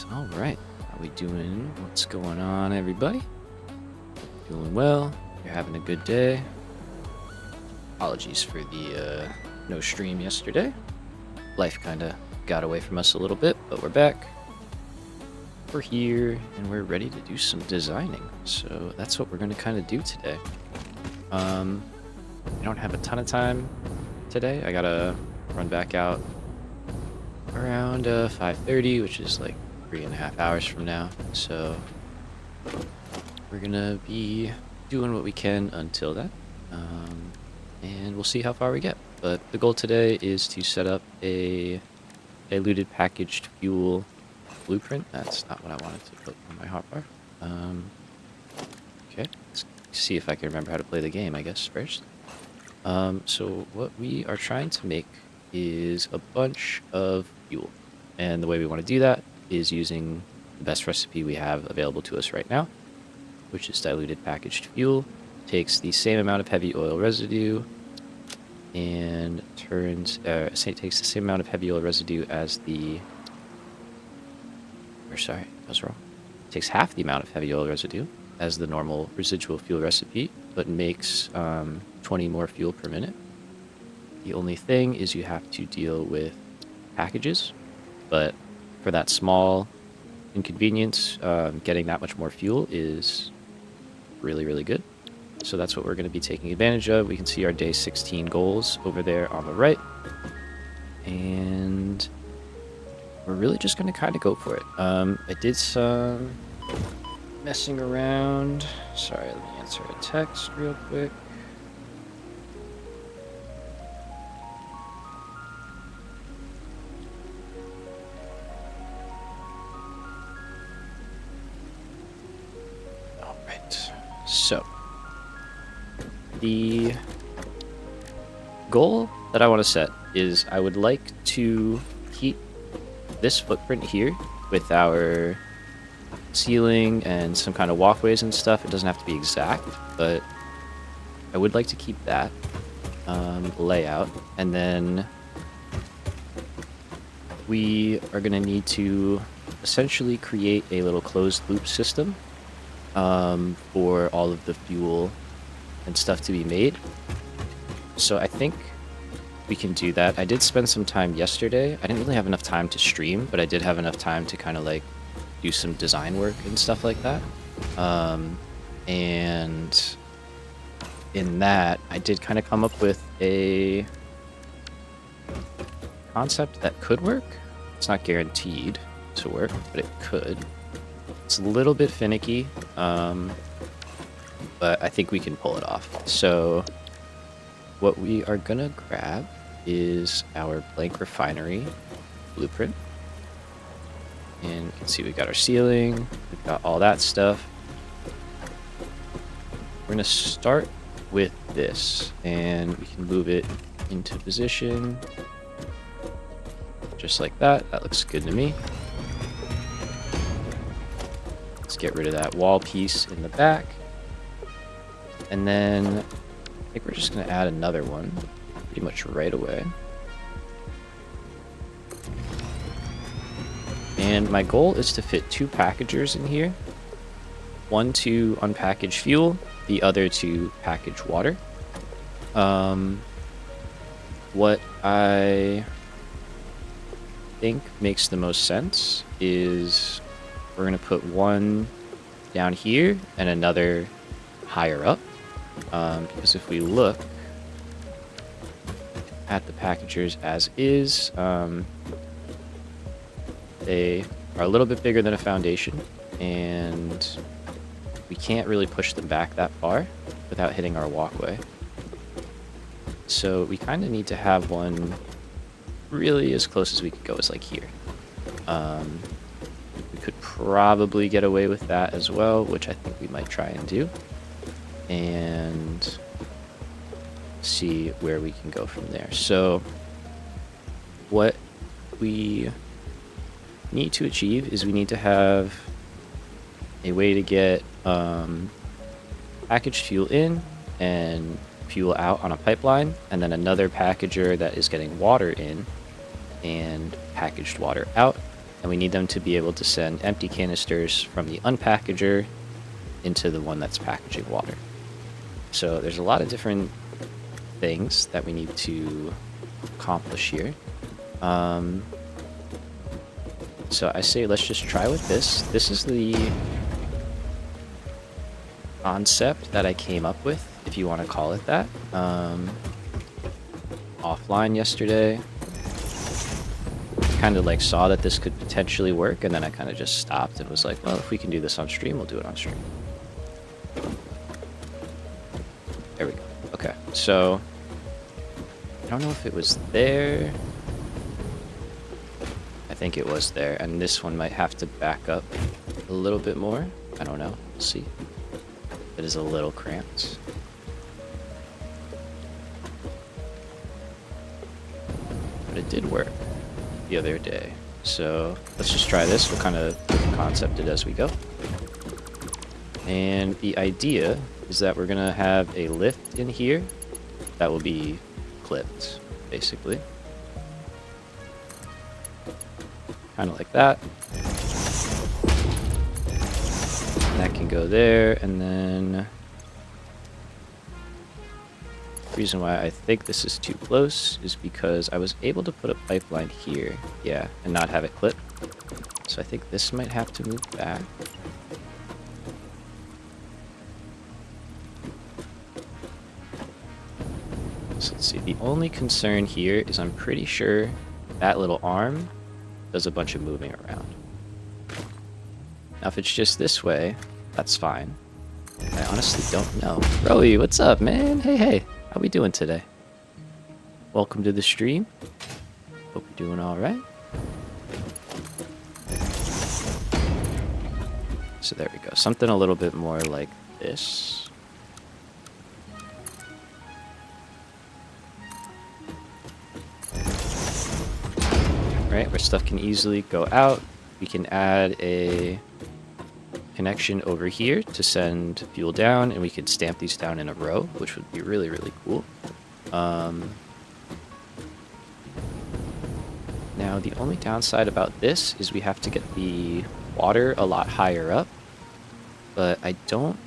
All right. How we doing? What's going on, everybody? Doing well. You're having a good day. Apologies for the no stream yesterday. Life kind of got away from us a little bit, but we're back. We're here, and we're ready to do some designing. So that's what we're going to kind of do today. I don't have a ton of time today. I gotta run back out around 5:30, which is like 3.5 hours from now. So we're gonna be doing what we can until then, and we'll see how far we get. But the goal today is to set up a diluted packaged fuel blueprint. That's not what I wanted to put on my hotbar. Okay, let's see if I can remember how to play the game, I guess, first. So what we are trying to make is a bunch of fuel. And the way we want to do that is using the best recipe we have available to us right now, which is diluted packaged fuel. Takes the same amount of heavy oil residue and takes the same amount of heavy oil residue as takes half the amount of heavy oil residue as the normal residual fuel recipe, but makes 20 more fuel per minute. The only thing is you have to deal with packages, but for that small inconvenience, getting that much more fuel is really, really good. So that's what we're going to be taking advantage of. We can see our day 16 goals over there on the right. And we're really just going to kind of go for it. I did some messing around. Sorry, let me answer a text real quick. All right. So the goal that I want to set is I would like to keep this footprint here with our ceiling and some kind of walkways and stuff. It doesn't have to be exact, but I would like to keep that layout. And then we are going to need to essentially create a little closed loop system for all of the fuel and stuff to be made. So I think we can do that. I did spend some time yesterday. I didn't really have enough time to stream, but I did have enough time to kind of like do some design work and stuff like that. And in that, I did kind of come up with a concept that could work. It's not guaranteed to work, but it could. It's a little bit finicky, but I think we can pull it off. So what we are gonna grab is our blank refinery blueprint. And you can see we've got our ceiling, we've got all that stuff. We're gonna start with this, and we can move it into position. Just like that. That looks good to me. Let's get rid of that wall piece in the back. And then I think we're just going to add another one pretty much right away. And my goal is to fit 2 packagers in here. One to unpackage fuel, the other to package water. What I think makes the most sense is we're going to put one down here and another higher up. Because if we look at the packagers as is, they are a little bit bigger than a foundation, and we can't really push them back that far without hitting our walkway. So we kind of need to have one really as close as we could go as like here. We could probably get away with that as well, which I think we might try and do. And see where we can go from there. So what we need to achieve is we need to have a way to get packaged fuel in and fuel out on a pipeline, and then another packager that is getting water in and packaged water out, and we need them to be able to send empty canisters from the unpackager into the one that's packaging water. So there's a lot of different things that we need to accomplish here. So I say let's just try with this. This is the concept that I came up with, if you want to call it that, offline yesterday. Kind of like saw that this could potentially work, and then I kind of just stopped and was like, well, if we can do this on stream, we'll do it on stream. There we go. Okay, so I don't know if it was there. I think it was there, and this one might have to back up a little bit more. I don't know. We'll see. It is a little cramped. But it did work the other day. So let's just try this. We'll kind of concept it as we go. And the idea is that we're going to have a lift in here that will be clipped, basically. Kind of like that. And that can go there, and then the reason why I think this is too close is because I was able to put a pipeline here, yeah, and not have it clip. So I think this might have to move back. So let's see, the only concern here is I'm pretty sure that little arm does a bunch of moving around. Now if it's just this way, that's fine. I honestly don't know. Roey, what's up, man? Hey. How we doing today? Welcome to the stream. Hope you're doing all right. So there we go. Something a little bit more like this. Right, where stuff can easily go out. We can add a connection over here to send fuel down, and we could stamp these down in a row, which would be really, really cool. Now, the only downside about this is we have to get the water a lot higher up, but I don't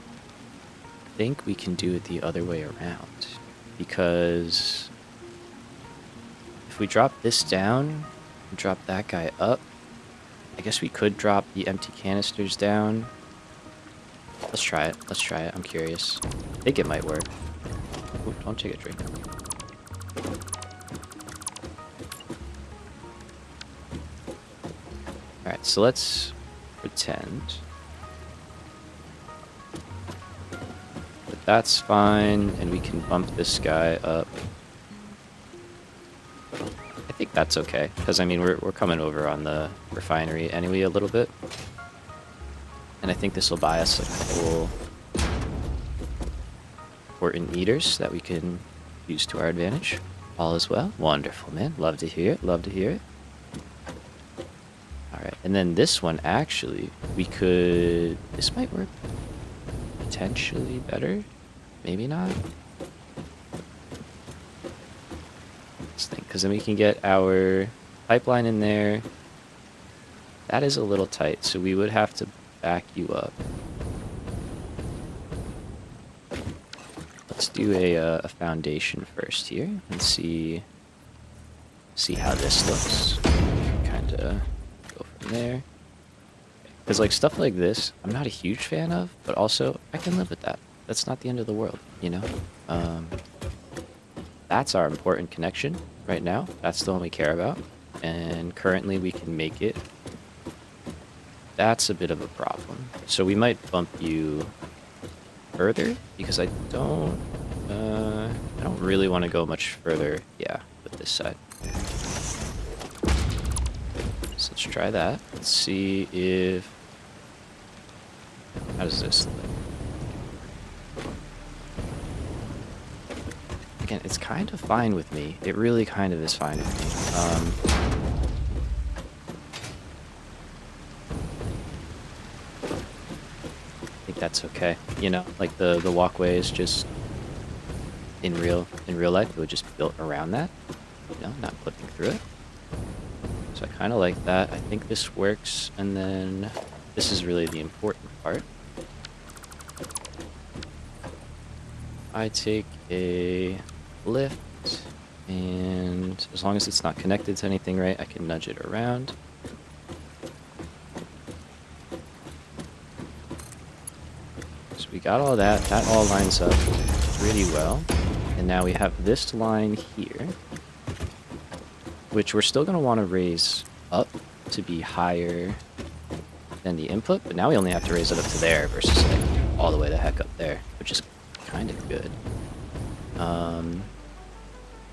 think we can do it the other way around, because if we drop this down and drop that guy up, I guess we could drop the empty canisters down. Let's try it. Let's try it. I'm curious. I think it might work. Ooh, don't take a drink. Alright, so let's pretend that that's fine, and we can bump this guy up. I think that's okay, because I mean we're coming over on the refinery anyway a little bit. And I think this will buy us a couple important meters that we can use to our advantage. All is well. Wonderful, man. Love to hear it. Love to hear it. Alright, and then this one, actually, we could... This might work potentially better. Maybe not. Let's think, because then we can get our pipeline in there. That is a little tight, so we would have to back you up. Let's do a foundation first here and see how this looks. Kind of go from there. Because like stuff like this, I'm not a huge fan of, but also I can live with that. That's not the end of the world, you know? That's our important connection right now. That's the one we care about. And currently we can make it. That's a bit of a problem. So we might bump you further because I don't really want to go much further. Yeah, with this side. So let's try that. Let's see if... How does this look? Again, it's kind of fine with me. It really kind of is fine with me. I think that's okay. You know, like the walkway is just in real life, it would just be built around that. You know, not clipping through it. So I kind of like that. I think this works, and then this is really the important part. I take a lift, and as long as it's not connected to anything, right, I can nudge it around. So we got all that. That all lines up pretty well. And now we have this line here, which we're still going to want to raise up to be higher than the input, but now we only have to raise it up to there versus like all the way the heck up there, which is kind of good.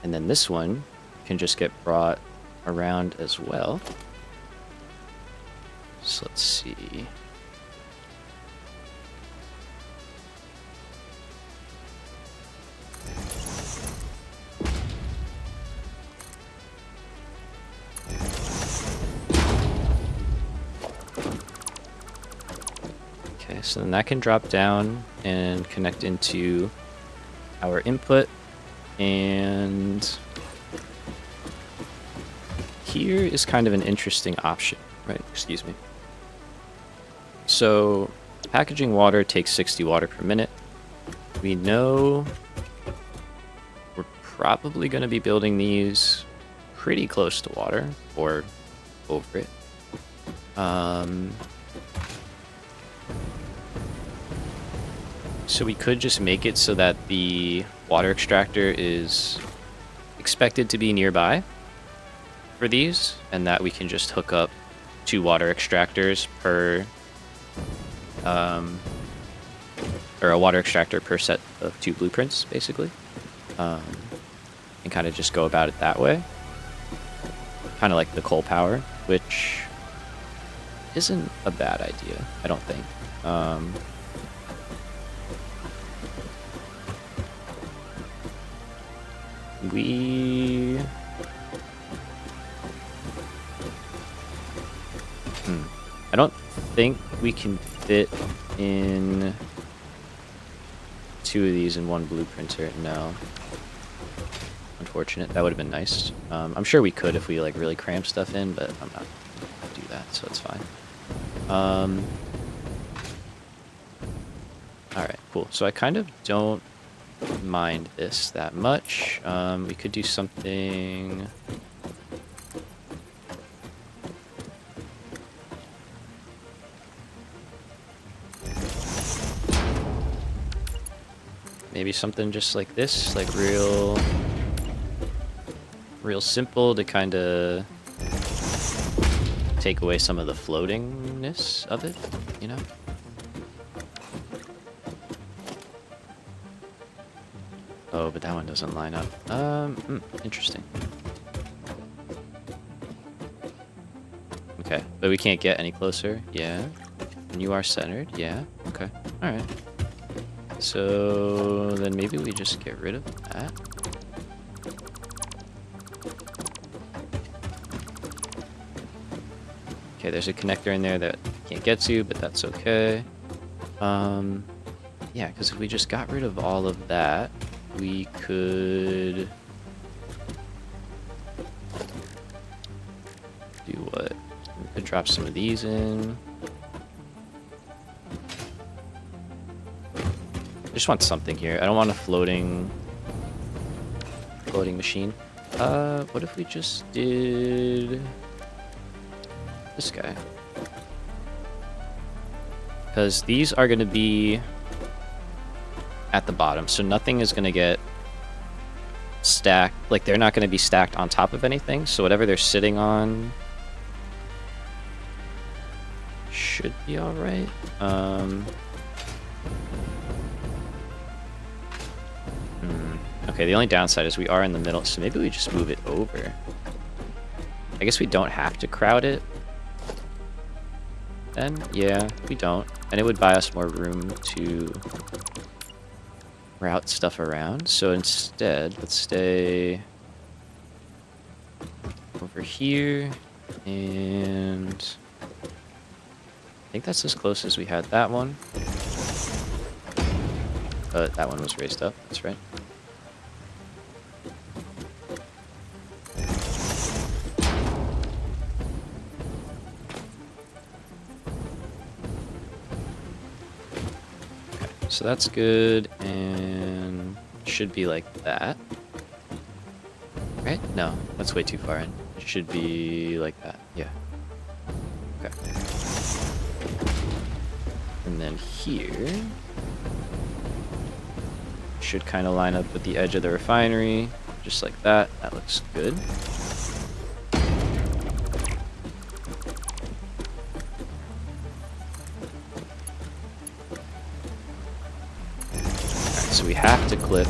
And then this one can just get brought around as well. So let's see. Okay, so then that can drop down and connect into our input. And here is kind of an interesting option, right? Excuse me. So packaging water takes 60 water per minute. We know we're probably going to be building these pretty close to water or over it. So we could just make it so that the water extractor is expected to be nearby for these, and that we can just hook up 2 water extractors per, or a water extractor per set of 2 blueprints, basically, and kind of just go about it that way. Kind of like the coal power, which isn't a bad idea, I don't think. I don't think we can fit in 2 of these in one blueprinter. No. Unfortunate. That would have been nice. I'm sure we could if we like really cramp stuff in, but I'm not gonna do that, so it's fine. Alright, cool. So I kind of don't mind this that much. We could do something. Maybe something just like this, like real simple to kind of take away some of the floatingness of it, you know? Oh, but that one doesn't line up. Interesting. Okay, but we can't get any closer. Yeah. And you are centered. Yeah. Okay. All right. So then maybe we just get rid of that. Okay, there's a connector in there that I can't get to, but that's okay. Yeah, because if we just got rid of all of that, we could do what? We could drop some of these in. I just want something here. I don't want a floating machine. What if we just did this guy? Because these are going to be at the bottom, so nothing is going to get stacked. Like, they're not going to be stacked on top of anything, so whatever they're sitting on should be all right. Okay, the only downside is we are in the middle, so maybe we just move it over. I guess we don't have to crowd it. Then, yeah, we don't. And it would buy us more room to route stuff around. So instead, let's stay over here. And I think that's as close as we had that one. But that one was raised up, that's right. so that's good, and should be like that. Right? No, that's way too far in. It should be like that. Yeah. Okay. And then here should kind of line up with the edge of the refinery, just like that. That looks good. Alright, so we have to clip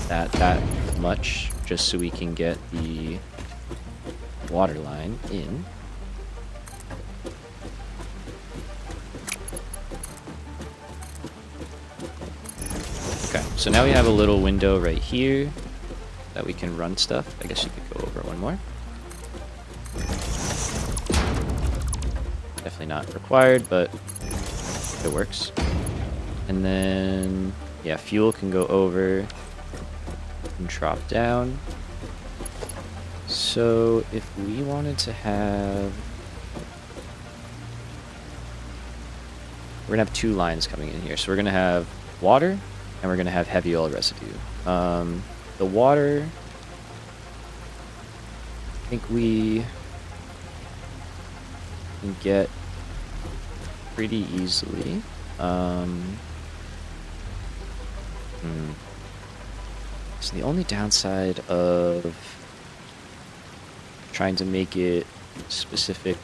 that much just so we can get the water line in. Okay, so now we have a little window right here that we can run stuff. I guess you could go over one more. Definitely not required, but it works. And then, yeah, fuel can go over and drop down. So if we wanted to have... We're going to have two lines coming in here. So we're going to have water, and we're going to have heavy oil residue. The water, I think we can get pretty easily. So the only downside of trying to make it specific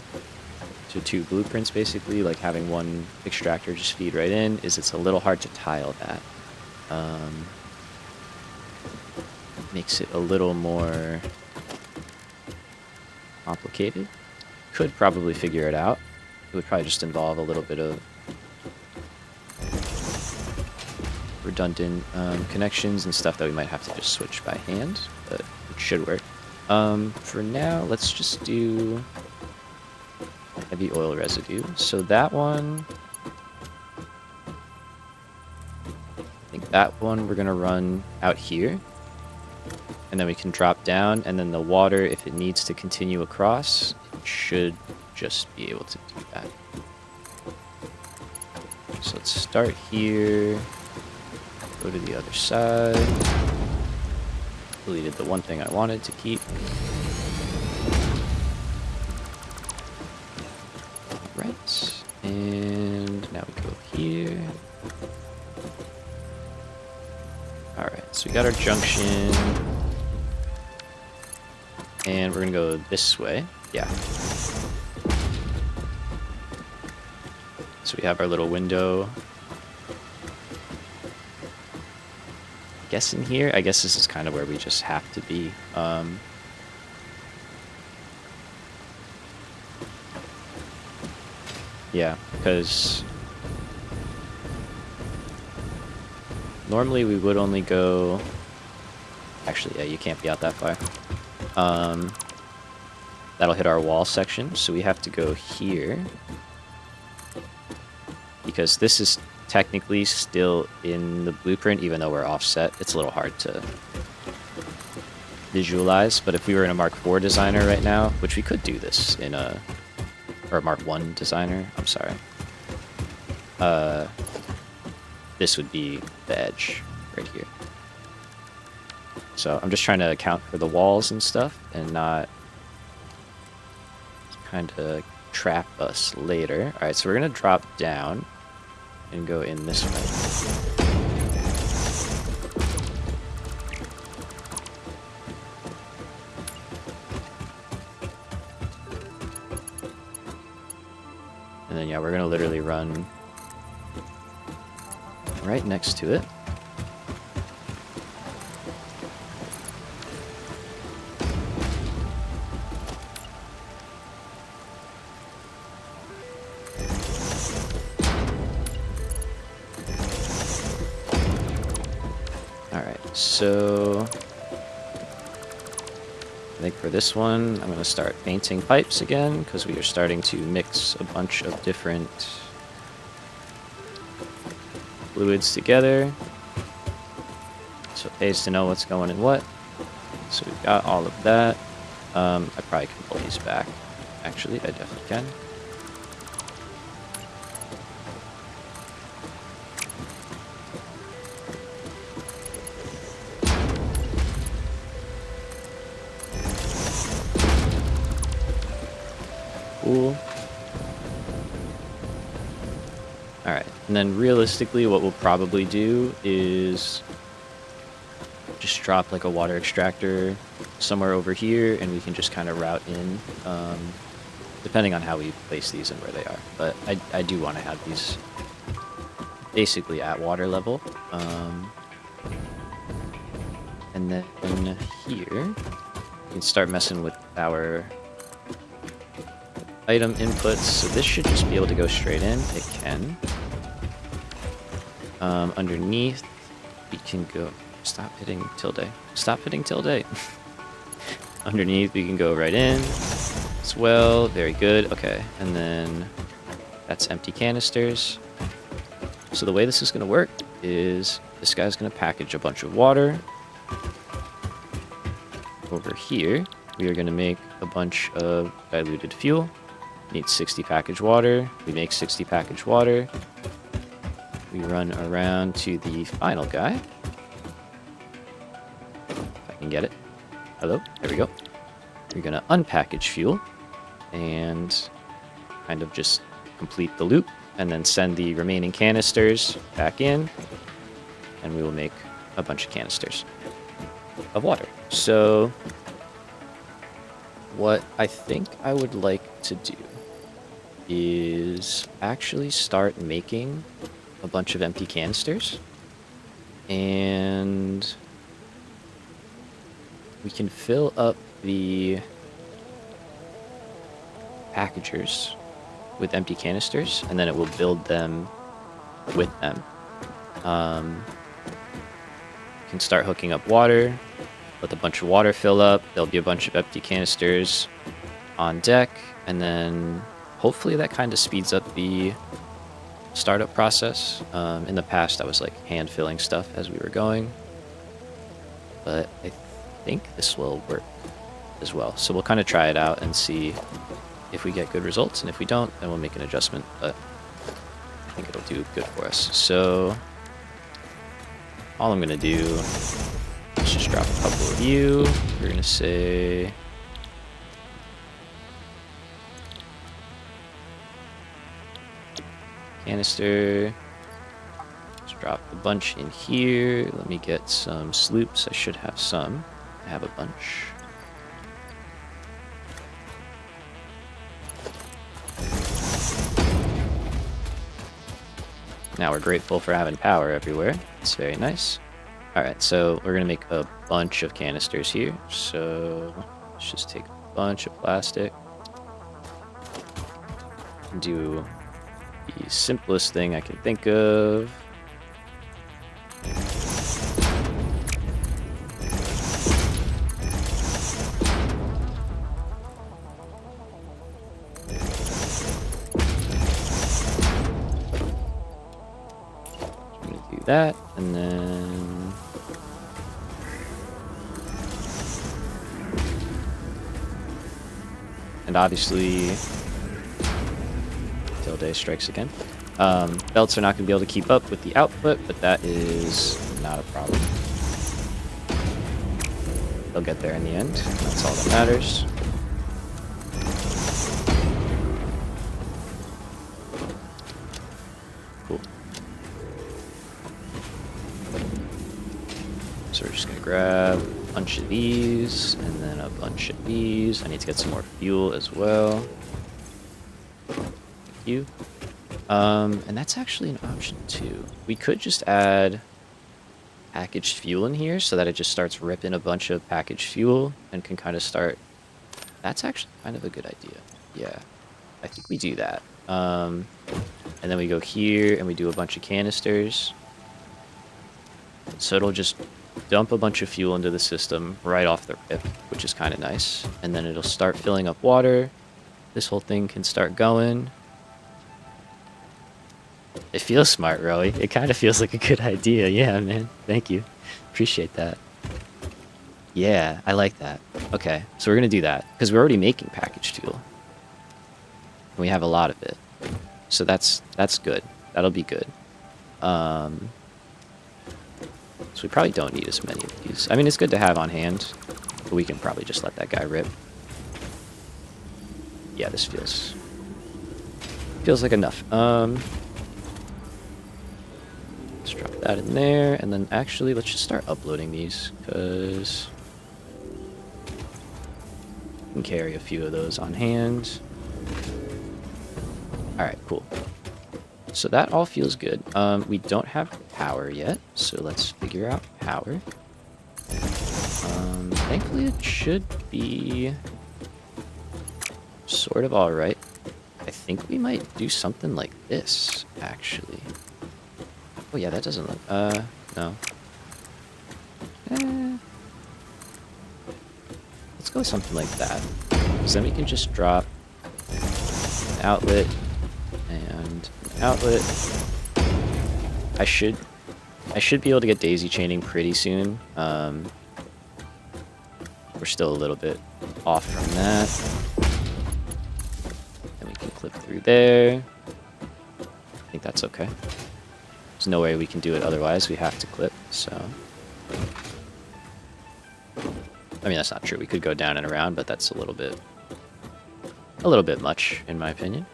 to two blueprints, basically, like having one extractor just feed right in, is it's a little hard to tile that. Makes it a little more complicated. Could probably figure it out. It would probably just involve a little bit of redundant connections and stuff that we might have to just switch by hand, but it should work. For now, let's just do heavy oil residue. So that one, I think that one we're gonna run out here, and then we can drop down, and then the water, if it needs to continue across, it should just be able to do that. So let's start here, go to the other side. Deleted the one thing I wanted to keep. Right, and now we go here. Alright, so we got our junction. And we're gonna go this way. Yeah. So we have our little window. I guess in here, I guess this is kind of where we just have to be. Yeah, because normally we would only go... Actually, yeah, you can't be out that far. That'll hit our wall section, so we have to go here. Because this is technically still in the blueprint, even though we're offset. It's a little hard to visualize, but if we were in a Mark IV designer right now, which we could do this in a... or Mark I designer, I'm sorry. This would be the edge right here. So I'm just trying to account for the walls and stuff and not kind of trap us later. All right, so we're gonna drop down and go in this way. And then, yeah, we're gonna literally run right next to it. So I think for this one, I'm going to start painting pipes again because we are starting to mix a bunch of different fluids together. So it pays to know what's going in what. So we've got all of that. I probably can pull these back. Actually, I definitely can. Cool. Alright, and then realistically what we'll probably do is just drop like a water extractor somewhere over here, and we can just kind of route in, depending on how we place these and where they are. But I do want to have these basically at water level. And then here, we can start messing with our item inputs. So this should just be able to go straight in. It can. Underneath, we can go... Stop hitting tilde. Stop hitting tilde. Underneath, we can go right in as well. Very good. Okay, and then that's empty canisters. So the way this is going to work is this guy's going to package a bunch of water. Over here, we are going to make a bunch of diluted fuel. Need 60 packaged water. We make 60 packaged water. We run around to the final guy. If I can get it. Hello? There we go. We're going to unpackage fuel and kind of just complete the loop and then send the remaining canisters back in, and we will make a bunch of canisters of water. So what I think I would like to do is actually start making a bunch of empty canisters, and we can fill up the packagers with empty canisters, and then it will build them with them. You can start hooking up water, let a bunch of water fill up, there'll be a bunch of empty canisters on deck, and then hopefully that kind of speeds up the startup process. In the past I was like hand filling stuff as we were going, but I think this will work as well. So we'll kind of try it out and see if we get good results, and if we don't, then we'll make an adjustment, but I think it'll do good for us. So all I'm gonna do is just drop a couple of you. We're gonna say canister. Let's drop a bunch in here. Let me get some sloops. I should have some. I have a bunch. Now we're grateful for having power everywhere. It's very nice. Alright, so we're going to make a bunch of canisters here. So let's just take a bunch of plastic. Do the simplest thing I can think of. That, and then obviously tilde strikes again. Belts are not going to be able to keep up with the output, but that is not a problem. They'll get there in the end. That's all that matters. Cool. So we're just going to grab a bunch of these, and then a bunch of these. I need to get some more fuel as well. Thank you. And that's actually an option too. We could just add packaged fuel in here so that it just starts ripping a bunch of packaged fuel and can kind of start... That's actually kind of a good idea. Yeah, I think we do that. And then we go here and we do a bunch of canisters. So it'll just dump a bunch of fuel into the system right off the rip, which is kind of nice. And then it'll start filling up water. This whole thing can start going. It feels smart, Rowie. It kind of feels like a good idea. Yeah, man. Thank you. Appreciate that. Yeah, I like that. Okay, so we're going to do that because we're already making packaged fuel. And we have a lot of it. So that's good. That'll be good. So we probably don't need as many of these. I mean, it's good to have on hand, but we can probably just let that guy rip. Yeah, this feels Feels like enough. Let's drop that in there, and then actually let's just start uploading these, because we can carry a few of those on hand. Alright, cool. So that all feels good. We don't have power yet, so let's figure out power. Thankfully it should be sort of alright. I think we might do something like this, actually. Oh yeah, that doesn't look, no. Let's go with something like that. Because then we can just drop an outlet and an outlet. I should be able to get daisy chaining pretty soon. We're still a little bit off from that. And we can clip through there. I think that's okay. There's no way we can do it otherwise. We have to clip, so. I mean, that's not true. We could go down and around, but that's a little bit much, in my opinion.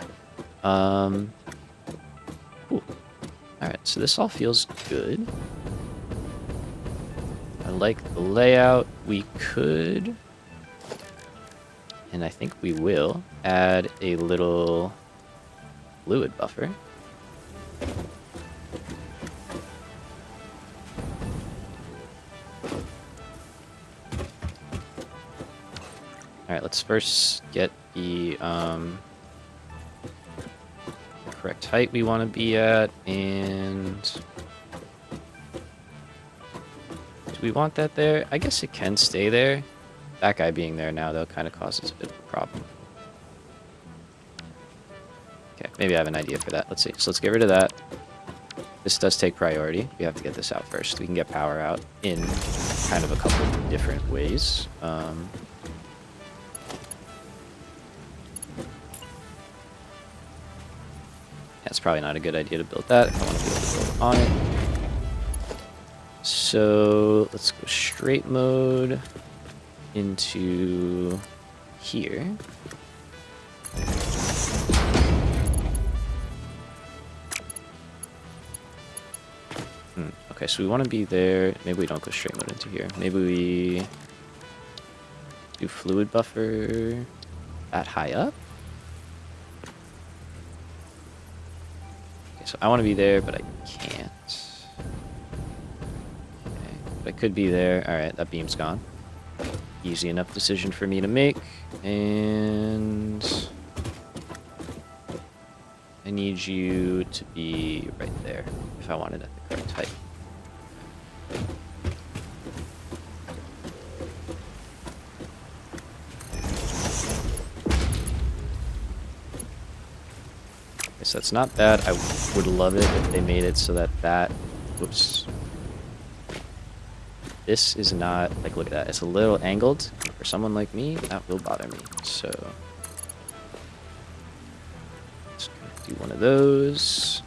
Cool. Alright, so this all feels good. I like the layout. We could, and I think we will, add a little fluid buffer. Alright, let's first get the correct height we want to be at, and do we want that there? I guess it can stay there. That guy being there now, though, kind of causes a bit of a problem. Okay, maybe I have an idea for that. Let's see. So let's get rid of that. This does take priority. We have to get this out first. We can get power out in kind of a couple of different ways. It's probably not a good idea to build that if I want to be able to build on it. So let's go straight mode into here. Okay, so we want to be there. Maybe we don't go straight mode into here. Maybe we do fluid buffer that high up. So I want to be there, but I can't. Okay, but I could be there. Alright, that beam's gone. Easy enough decision for me to make. And I need you to be right there if I want it at the correct height. So it's not bad. I would love it if they made it so that whoops. This is not, like, look at that. It's a little angled. For someone like me, that will bother me. So let's do one of those.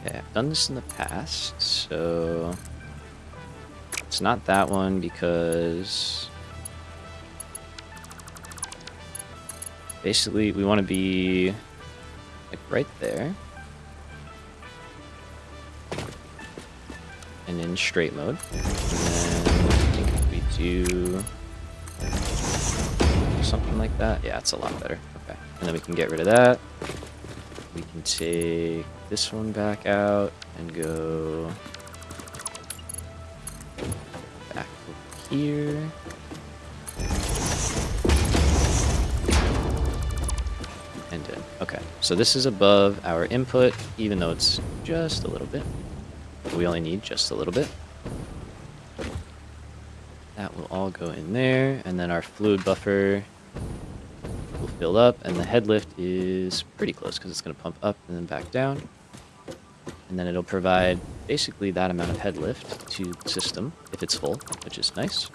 Okay, I've done this in the past, so it's not that one because basically we want to be like right there and in straight mode. And then I think if we do something like that, yeah, it's a lot better. Okay, and then we can get rid of that. We can take this one back out and go back over here. And in. Okay, so this is above our input, even though it's just a little bit. We only need just a little bit. That will all go in there, and then our fluid buffer will fill up, and the head lift is pretty close because it's going to pump up and then back down. And then it'll provide basically that amount of head lift to the system if it's full, which is nice.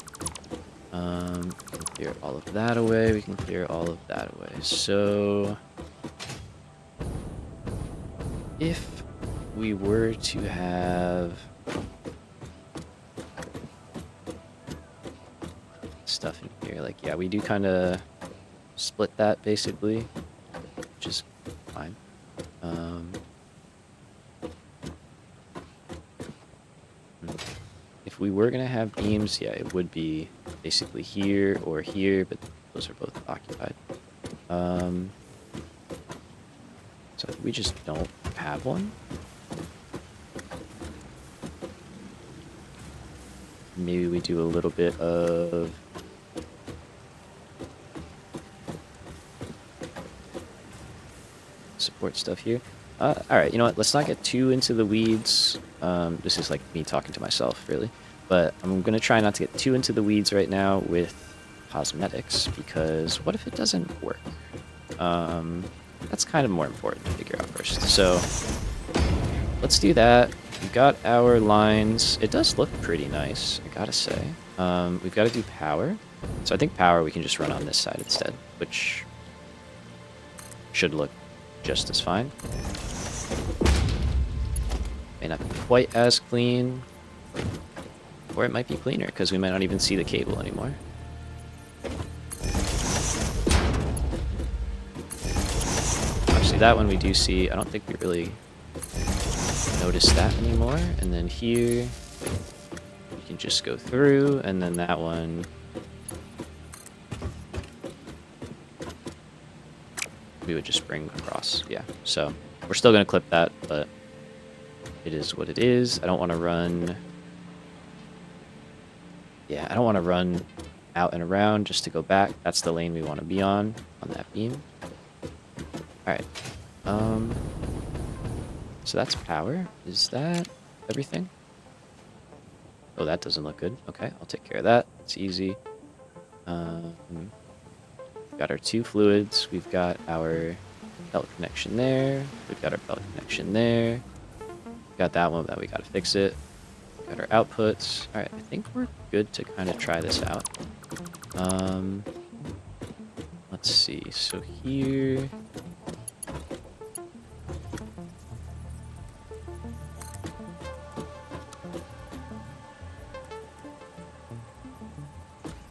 We can clear all of that away. We can clear all of that away. So if we were to have Stuff in here. Like, yeah, we do kind of split that basically, which is fine. If we were gonna have beams, yeah, it would be basically here or here, but those are both occupied. So we just don't have one. Maybe we do a little bit of support stuff here. All right, you know what? Let's not get too into the weeds. This is like me talking to myself, really. But I'm going to try not to get too into the weeds right now with cosmetics, because what if it doesn't work? That's kind of more important to figure out first. So let's do that. We've got our lines. It does look pretty nice, I gotta say. We've got to do power. So I think power we can just run on this side instead, which should look just as fine. May not be quite as clean, or it might be cleaner because we might not even see the cable anymore. Actually, that one we do see. I don't think we really notice that anymore. And then here, we can just go through, and then that one. We would just bring across, yeah. So we're still gonna clip that, but it is what it is. I don't want to run. Yeah, I don't want to run out and around just to go back. That's the lane we want to be on that beam. All right. So that's power. Is that everything? Oh, that doesn't look good. Okay, I'll take care of that. It's easy. We've got our two fluids. We've got our belt connection there. We've got our belt connection there. We've got that one, but we got to fix it. We've got our outputs. All right, I think we're good to kind of try this out. Let's see. So here.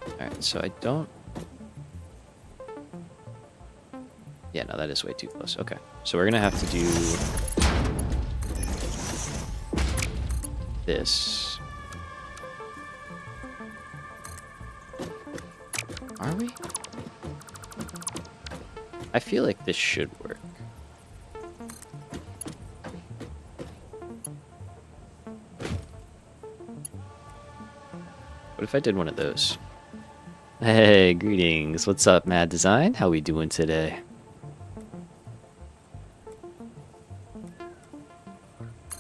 All right, so I don't. Yeah, no, that is way too close. Okay, so we're gonna have to do this. Are we? I feel like this should work. What if I did one of those? Hey, greetings. What's up, Mad Design? How we doing today?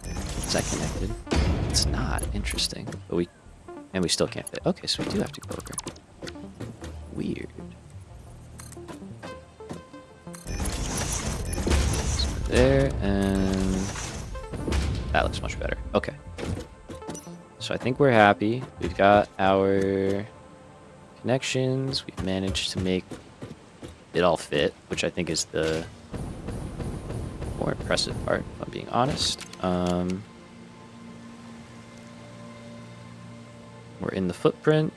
Is that connected? It's not. Interesting. But we still can't fit. Okay, so we do have to go over. Weird. So there, and that looks much better. Okay. So I think we're happy. We've got our connections. We've managed to make it all fit, which I think is the more impressive part, if I'm being honest. We're in the footprint.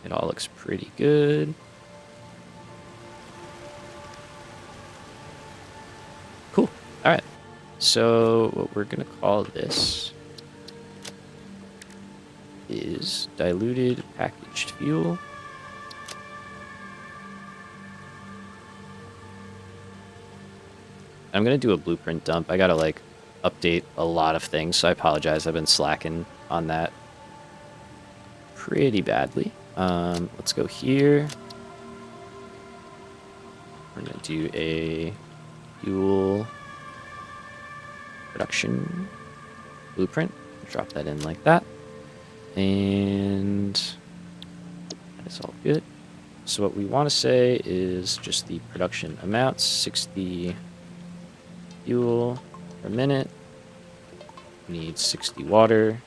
It all looks pretty good. Cool. All right. So what we're going to call this is Diluted Packaged Fuel. I'm going to do a blueprint dump. I got to like update a lot of things, so I apologize. I've been slacking on that pretty badly. Let's go here. We're going to do a fuel production blueprint. Drop that in like that. And that is all good. So what we want to say is just the production amounts, 60 fuel per minute. We need 60 water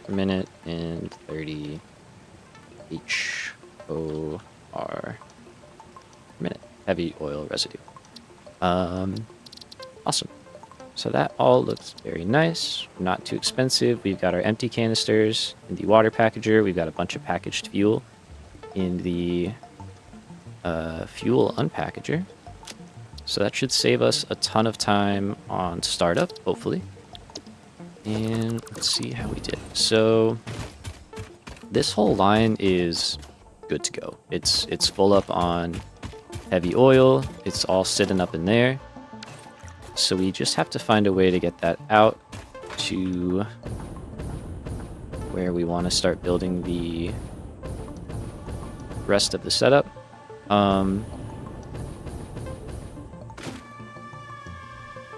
per minute and 30 HOR per minute. Heavy oil residue. Awesome. So that all looks very nice, not too expensive. We've got our empty canisters in the water packager. We've got a bunch of packaged fuel in the fuel unpackager. So that should save us a ton of time on startup, hopefully. And let's see how we did. So this whole line is good to go. It's full up on heavy oil. It's all sitting up in there. So we just have to find a way to get that out to where we want to start building the rest of the setup. I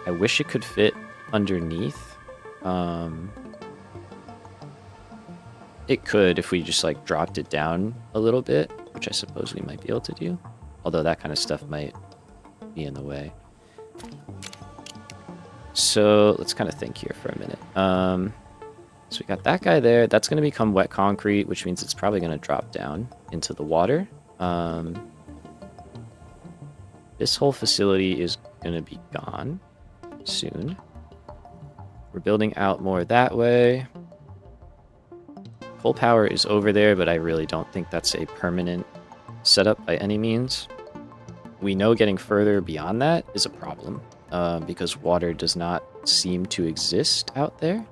wish it could fit underneath. It could if we just like dropped it down a little bit, which I suppose we might be able to do. Although that kind of stuff might be in the way. So let's kind of think here for a minute. So we got that guy there. That's going to become wet concrete, which means it's probably going to drop down into the water. This whole facility is going to be gone soon. We're building out more that way. Full power is over there, but I really don't think that's a permanent setup by any means. We know getting further beyond that is a problem because water does not seem to exist out there.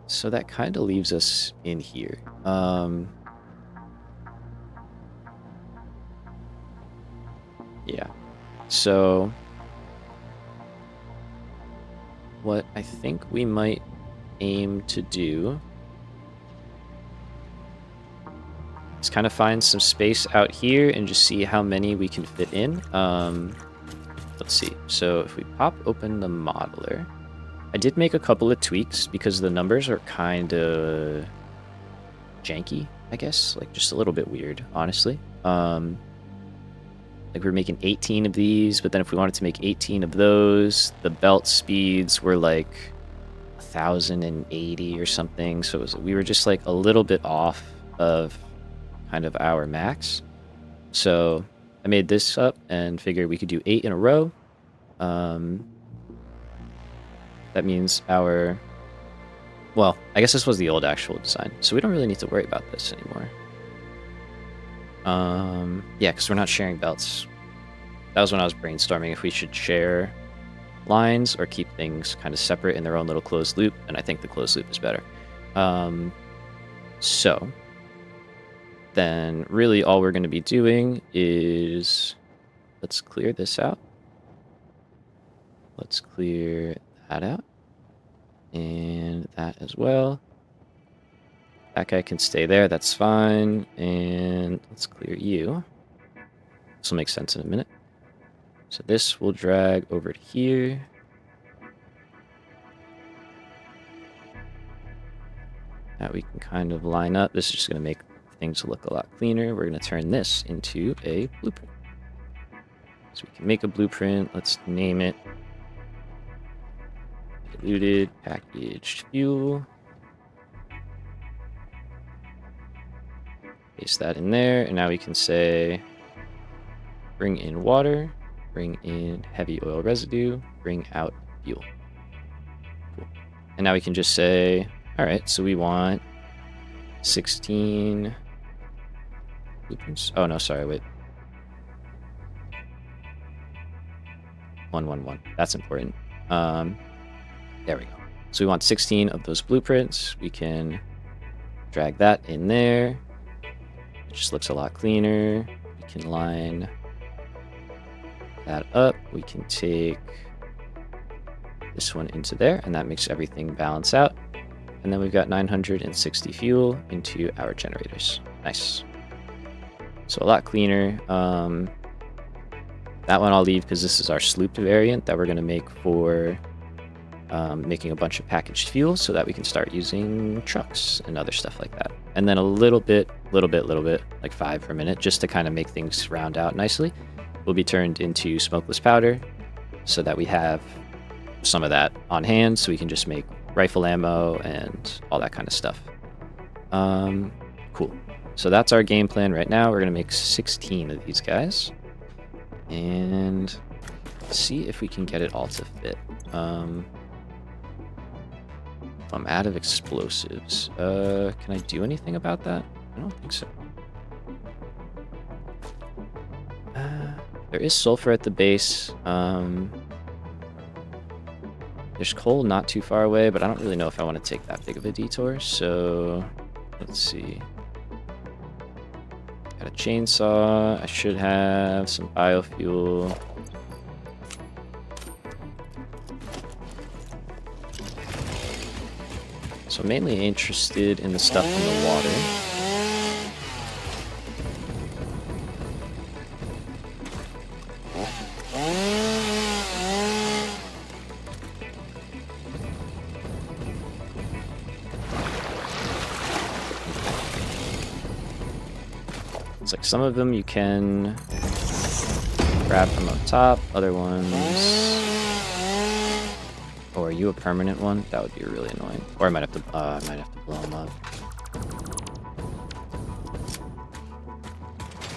So that kind of leaves us in here. Yeah. So what I think we might aim to do is kind of find some space out here and just see how many we can fit in. Let's see. So if we pop open the modeler, I did make a couple of tweaks because the numbers are kind of janky, I guess, like just a little bit weird, honestly. Like we're making 18 of these, but then if we wanted to make 18 of those, the belt speeds were like 1,080 or something. So we were just like a little bit off of kind of our max. So I made this up and figured we could do 8 in a row. That means our... Well, I guess this was the old actual design, so we don't really need to worry about this anymore. Yeah, because we're not sharing belts. That was when I was brainstorming if we should share lines or keep things kind of separate in their own little closed loop, and I think the closed loop is better. So then really all we're going to be doing is... Let's clear this out. Let's clear that out. And that as well. That guy can stay there, that's fine. And let's clear you. This will make sense in a minute. So this will drag over to here. That we can kind of line up. This is just going to make things look a lot cleaner. We're going to turn this into a blueprint. So we can make a blueprint. Let's name it Diluted Packaged Fuel. Paste that in there, and now we can say bring in water, bring in heavy oil residue, bring out fuel. Cool. And now we can just say, all right, so we want 16 blueprints. Oh no, sorry, wait. 111. That's important. There we go. So we want 16 of those blueprints. We can drag that in there. It just looks a lot cleaner. We can line that up. We can take this one into there, and that makes everything balance out. And then we've got 960 fuel into our generators. Nice. So a lot cleaner. That one I'll leave because this is our slooped variant that we're going to make for making a bunch of packaged fuel so that we can start using trucks and other stuff like that. And then a little bit, like 5 per minute, just to kind of make things round out nicely, will be turned into smokeless powder so that we have some of that on hand so we can just make rifle ammo and all that kind of stuff. Cool. So that's our game plan right now. We're going to make 16 of these guys. And see if we can get it all to fit. If I'm out of explosives, can I do anything about that? I don't think so. There is sulfur at the base. There's coal not too far away, but I don't really know if I want to take that big of a detour. So let's see. Got a chainsaw. I should have some biofuel. So I'm mainly interested in the stuff in the water. It's like some of them you can grab from up top, other ones... Oh, are you a permanent one? That would be really annoying. Or I might have to blow them up.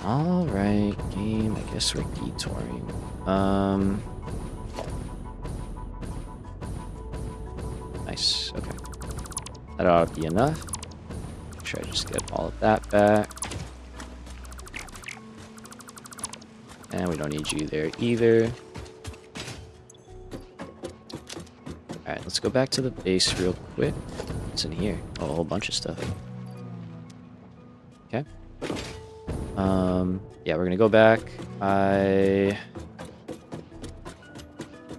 Alright, game, I guess we're detouring. Nice, okay. That ought to be enough. Make sure I just get all of that back. And we don't need you there either. Alright, let's go back to the base real quick. What's in here? Oh, a whole bunch of stuff. Okay. Yeah, we're gonna go back. I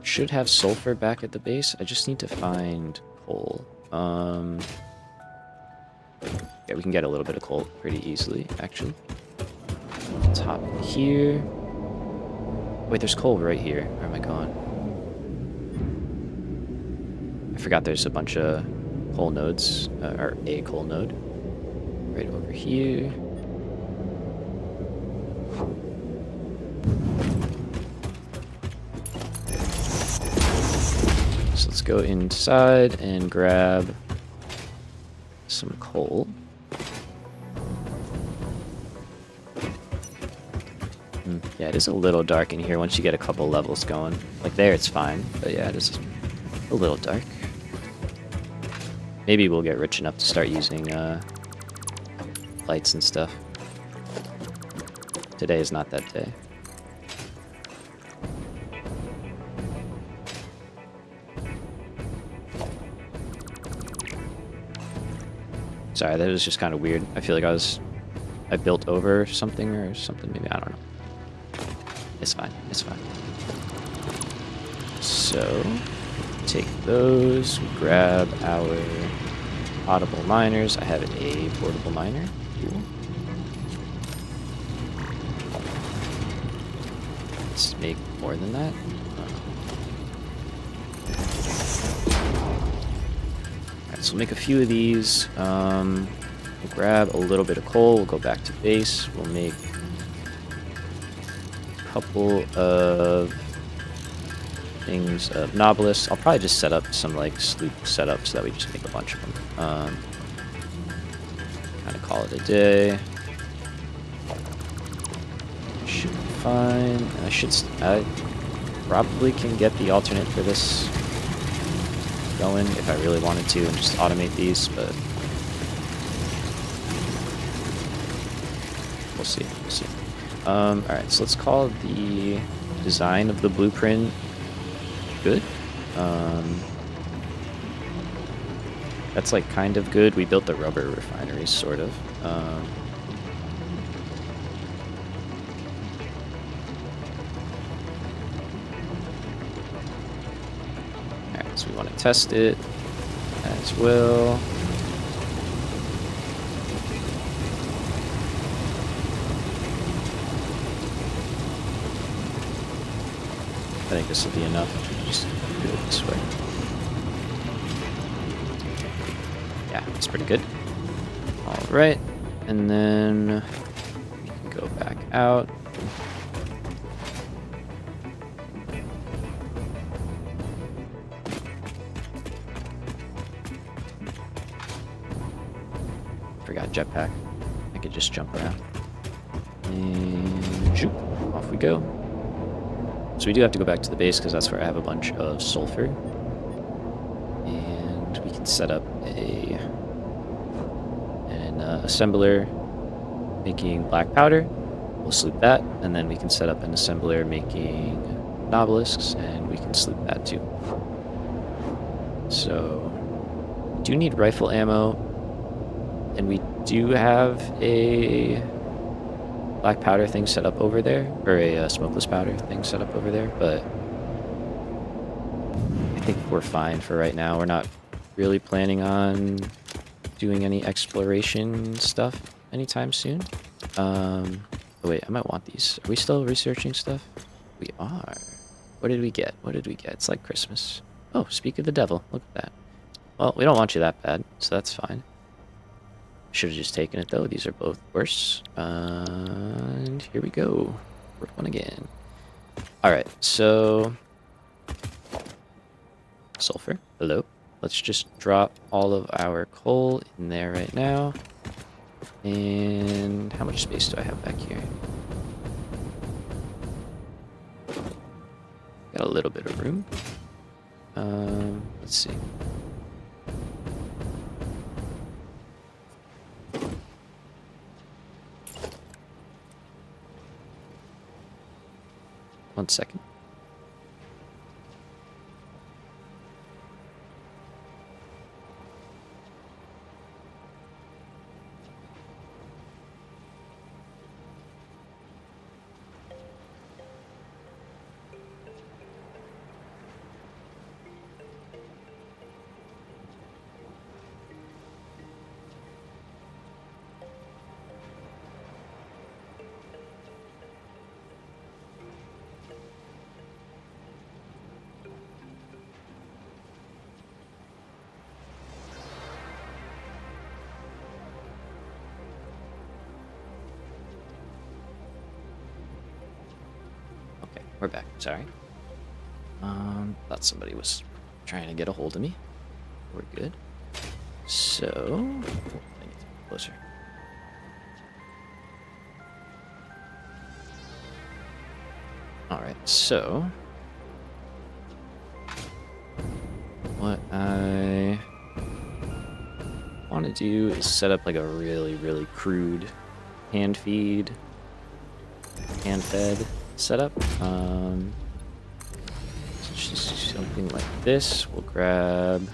should have sulfur back at the base. I just need to find coal. Yeah, we can get a little bit of coal pretty easily, actually. Top here. Wait, there's coal right here. Where am I going? I forgot there's a bunch of coal nodes, or a coal node. Right over here. So let's go inside and grab some coal. Yeah, it is a little dark in here once you get a couple levels going. Like there, it's fine, but yeah, it is a little dark. Maybe we'll get rich enough to start using lights and stuff. Today is not that day. Sorry, that was just kind of weird. I feel like I built over something or something, maybe, I don't know. It's fine, it's fine. So, take those, we grab our potable miners. I have a portable miner. Cool. Let's make more than that. Alright, so we'll make a few of these. We'll grab a little bit of coal, we'll go back to base, we'll make couple of things of Nobilis. I'll probably just set up some like sloop setup so that we just make a bunch of them. Kind of call it a day. Should be fine. I probably can get the alternate for this going if I really wanted to and just automate these, but we'll see. We'll see. Alright, so let's call the design of the blueprint good. That's like kind of good. We built the rubber refinery, sort of. Alright, so we want to test it as well. I think this will be enough. Just do it this way. Yeah, it's pretty good. Alright, and then we can go back out. Forgot jetpack. I could just jump around. And shoot, off we go. So we do have to go back to the base because that's where I have a bunch of sulfur. And we can set up an assembler making black powder. We'll sloop that, and then we can set up an assembler making obelisks, and we can sloop that too. So we do need rifle ammo, and we do have a black powder thing set up over there, or a smokeless powder thing set up over there, but I think we're fine for right now. We're not really planning on doing any exploration stuff anytime soon. Oh wait, I might want these. Are we still researching stuff? We are. What did we get? What did we get? It's like Christmas. Oh, speak of the devil. Look at that. Well, we don't want you that bad, so that's fine. Should have just taken it, though. These are both worse. And here we go. Work one again. Alright, so... sulfur. Hello. Let's just drop all of our coal in there right now. And how much space do I have back here? Got a little bit of room. Let's see. One second. We're back. Sorry. Thought somebody was trying to get a hold of me. We're good. So, I need to be closer. All right. So, what I want to do is set up like a really crude hand fed setup. So just something like this. We'll grab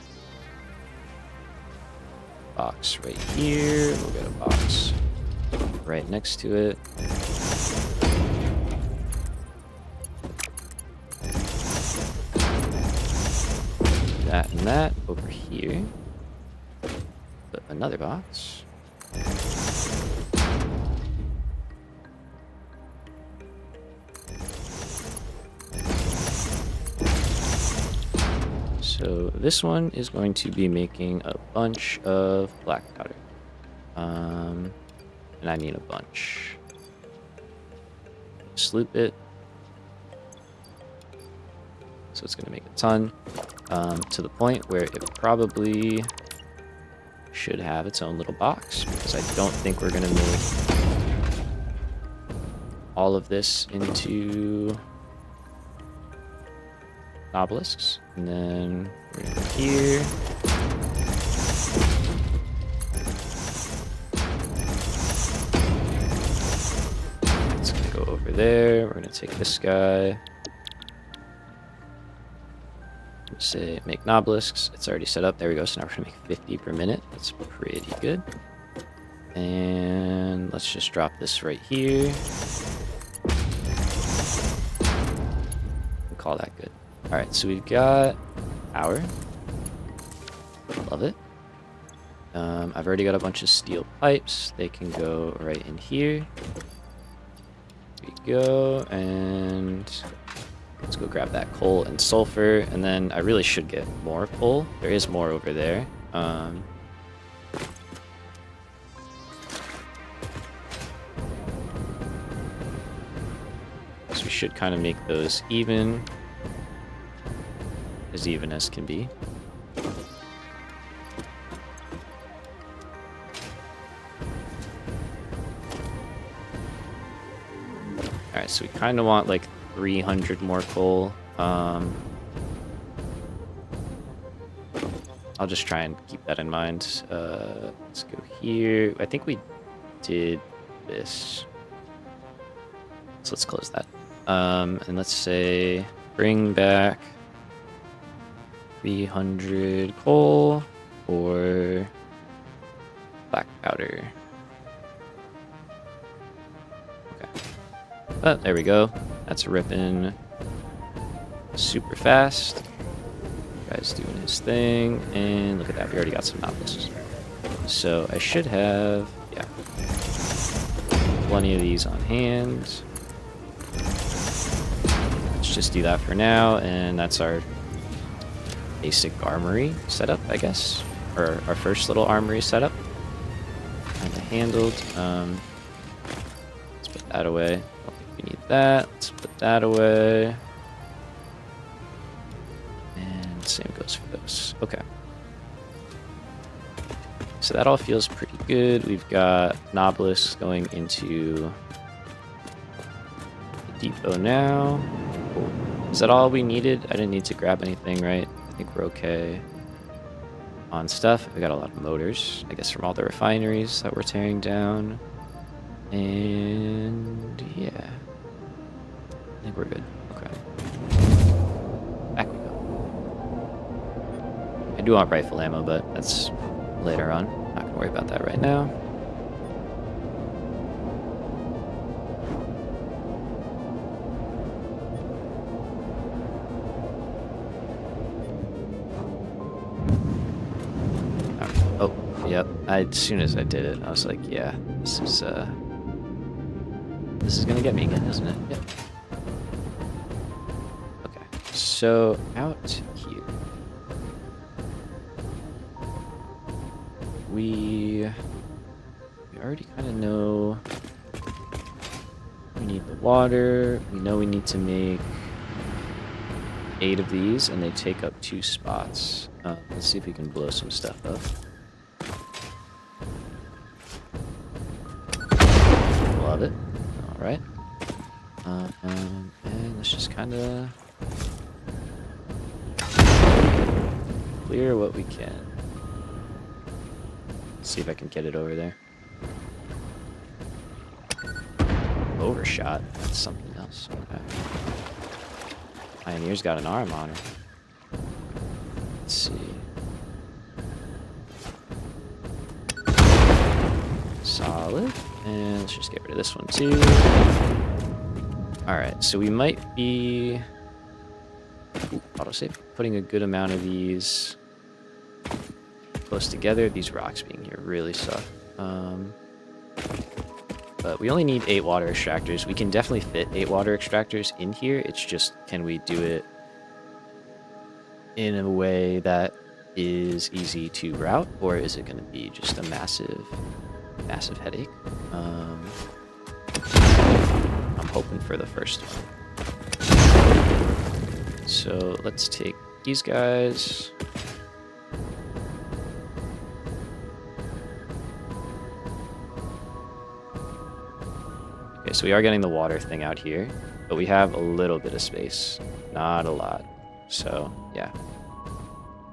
a box right here. We'll get a box right next to it. That and that over here. Put another box. So this one is going to be making a bunch of black powder. And I mean a bunch. Sloop it. So it's going to make a ton. To the point where it probably should have its own little box. Because I don't think we're going to make all of this into obelisks. And then we're gonna go here. It's gonna go over there. We're gonna take this guy. Say make obelisks. It's already set up. There we go. So now we're gonna make 50 per minute. That's pretty good. And let's just drop this right here. And call that good. Alright, so we've got power. Love it. I've already got a bunch of steel pipes. They can go right in here. There we go. And let's go grab that coal and sulfur. And then I really should get more coal. There is more over there. So we should kind of make those even as can be. Alright, so we kind of want like 300 more coal. I'll just try and keep that in mind. Let's go here. I think we did this. So let's close that. And let's say bring back 300 coal or black powder. Okay. Oh, there we go. That's ripping super fast. Guy's doing his thing, and look at that, we already got some novelties. So I should have, yeah, plenty of these on hand. Let's just do that for now, and that's our basic armory setup, I guess, or our first little armory setup. Kind of handled. Let's put that away. I don't think we need that. Let's put that away. Same goes for those. Okay. So that all feels pretty good. We've got Noblisk going into the depot now. Cool. Is that all we needed? I didn't need to grab anything, right? I think we're okay on stuff. We got a lot of motors, I guess, from all the refineries that we're tearing down. And yeah, I think we're good. Okay. Back we go. I do want rifle ammo, but that's later on. Not gonna worry about that right now. Oh, yep. As soon as I did it, I was like, yeah, this is gonna get me again, isn't it? Yep. Okay, so out here. We already kind of know we need the water. We know we need to make 8 of these, and they take up 2 spots. Let's see if we can blow some stuff up. Love it. All right. And let's just kind of clear what we can. See if I can get it over there. Overshot. That's something else. Okay. Pioneer's got an arm on her. Let's see. Solid. And let's just get rid of this one too. Alright, so we might be autosave, putting a good amount of these close together. These rocks being here really suck. But we only need 8 water extractors. We can definitely fit 8 water extractors in here. It's just, can we do it in a way that is easy to route, or is it going to be just a massive headache? I'm hoping for the first one. So let's take these guys. Okay, so we are getting the water thing out here, but we have a little bit of space, not a lot. So yeah,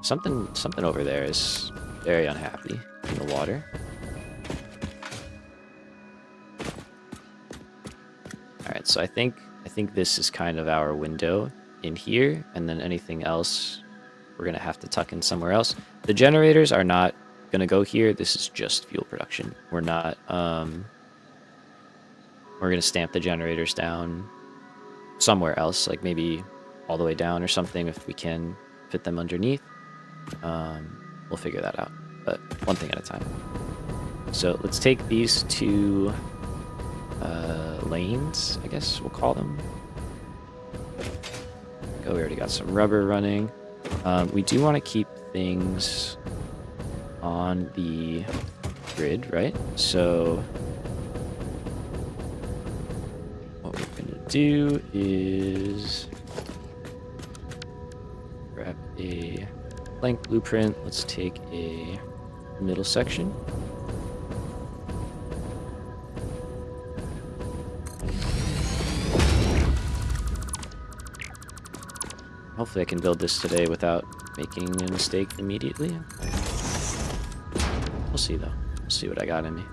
something over there is very unhappy in the water. All right, so I think this is kind of our window in here, and then anything else we're gonna have to tuck in somewhere else. The generators are not gonna go here. This is just fuel production. We're not we're gonna stamp the generators down somewhere else, like maybe all the way down or something if we can fit them underneath. We'll figure that out, but one thing at a time. So let's take these 2 lanes, I guess we'll call them. Go, we already got some rubber running. We do want to keep things on the grid, right? So what we're going to do is grab a blank blueprint. Let's take a middle section. Hopefully I can build this today without making a mistake immediately. We'll see, though. We'll see what I got in me.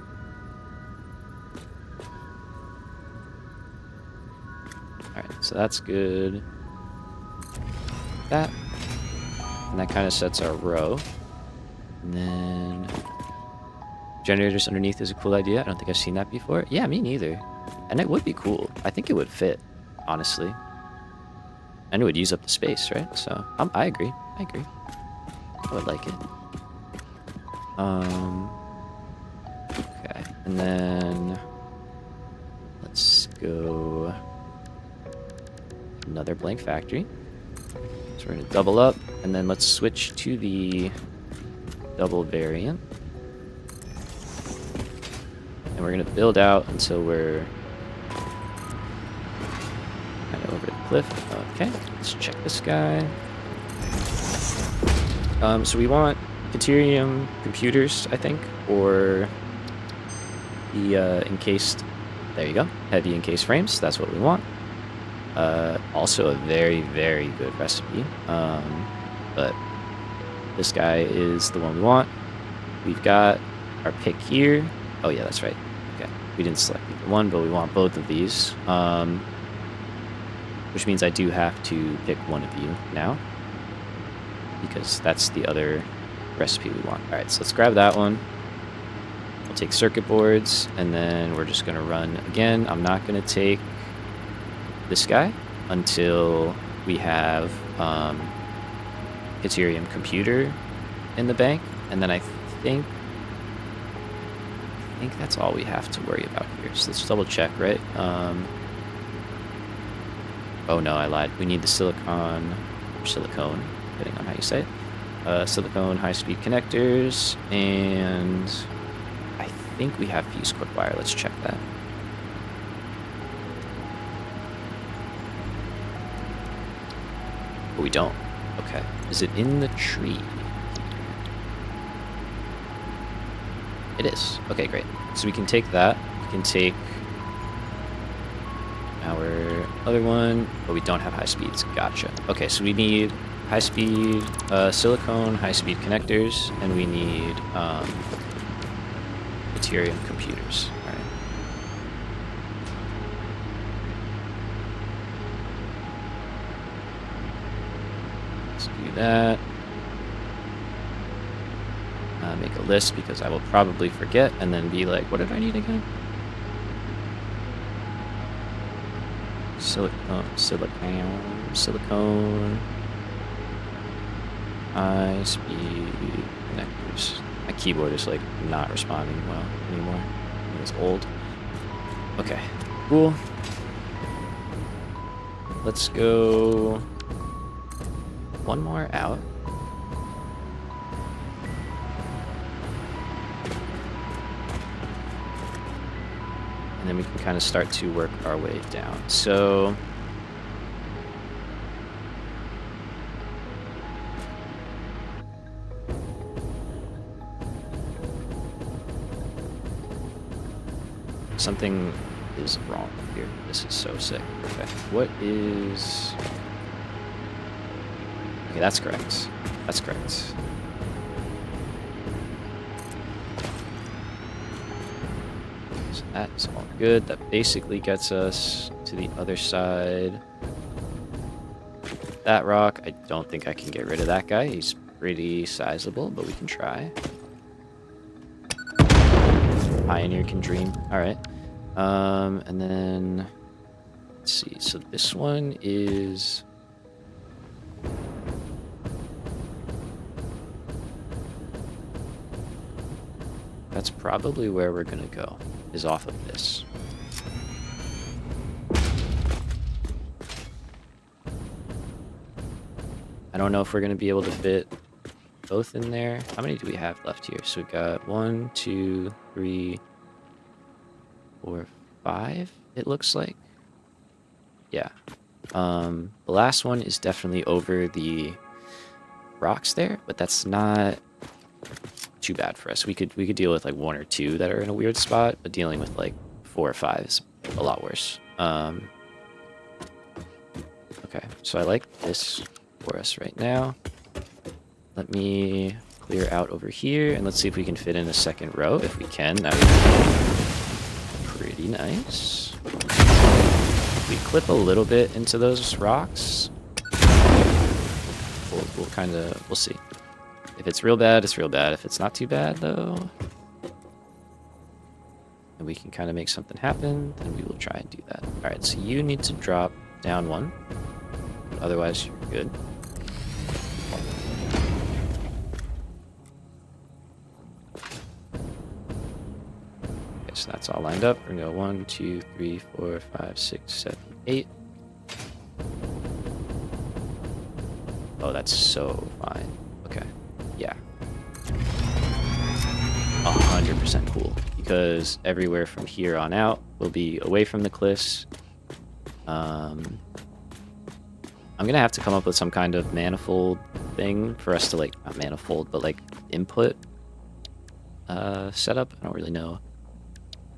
Alright, so that's good. That. And that kind of sets our row. And then... generators underneath is a cool idea. I don't think I've seen that before. Yeah, me neither. And it would be cool. I think it would fit, honestly. And it would use up the space, right? So, I agree. I agree. I would like it. Okay. And then... let's go... another blank factory. So we're going to double up. And then let's switch to the double variant. And we're going to build out until we're kind of over the cliff. Okay, let's check this guy. So we want deuterium computers, I think, or the encased, there you go, heavy encased frames. That's what we want. Also a very, very good recipe. But this guy is the one we want. We've got our pick here. Oh yeah, that's right. Okay, we didn't select either one, but we want both of these. Which means I do have to pick one of you now, because that's the other recipe we want. Alright, so let's grab that one. We'll take circuit boards, and then we're just going to run again. I'm not going to take this guy until we have deuterium computer in the bank, and then I think that's all we have to worry about here. So let's double check, right? Oh no, I lied. We need the silicone, depending on how you say it. Silicone high-speed connectors, and I think we have fuse quick wire. Let's check that. But we don't. Okay. Is it in the tree? It is. Okay, great. So we can take that. We can take our other one, but we don't have high speeds. Gotcha. Okay, so we need high speed silicone, high speed connectors, and we need deuterium computers. All right. Let's do that. Make a list because I will probably forget and then be like, what did I need again? Silicone, high speed connectors. My keyboard is like not responding well anymore. It's old. Okay, cool. Let's go one more out. And then we can kind of start to work our way down. So something is wrong here. This is so sick. Okay, what is... okay, that's correct. That's correct. That's all good. That basically gets us to the other side. That rock, I don't think I can get rid of that guy. He's pretty sizable, but we can try. Pioneer can dream. Alright. And then... let's see. So this one is... that's probably where we're gonna go, is off of this. I don't know if we're gonna be able to fit both in there. How many do we have left here? So we've got 1, 2, 3, 4, 5, it looks like. Yeah. The last one is definitely over the rocks there, but that's not too bad for us. We could deal with like 1 or 2 that are in a weird spot, but dealing with like 4 or 5 is a lot worse. Okay, so I like this for us right now. Let me clear out over here, and let's see if we can fit in a second row. If we can, that would be pretty nice. If we clip a little bit into those rocks, we'll see. If it's real bad, it's real bad. If it's not too bad, though, and we can kind of make something happen, then we will try and do that. All right, so you need to drop down one. Otherwise, you're good. Okay, so that's all lined up. We're gonna go 1, 2, 3, 4, 5, 6, 7, 8. Oh, that's so fine. Okay, yeah. 100% cool, because everywhere from here on out will be away from the cliffs. I'm gonna have to come up with some kind of manifold thing for us to, like, not manifold, but like input setup. I don't really know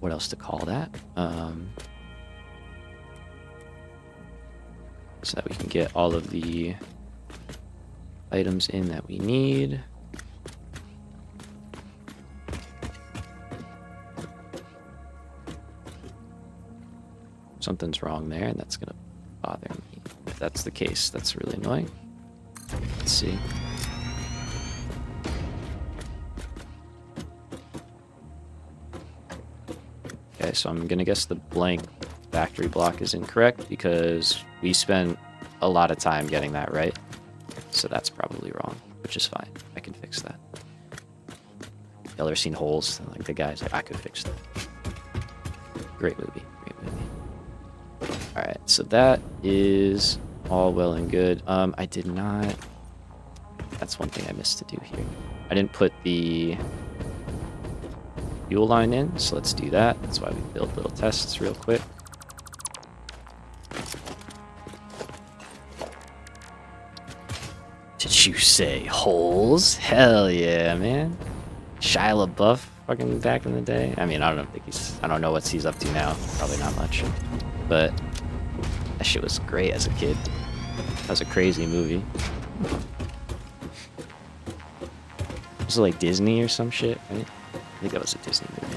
what else to call that. So that we can get all of the items in that we need. Something's wrong there, and that's gonna bother me. If that's the case, that's really annoying. Let's see. Okay, so I'm gonna guess the blank factory block is incorrect because we spent a lot of time getting that right. So that's probably wrong, which is fine. I can fix that. Y'all ever seen Holes? Like, the guy's like, I could fix that. Great movie. Great movie. Alright, so that is all well and good. I did not... That's one thing I missed to do here. I didn't put the fuel line in, so let's do that. That's why we build little tests real quick. Did you say Holes? Hell yeah, man. Shia LaBeouf fucking back in the day. I mean, I don't know what he's up to now. Probably not much. But that shit was great as a kid. That was a crazy movie. Was it like Disney or some shit, right? I think that was a Disney movie.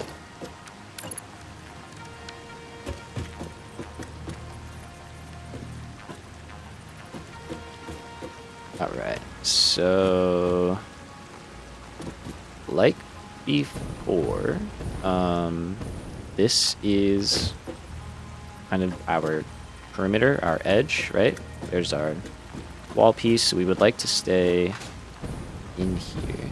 Alright, so like before, this is kind of our perimeter, our edge, right? There's our wall piece. We would like to stay in here.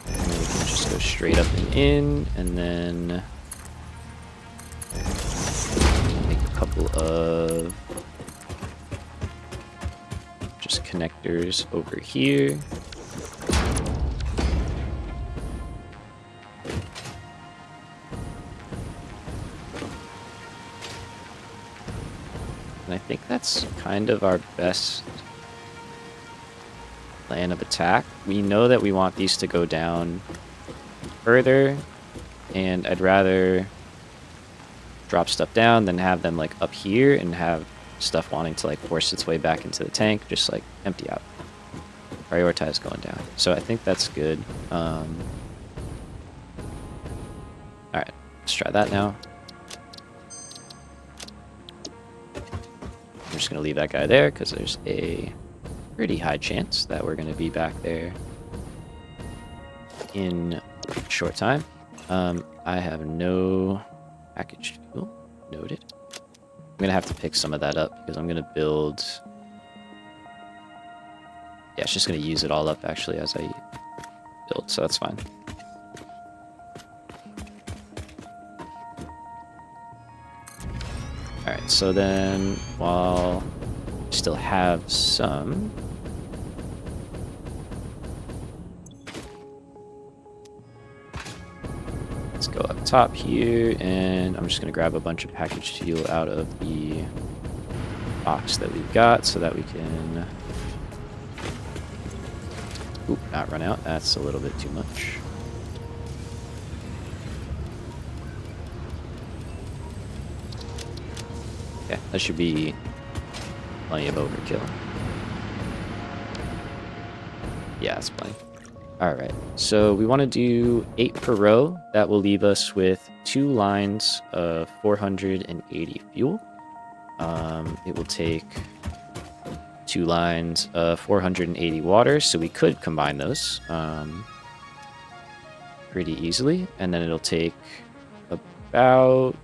And then we can just go straight up and in, and then make a couple of just connectors over here. And I think that's kind of our best plan of attack. We know that we want these to go down further, and I'd rather drop stuff down than have them like up here and have stuff wanting to like force its way back into the tank, just like empty out. Prioritize going down. So I think that's good. Alright, let's try that now. I'm just going to leave that guy there because there's a pretty high chance that we're going to be back there in a short time. I have no packaged fuel. Noted. I'm going to have to pick some of that up because I'm going to build... Yeah, it's just going to use it all up actually as I build, so that's fine. Alright, so then while we still have some, let's go up top here, and I'm just going to grab a bunch of packaged fuel out of the box that we've got so that we can not run out. That's a little bit too much. Okay, that should be plenty of overkill. Yeah, that's plenty. Alright, so we want to do 8 per row. That will leave us with 2 lines of 480 fuel. It will take 2 lines of 480 water, so we could combine those pretty easily. And then it'll take about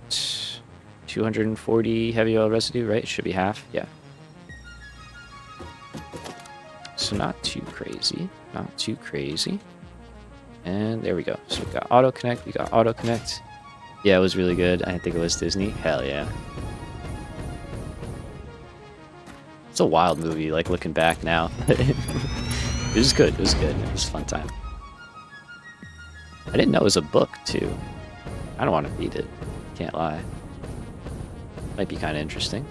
240 heavy oil residue, right? It should be half, yeah. So not too crazy, not too crazy. And there we go. So we got auto connect, we got auto connect. Yeah, it was really good. I think it was Disney. Hell yeah. It's a wild movie, like looking back now. It was good, it was good. It was a fun time. I didn't know it was a book too. I don't want to read it, can't lie. Might be kind of interesting.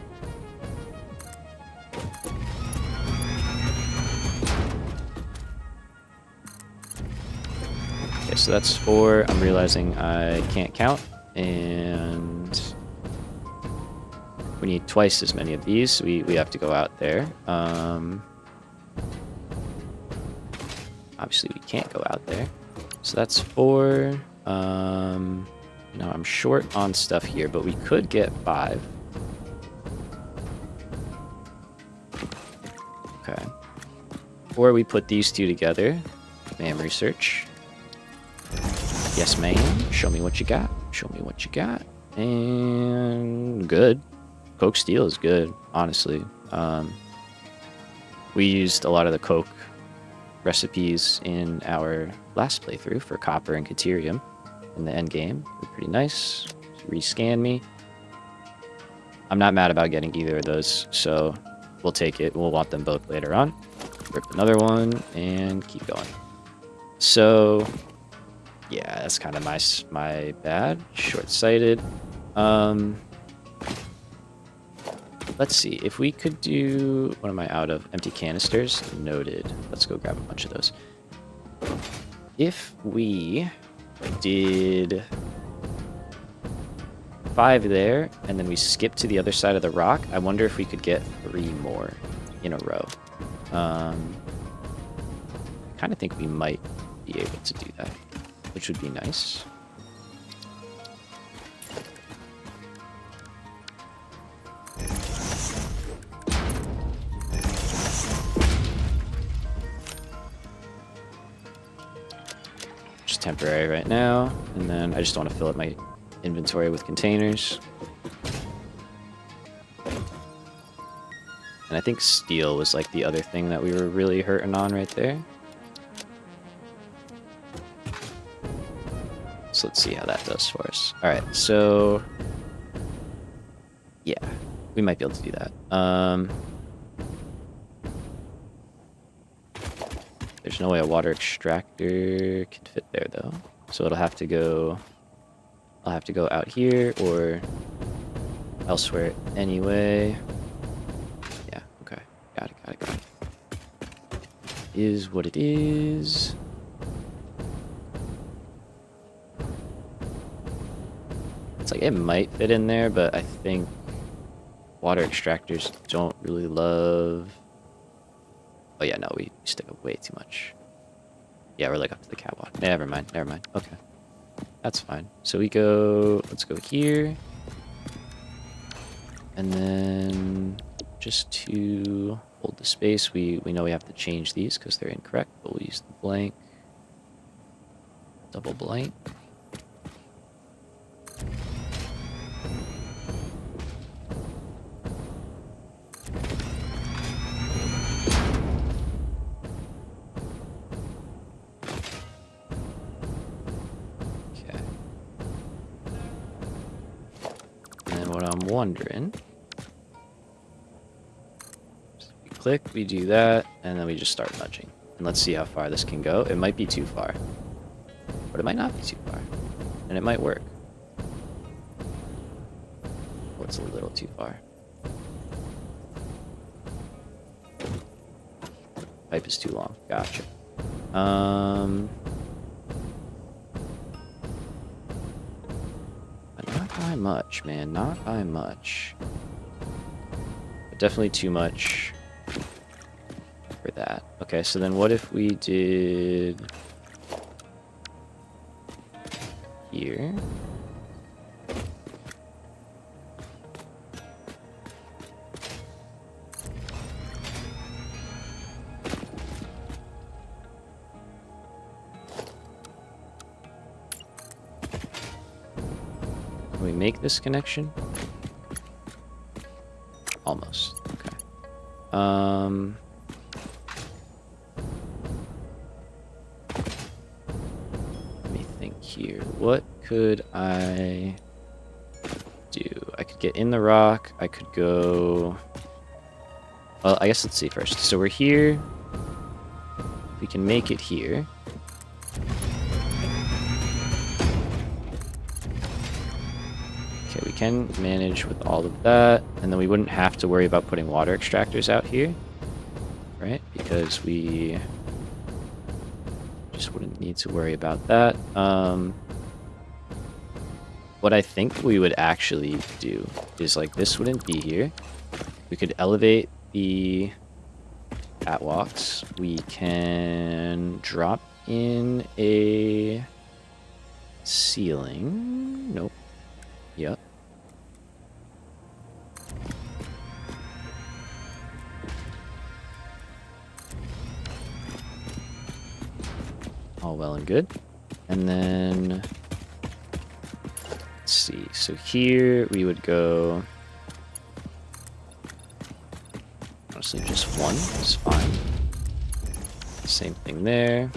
Okay, so that's 4. I'm realizing I can't count, and we need twice as many of these, so we have to go out there. Obviously we can't go out there. So that's 4. Now I'm short on stuff here, but we could get 5. Okay. Or we put these 2 together. Ma'am, research. Yes, ma'am. Show me what you got. Show me what you got. And good. Coke steel is good, honestly. We used a lot of the Coke recipes in our last playthrough for copper and caterium in the end game. They're pretty nice. Rescan me. I'm not mad about getting either of those, so we'll take it. We'll want them both later on. Rip another one and keep going. So yeah, that's kind of my bad. Short-sighted. Let's see, if we could do... What am I out of? Empty canisters? Noted. Let's go grab a bunch of those. If we did 5 there, and then we skip to the other side of the rock, I wonder if we could get 3 more in a row. I kind of think we might be able to do that, which would be nice. Just temporary right now, and then I just want to fill up my inventory with containers. And I think steel was like the other thing that we were really hurting on right there. So let's see how that does for us. Alright, so yeah, we might be able to do that. There's no way a water extractor can fit there though. So it'll have to go, I'll have to go out here or elsewhere anyway. Yeah, okay. Got it. Is what it is. It's like it might fit in there, but I think water extractors don't really love... Oh yeah, no, we stick up way too much. Yeah, we're like up to the catwalk. Never mind. Okay. That's fine. So we go, let's go here. And then just to hold the space, we know we have to change these because they're incorrect, but we'll use the blank. Double blank. Wondering, so we click, we do that, and then we just start nudging, and let's see how far this can go. It might be too far, but it might not be too far, and it might work. Oh, it's a little too far. Pipe is too long. Gotcha. Not by much, man. Not by much. definitely too much for that. Okay, so then what if we did here? Can we make this connection? Almost. Okay. Let me think here. What could I do? I could get in the rock. I could go... Well, I guess let's see first. So we're here. We can make it here. Okay, we can manage with all of that, and then we wouldn't have to worry about putting water extractors out here, right? Because we just wouldn't need to worry about that. What I think we would actually do is, like, this wouldn't be here. We could elevate the catwalks. We can drop in a ceiling. Nope. Yep. All well and good. And then, let's see. So here we would go, honestly, just one is fine. Same thing there.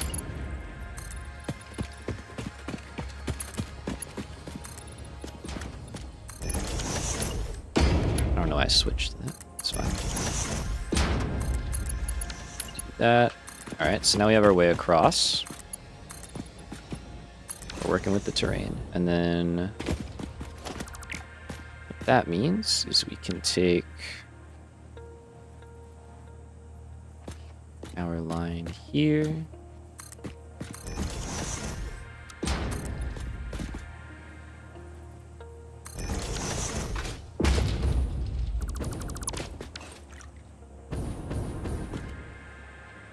I don't know why I switched that. It's fine. Do that. Alright, so now we have our way across. We're working with the terrain. And then what that means is we can take our line here.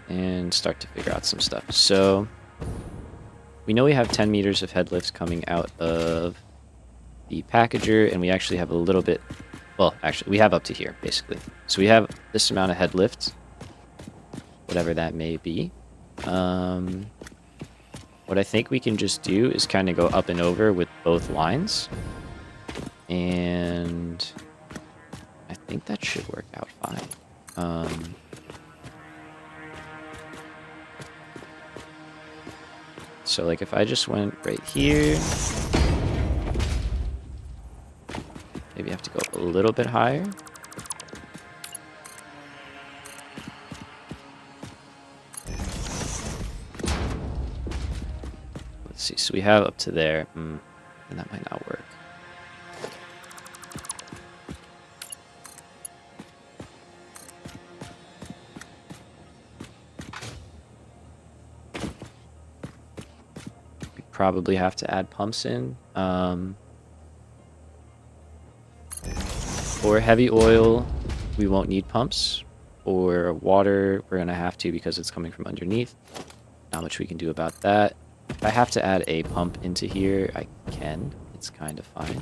And start to figure out some stuff. So we know we have 10 meters of head lifts coming out of the packager, and we actually have a little bit, well, actually, we have up to here, basically. So we have this amount of head lift, whatever that may be. What I think we can just do is kind of go up and over with both lines. And I think that should work out fine. So, like, if I just went right here, maybe I have to go up a little bit higher. Let's see, so we have up to there, and that might not work. Probably have to add pumps in. For heavy oil, we won't need pumps. For water, we're gonna have to because it's coming from underneath. Not much we can do about that. If I have to add a pump into here, I can. It's kind of fine.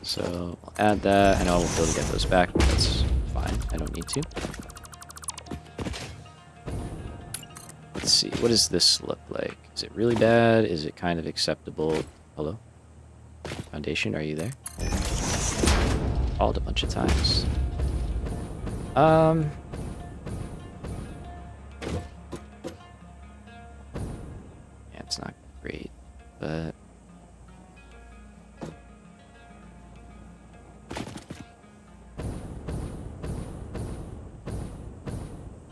So I'll add that. I know I won't be able to get those back, but that's fine. I don't need to. Let's see. What does this look like? Is it really bad? Is it kind of acceptable? Hello? Foundation, are you there? Called a bunch of times. Yeah, it's not great, but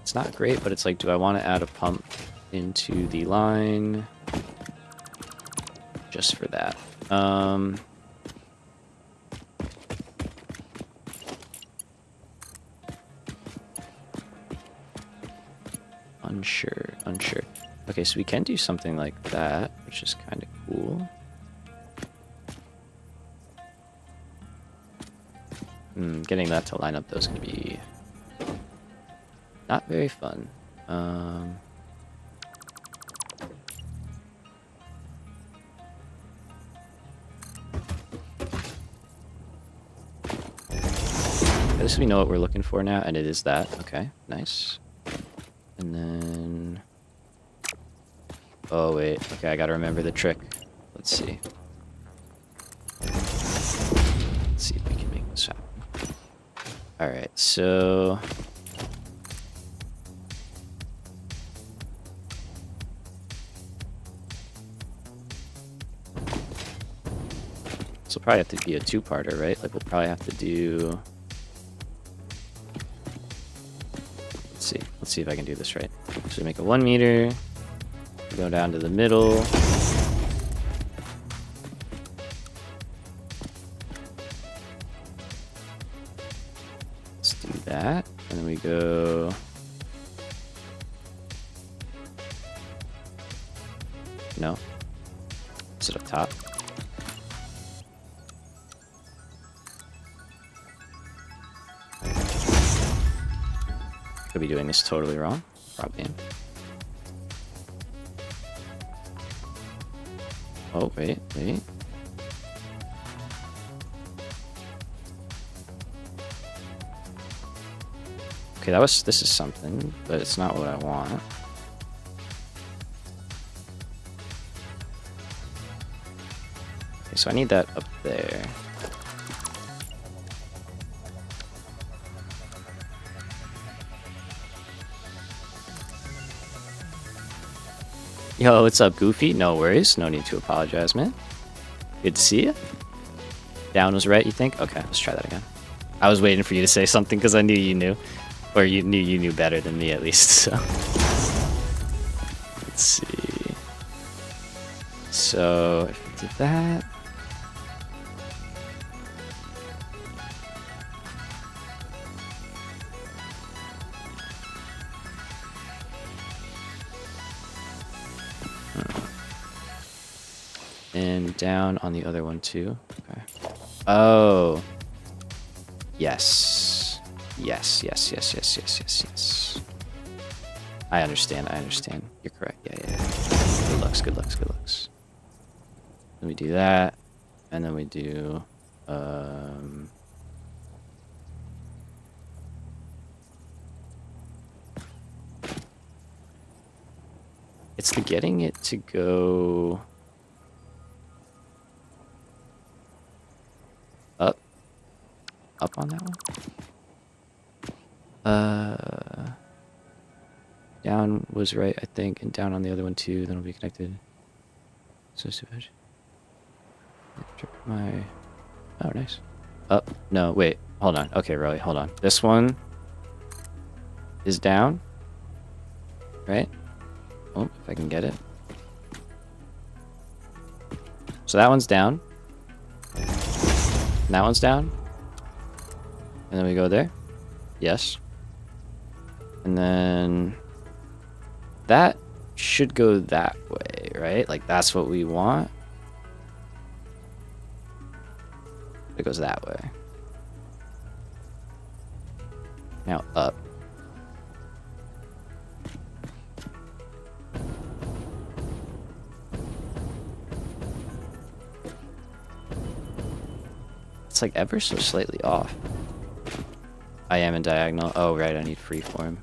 it's not great, but it's like, do I want to add a pump into the line just for that? Unsure. Okay, so we can do something like that, which is kind of cool. Getting that to line up though is going to be not very fun. At least we know what we're looking for now, and it is that. Okay, nice. And then... Oh, wait. Okay, I gotta remember the trick. Let's see. Let's see if we can make this happen. Alright, so... This will probably have to be a two-parter, right? Like, we'll probably have to do... Let's see if I can do this right. So make a 1 meter, go down to the middle. Let's do that, and then we go. No, is it up top? Could be doing this totally wrong. Probably am. Oh, wait. Okay, this is something, but it's not what I want. Okay, so I need that up there. Yo, what's up, Goofy? No worries. No need to apologize, man. Good to see you. Down was right, you think? Okay, let's try that again. I was waiting for you to say something because I knew you knew. Or you knew better than me, at least, so... Let's see... So, if we did that... And down on the other one too. Okay. Oh. Yes. Yes. I understand. You're correct. Yeah. Good looks. Then we do that. And then we do it's the getting it to go up on that one. Down was right, I think, and down on the other one too. Then it'll be connected. So stupid. My... Oh, nice. Up. No, wait. Hold on. Okay, really. Hold on. This one is down. Right? Oh, if I can get it. So that one's down. And that one's down. And then we go there. Yes. And then that should go that way, right? Like that's what we want. It goes that way. Now up. It's like ever so slightly off. I am in diagonal. Oh, right, I need freeform.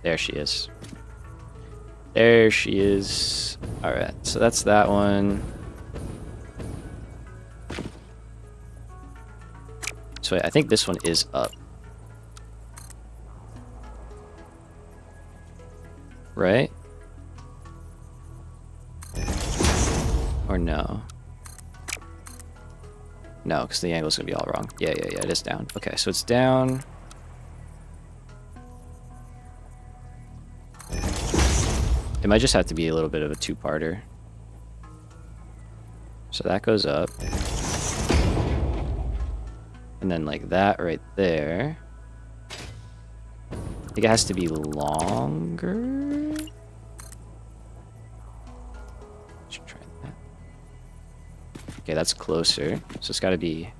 There she is. There she is. Alright, so that's that one. So I think this one is up. Right? Or no? No, because the angle's gonna be all wrong. Yeah, it is down. Okay, so it's down. It might just have to be a little bit of a two-parter. So that goes up. And then like that right there. I think it has to be longer. Let's try that. Okay, that's closer. So it's got to be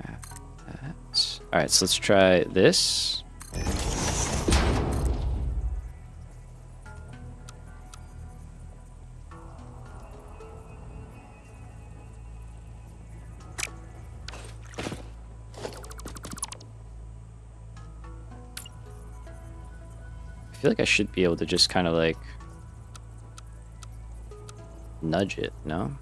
half that. All right, so let's try this. I feel like I should be able to just kind of like nudge it, no?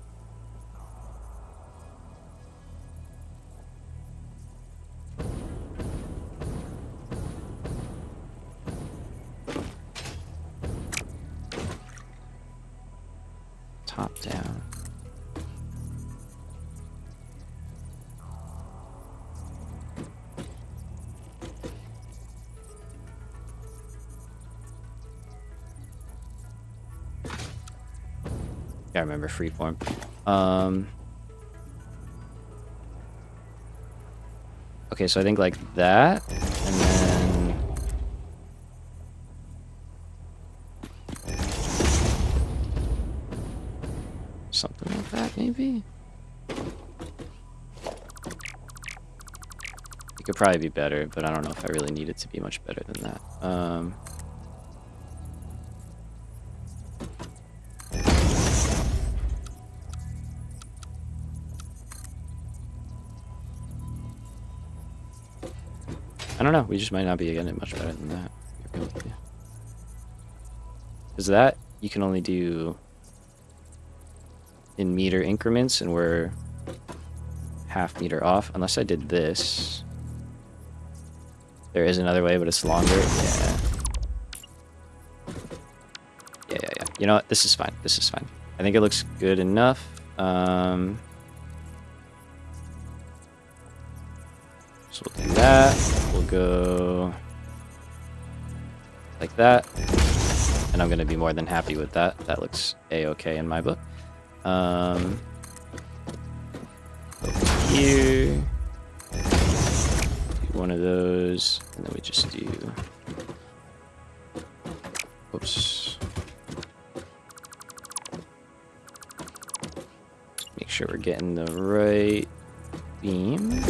Top down. I remember freeform. Okay, so I think like that, and then something like that, maybe? It could probably be better, but I don't know if I really need it to be much better than that. I don't know, we just might not be getting it much better than that. Because that, you can only do in meter increments, and we're half meter off, unless I did this. There is another way, but it's longer. Yeah. You know what? This is fine. This is fine. I think it looks good enough. So we'll do that. We'll go like that. And I'm going to be more than happy with that. That looks a-okay in my book. Over here. Do one of those. And then we just do... Oops. Make sure we're getting the right beam.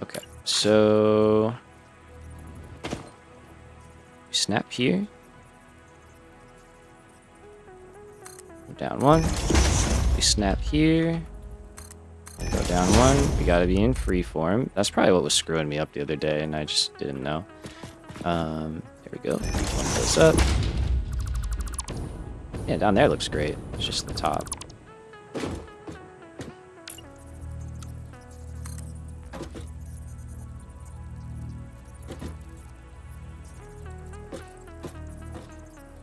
Okay, so we snap here. Go down one. We snap here. Go down one. We gotta be in freeform. That's probably what was screwing me up the other day, and I just didn't know. There we go. One goes up. Yeah, down there looks great. It's just the top.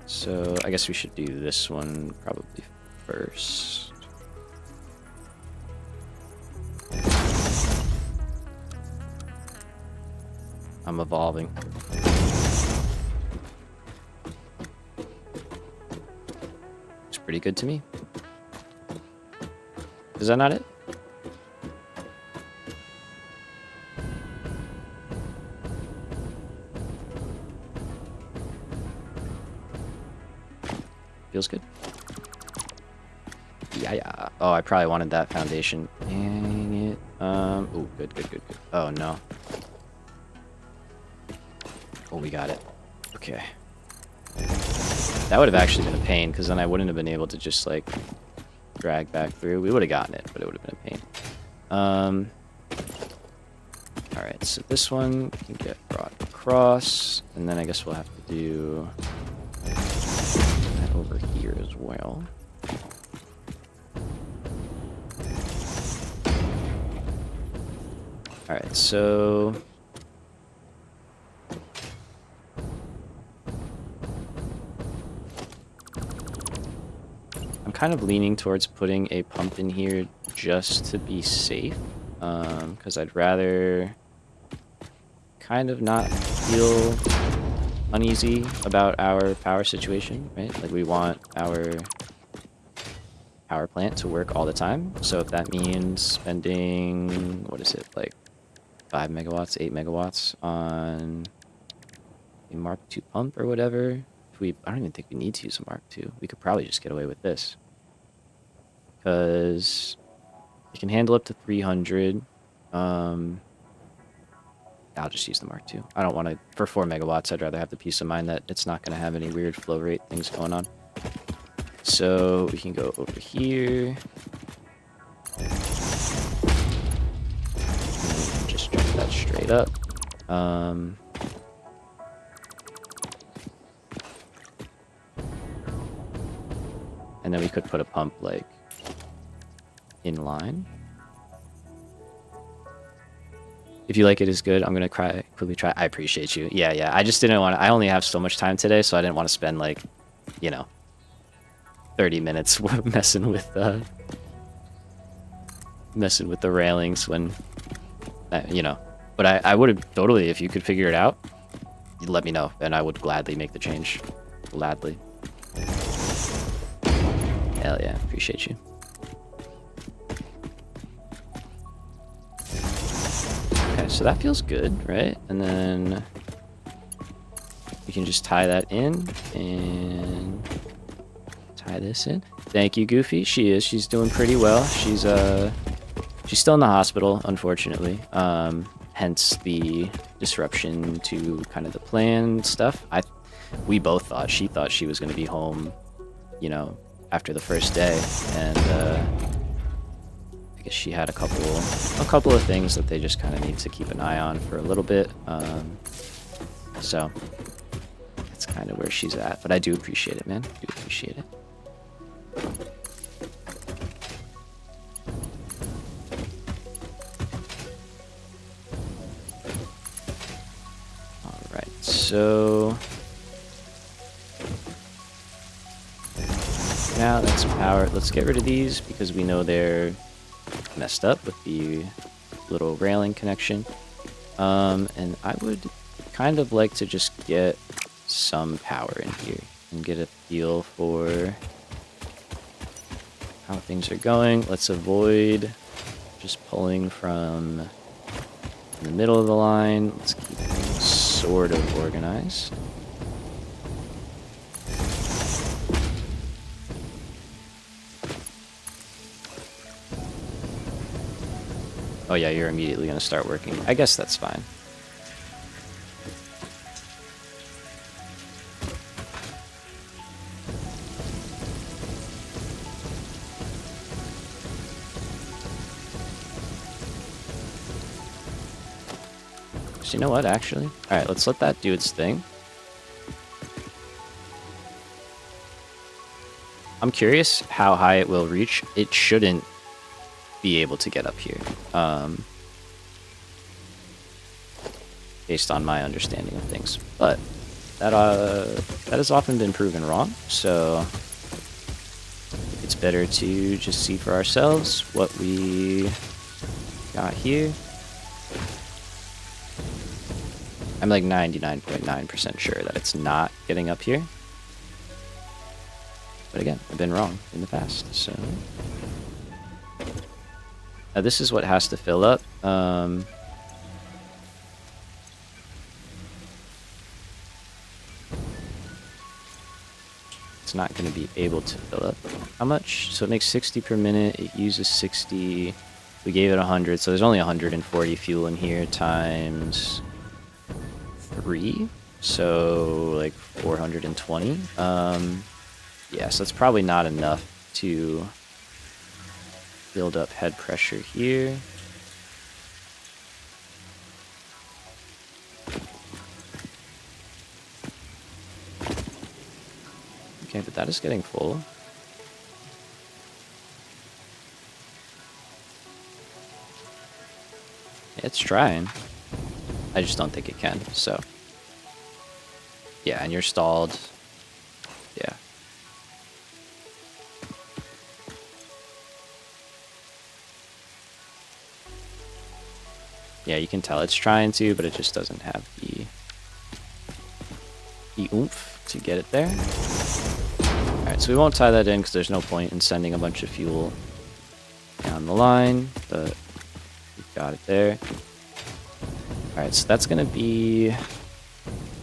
So I guess we should do this one probably first. I'm evolving. Looks pretty good to me. Is that not it? Feels good. Yeah. Oh, I probably wanted that foundation. Dang it. Oh, good. Oh, no. Oh, we got it. Okay. That would have actually been a pain, because then I wouldn't have been able to just, like, drag back through. We would have gotten it, but it would have been a pain. Alright, so this one can get brought across, and then I guess we'll have to do that over here as well. Alright, so... I'm kind of leaning towards putting a pump in here just to be safe, because I'd rather kind of not feel uneasy about our power situation, right? Like, we want our power plant to work all the time. So if that means spending, what is it, like 5 megawatts, 8 megawatts on a Mark II pump or whatever, I don't even think we need to use a Mark II. We could probably just get away with this. Because it can handle up to 300. I'll just use the Mark II. I don't want to, for 4 megawatts, I'd rather have the peace of mind that it's not going to have any weird flow rate things going on. So we can go over here. And just jump that straight up. And then we could put a pump like in line. If you like it as good, I'm gonna quickly try. I appreciate you. Yeah. I just didn't want to. I only have so much time today, so I didn't want to spend like, 30 minutes messing with the railings when, But I would have totally, if you could figure it out, you'd let me know, and I would gladly make the change. Gladly. Hell yeah, appreciate you. Okay, so that feels good, right? And then we can just tie that in and tie this in. Thank you, Goofy. She's doing pretty well. She's still in the hospital, unfortunately. Hence the disruption to kind of the plan stuff. We both thought she was going to be home, after the first day, and I guess she had a couple of things that they just kind of need to keep an eye on for a little bit. So that's kind of where she's at. But I do appreciate it, man. I do appreciate it. All right, so now that's power. Let's get rid of these because we know they're messed up with the little railing connection. And I would kind of like to just get some power in here and get a feel for how things are going. Let's avoid just pulling from the middle of the line. Let's keep things sort of organized. Oh yeah, you're immediately going to start working. I guess that's fine. So you know what, actually? Alright, let's let that do its thing. I'm curious how high it will reach. It shouldn't be able to get up here, based on my understanding of things, but that has often been proven wrong, so it's better to just see for ourselves what we got here. I'm like 99.9% sure that it's not getting up here, but again, I've been wrong in the past, so now this is what has to fill up. It's not going to be able to fill up. How much? So it makes 60 per minute. It uses 60. We gave it 100, so there's only 140 fuel in here times 3. So like 420. Yeah, so it's probably not enough to build up head pressure here. Okay, but that is getting full. It's trying. I just don't think it can, so. Yeah, and you're stalled. Yeah. Yeah, you can tell it's trying to, but it just doesn't have the oomph to get it there. Alright, so we won't tie that in because there's no point in sending a bunch of fuel down the line, but we've got it there. Alright, so that's going to be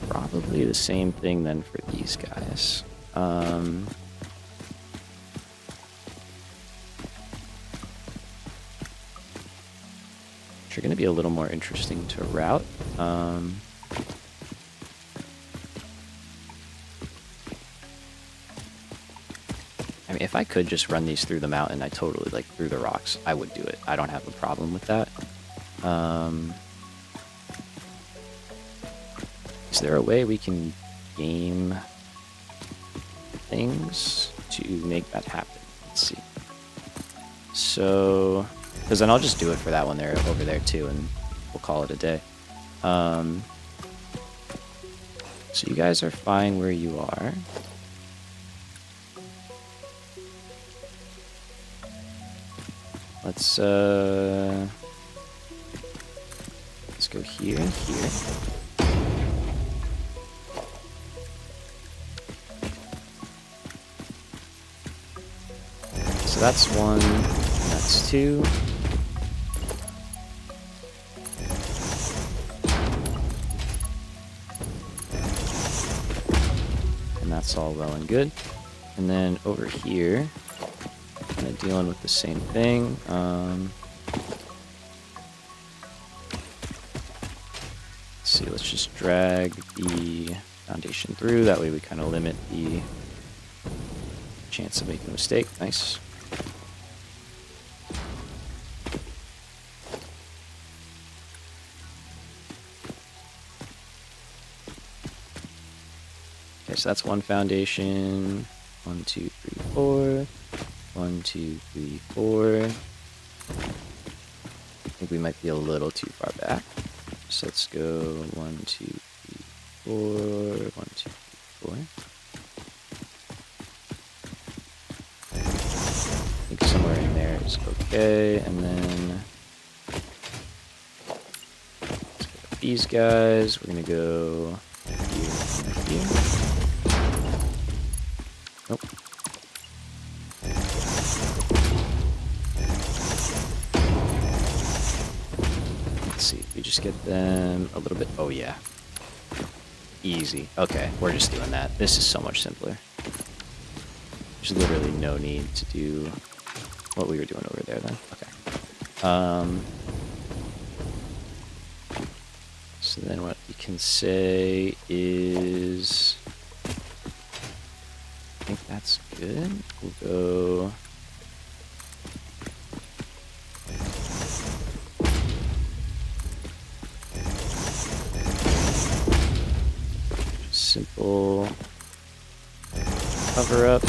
probably the same thing then for these guys. Which are going to be a little more interesting to route. I mean, if I could just run these through the mountain, I totally, like, through the rocks, I would do it. I don't have a problem with that. Is there a way we can game things to make that happen? Let's see. So, because then I'll just do it for that one there, over there too, and we'll call it a day. So you guys are fine where you are. Let's go here and here. So that's one, that's two. And that's all well and good. And then over here, kind of dealing with the same thing. Let's see, let's just drag the foundation through. That way we kind of limit the chance of making a mistake. Nice. Okay, so that's one foundation. 1, 2, 3, 4. 1, 2, 3, 4. I think we might be a little too far back. So let's go 1, 2, 3, 4. 1, 2, 3, 4. I think somewhere in there is okay. And then let's get these guys. We're gonna go here and here. Nope. Let's see if we just get them a little bit. Oh, yeah. Easy. Okay, we're just doing that. This is so much simpler. There's literally no need to do what we were doing over there then. Okay. So then what we can say is, I think that's good. We'll go simple cover up.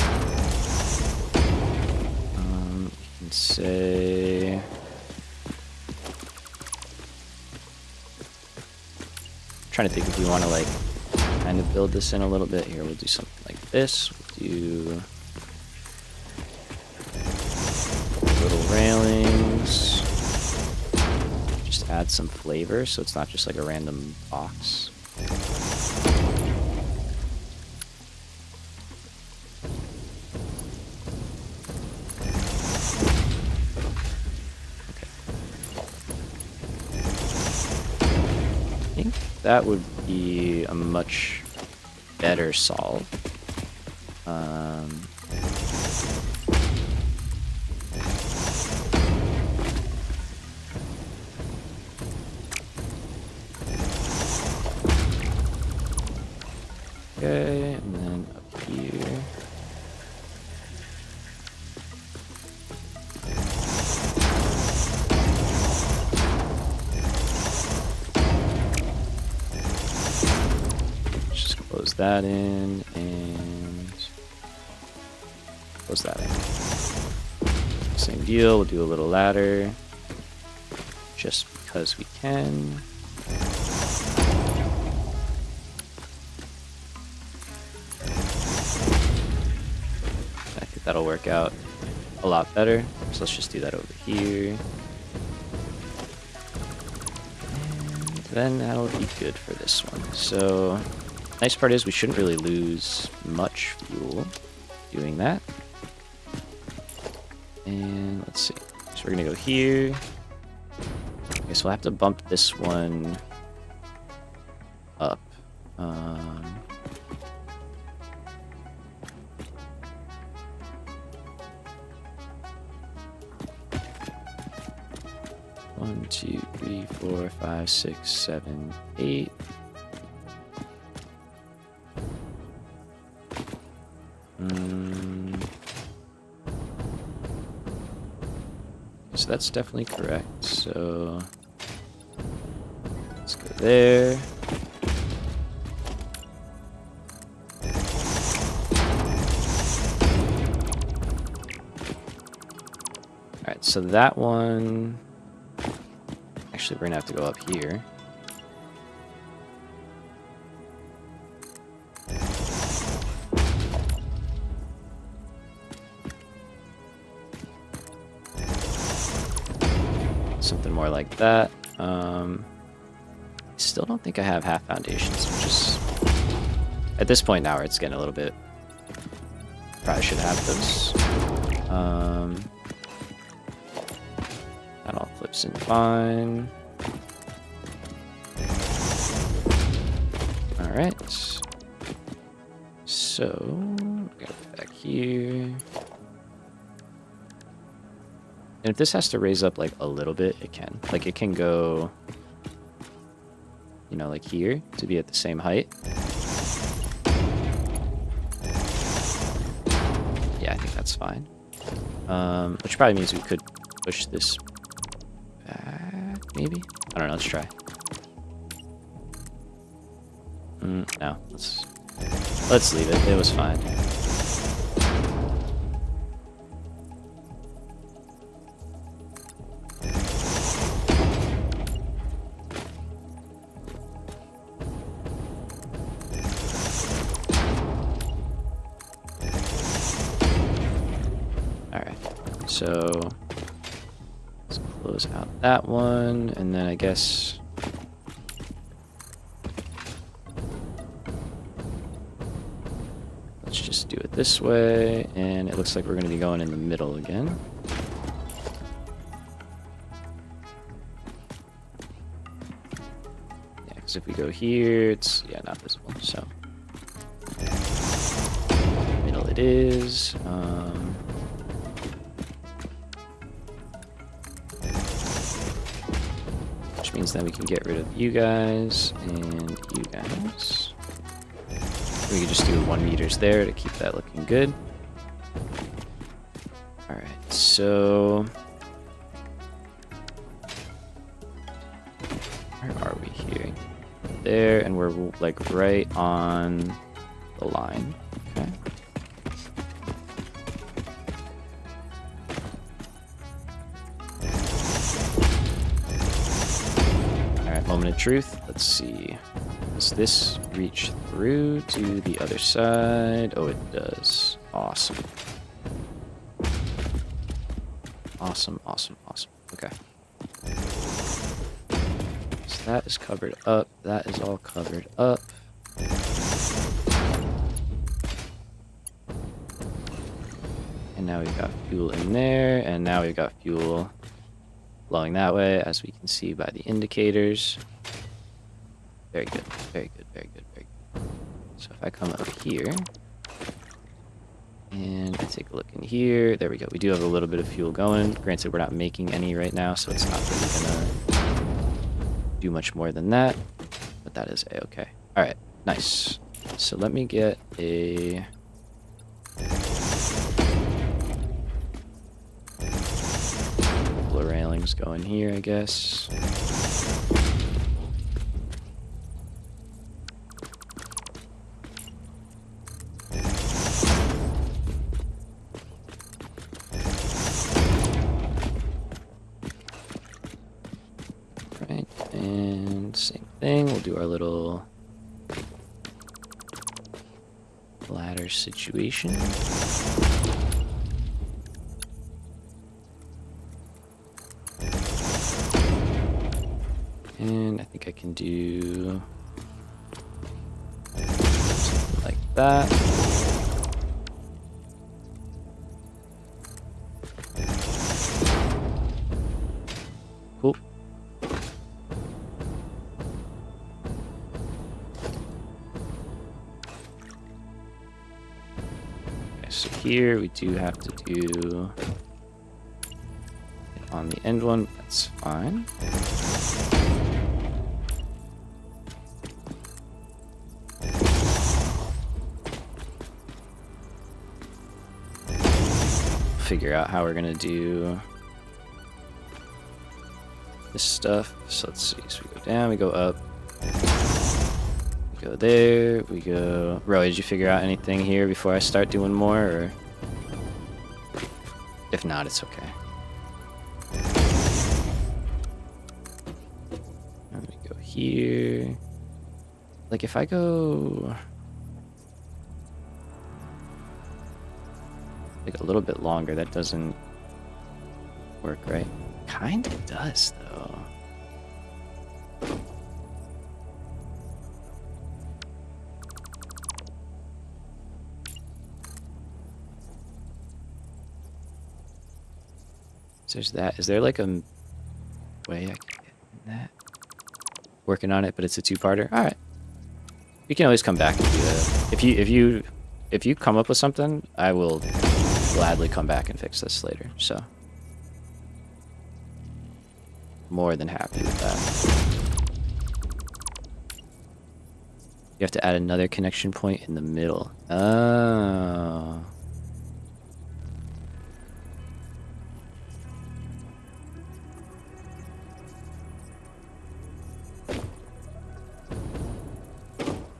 We can say trying to think if we want to like kind of build this in a little bit here. We'll do something like this. We'll do little railings. Just add some flavor so it's not just like a random box. That would be a much better solve. Okay, and then up here. Close that in and close that in. Same deal, we'll do a little ladder just because we can. I think that'll work out a lot better. So let's just do that over here. And then that'll be good for this one. So nice part is we shouldn't really lose much fuel. doing that. And let's see. So we're gonna go here. Okay, so we'll have to bump this one up. 1, 2, 3, 4, 5, 6, 7, 8. So that's definitely correct. So let's go there. Alright, so that one... Actually, we're gonna have to go up here. Something more like that. I still don't think I have half foundations, which is... At this point now, it's getting a little bit... Probably should have those. That all flips in fine. Alright. So, go back here. And if this has to raise up like a little bit, it can. Like it can go, you know, like here to be at the same height. Yeah, I think that's fine. Which probably means we could push this back, maybe? I don't know, let's try. No, let's leave it. It was fine. So let's close out that one, and then I guess let's just do it this way, and it looks like we're going to be going in the middle again. Yeah, because if we go here, it's, yeah, not visible, so middle it is. Means that we can get rid of you guys and you guys. We can just do 1 meters there to keep that looking good. Alright, so where are we here? There, and we're like right on the line. Okay. Moment of truth. Let's see. Does this reach through to the other side? Oh, it does. Awesome. Awesome, awesome, awesome. Okay. So that is covered up. That is all covered up. And now we've got fuel in there, and now we've got fuel flowing that way, as we can see by the indicators. Very good, very good, very good, very good. So if I come up here, and I take a look in here, there we go. We do have a little bit of fuel going. Granted, we're not making any right now, so it's not really gonna do much more than that, but that is a-okay. All right, nice. So let me get a... railings going here, I guess. Right, and same thing. We'll do our little ladder situation. And I think I can do something like that. so here we do have to do it on the end one. That's fine. Figure out how we're gonna do this stuff. So let's see. So we go down, we go up, we go there, we go. Roy, did you figure out anything here before I start doing more, or if not, it's okay. And we go here. Like if I go like a little bit longer, that doesn't work, right? Kinda does though. So there's that. Is there like a way I can get that? Working on it, but it's a two-parter. All right. You can always come back and do that. If you come up with something, I will gladly come back and fix this later. So more than happy with that. You have to add another connection point in the middle. Oh.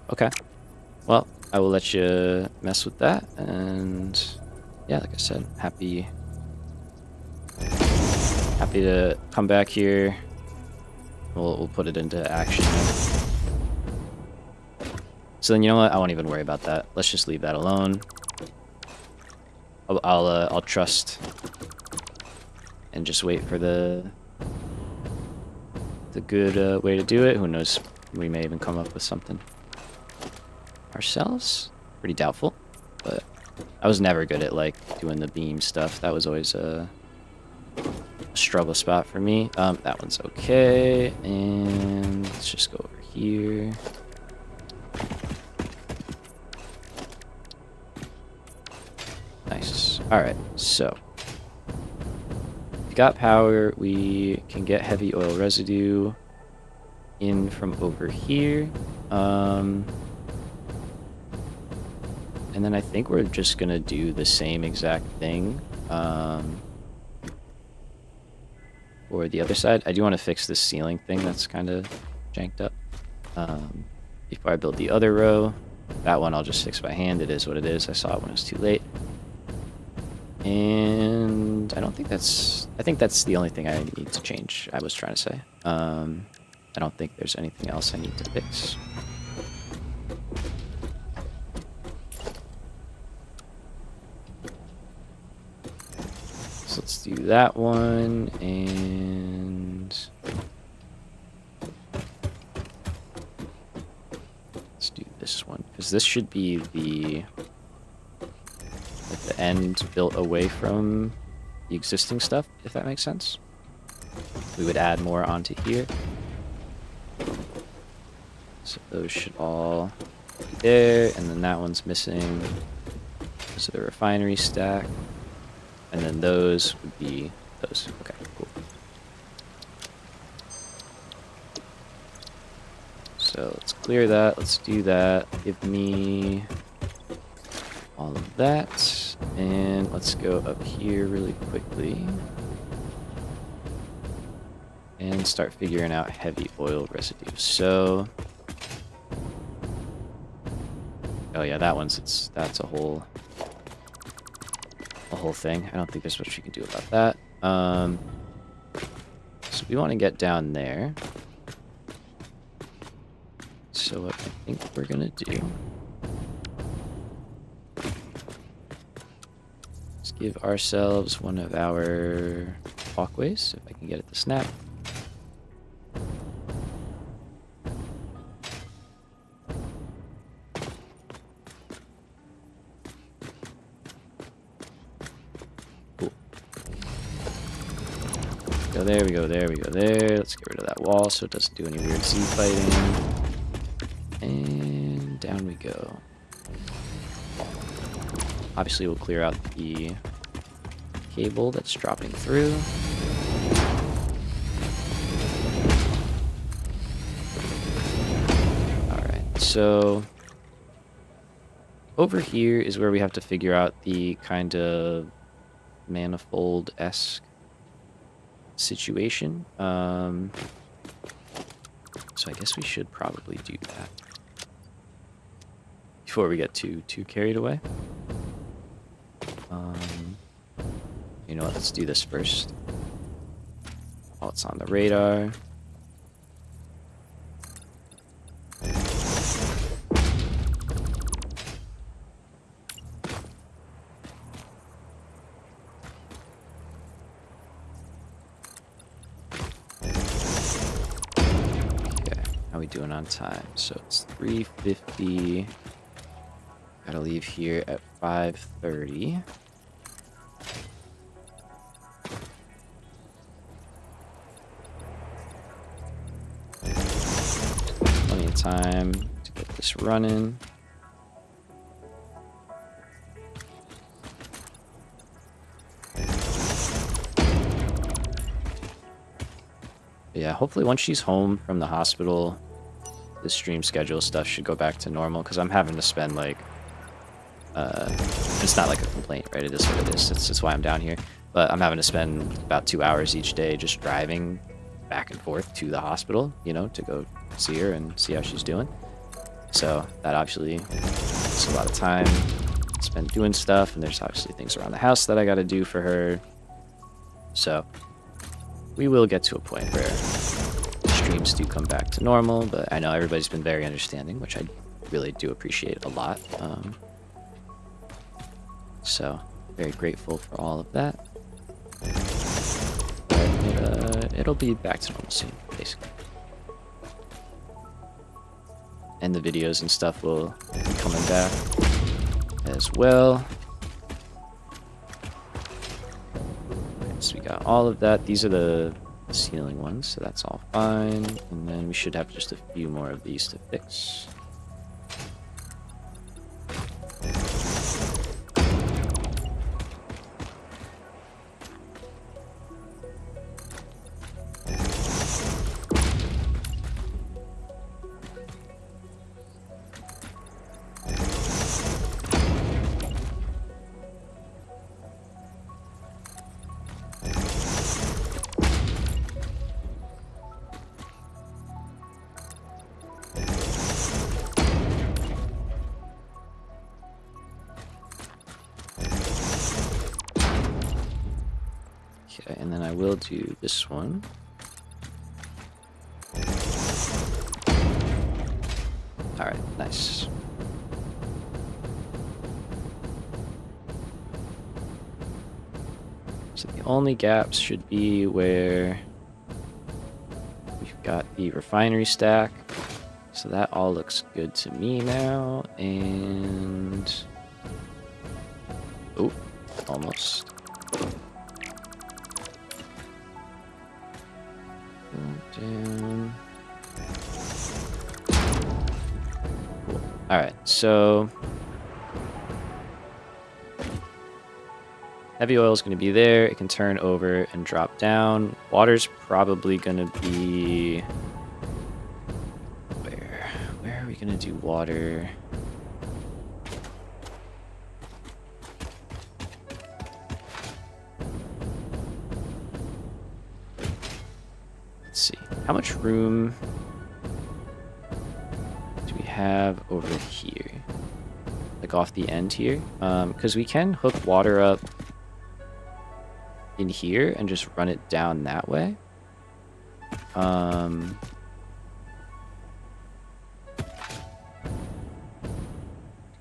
Okay. Well, I will let you mess with that, and yeah, like I said, happy to come back here. We'll put it into action. So then, you know what? I won't even worry about that. Let's just leave that alone. I'll trust and just wait for the good way to do it. Who knows? We may even come up with something ourselves. Pretty doubtful, but I was never good at like doing the beam stuff. That was always a struggle spot for me. That one's okay, and let's just go over here. Nice. All right, so we got power. We can get heavy oil residue in from over here. And then I think we're just gonna do the same exact thing for the other side. I do want to fix this ceiling thing that's kind of janked up before I build the other row. That one I'll just fix by hand. It is what it is. I saw it when it was too late. And I think that's the only thing I need to change, I was trying to say. I don't think there's anything else I need to fix. Let's do that one, and let's do this one, because this should be the end built away from the existing stuff, if that makes sense. We would add more onto here. So those should all be there, and then that one's missing. So the refinery stack. And then those would be those. Okay, cool. So let's clear that. Let's do that. Give me all of that. And let's go up here really quickly and start figuring out heavy oil residue. So, oh yeah, that's a whole thing. I don't think there's much you can do about that. So we want to get down there. So what I think we're gonna do, let's give ourselves one of our walkways, if I can get it to snap. There we go, there we go, there. Let's get rid of that wall so it doesn't do any weird Z fighting. And down we go. Obviously, we'll clear out the cable that's dropping through. Alright, so over here is where we have to figure out the kind of manifold-esque situation. So I guess we should probably do that before we get too carried away. You know what, let's do this first. While it's on the radar. How we doing on time? So it's 3:50. Gotta leave here at 5:30. Plenty of time to get this running. Yeah, hopefully once she's home from the hospital, the stream schedule stuff should go back to normal, because I'm having to spend like it's not like a complaint, right? It is what it is. That's why I'm down here. But I'm having to spend about 2 hours each day just driving back and forth to the hospital, you know, to go see her and see how she's doing. So that obviously takes a lot of time spent doing stuff, and there's obviously things around the house that I got to do for her. So we will get to a point where streams do come back to normal, but I know everybody's been very understanding, which I really do appreciate a lot. So very grateful for all of that. But it'll be back to normal soon, basically. And the videos and stuff will be coming back as well. So we got all of that. These are the ceiling ones, so that's all fine. And then we should have just a few more of these to fix. Okay, and then I will do this one. Alright, nice. So the only gaps should be where we've got the refinery stack. So that all looks good to me now, and... oh, almost. Down. Cool. Alright, so heavy oil is going to be there. It can turn over and drop down. Water's probably going to be... Where are we going to do water? Let's see. How much room do we have over here? Like off the end here? Because we can hook water up in here and just run it down that way.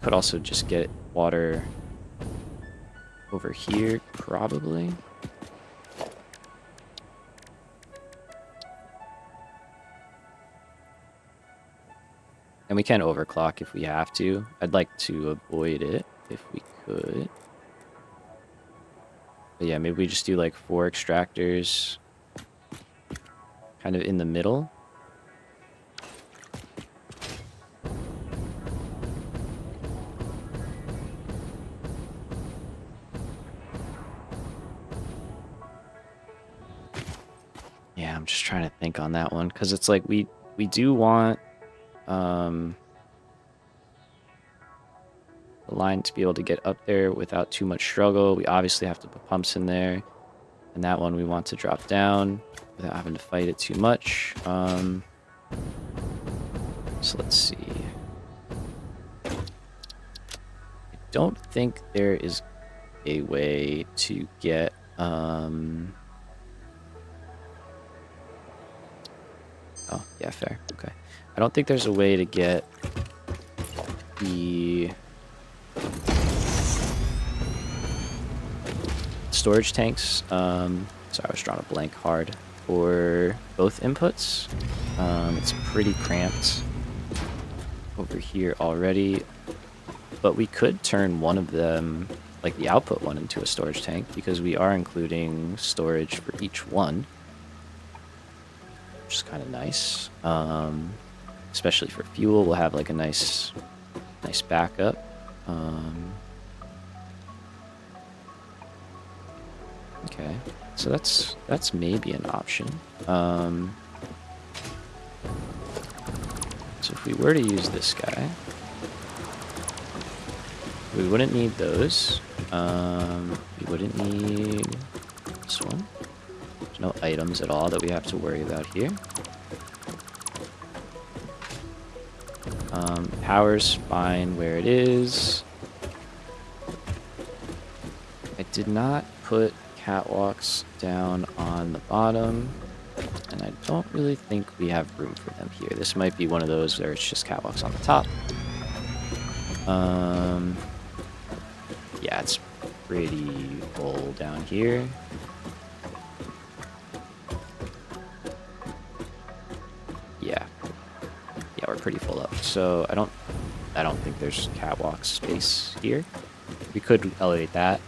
Could also just get water over here, probably. And we can overclock if we have to. I'd like to avoid it if we could. But yeah, maybe we just do like 4 extractors kind of in the middle. think on that one, because it's like we do want the line to be able to get up there without too much struggle. We obviously have to put pumps in there, and that one we want to drop down without having to fight it too much. So let's see. I don't think there is a way to get oh yeah, fair. Okay. I don't think there's a way to get the storage tanks. Sorry, I was drawing a blank hard for both inputs. It's pretty cramped over here already, but we could turn one of them, like the output one, into a storage tank, because we are including storage for each one, which is kind of nice. Especially for fuel, we'll have like a nice backup. Okay, so that's maybe an option. So if we were to use this guy, we wouldn't need those. We wouldn't need this one. There's no items at all that we have to worry about here. Power's fine where it is. I did not put catwalks down on the bottom, and I don't really think we have room for them here. This might be one of those where it's just catwalks on the top. Yeah, it's pretty full down here. Yeah, we're pretty full up. So I don't think there's catwalk space here. We could elevate that.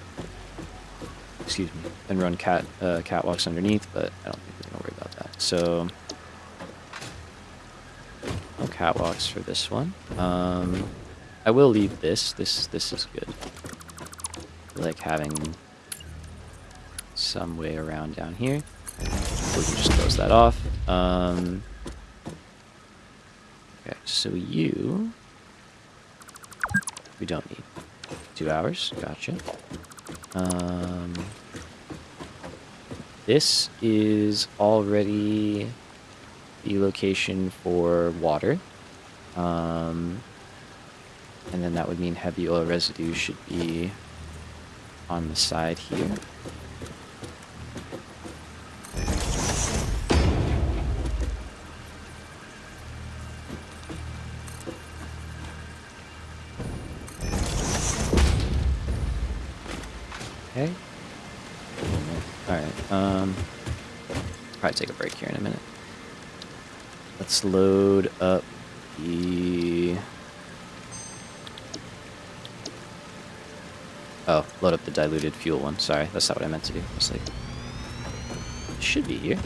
Excuse me, and run catwalks underneath, but I don't think we're gonna worry about that. So no catwalks for this one. I will leave this. This is good. I like having some way around down here. We can just close that off. Okay, so we don't need 2 hours. Gotcha. This is already the location for water. And then that would mean heavy oil residue should be on the side here. Okay. Alright, probably take a break here in a minute. Let's load up the... Oh, load up the diluted fuel one. Sorry, that's not what I meant to do. It's like... It should be here.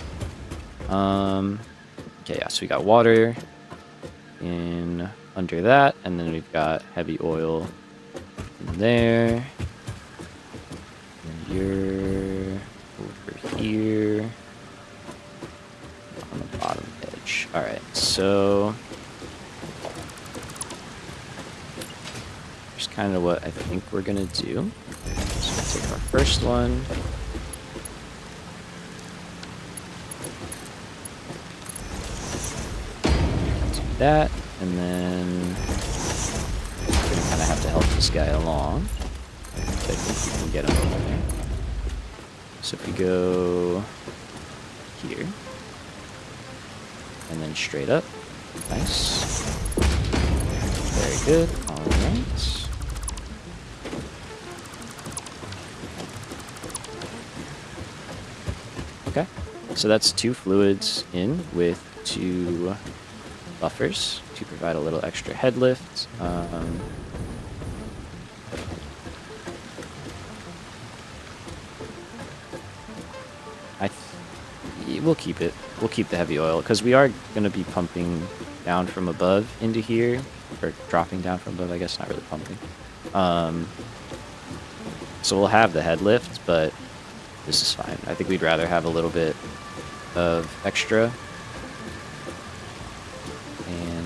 Okay, yeah, so we got water in under that, and then we've got heavy oil in there. And you're over here on the bottom edge. Alright, so here's kind of what I think we're gonna do. So we'll take our first one. Do that, and then we're gonna kind of have to help this guy along. I think we can get him over there. So if we go here, and then straight up, nice. Very good, alright. Okay, so that's 2 fluids in with 2 buffers to provide a little extra head lift. We'll keep it. We'll keep the heavy oil, because we are going to be pumping down from above into here, or dropping down from above, I guess, not really pumping. So we'll have the head lift, but this is fine. I think we'd rather have a little bit of extra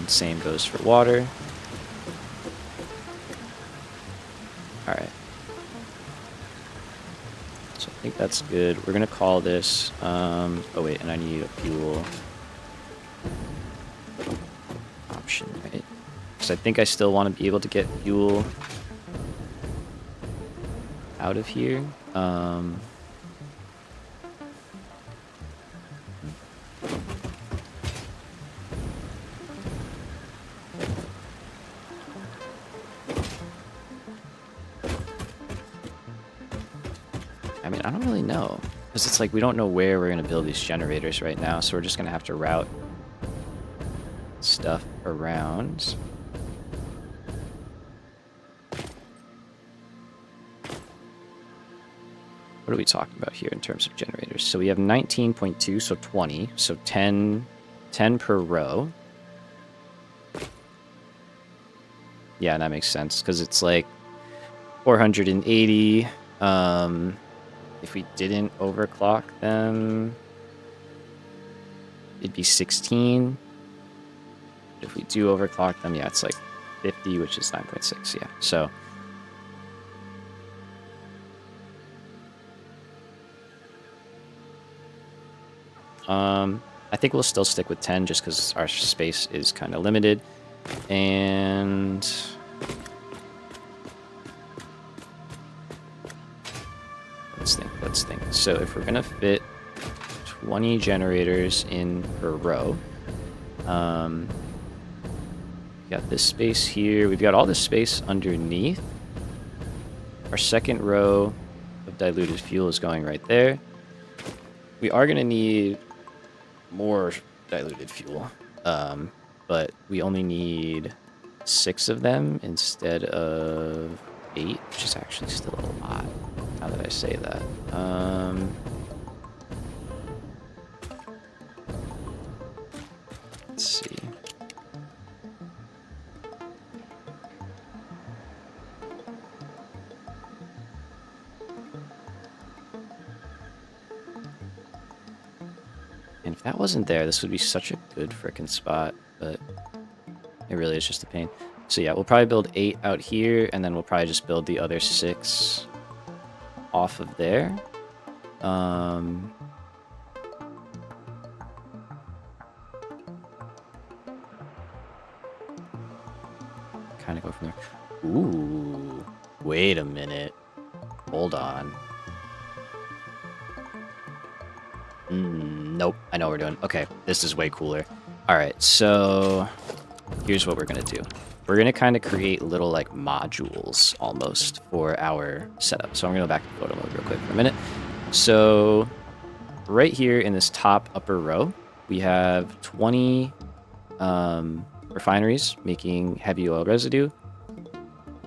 And same goes for water. Alright. So I think that's good. We're going to call this... oh wait, and I need a fuel option, right? Because I think I still want to be able to get fuel out of here. I mean, I don't really know. Because it's like we don't know where we're going to build these generators right now. So we're just going to have to route stuff around. What are we talking about here in terms of generators? So we have 19.2, so 20. So 10 per row. Yeah, that makes sense. Because it's like 480. If we didn't overclock them, it'd be 16. If we do overclock them, yeah, it's like 50, which is 9.6, yeah. So I think we'll still stick with 10 just because our space is kind of limited. And let's think. So if we're gonna fit 20 generators in per row, we got this space here. We've got all this space underneath. Our second row of diluted fuel is going right there. We are gonna need more diluted fuel, but we only need 6 of them instead of 8, which is actually still a lot. Now that I say that, let's see. And if that wasn't there, this would be such a good frickin' spot, but it really is just a pain. So yeah, we'll probably build 8 out here, and then we'll probably just build the other 6 off of there. Kind of go from there. Ooh, wait a minute. Hold on. Nope, I know what we're doing. Okay, this is way cooler. All right, so here's what we're gonna do. We're gonna kind of create little like modules almost for our setup. So I'm gonna go back to photo mode real quick for a minute. So right here in this top upper row, we have 20 refineries making heavy oil residue,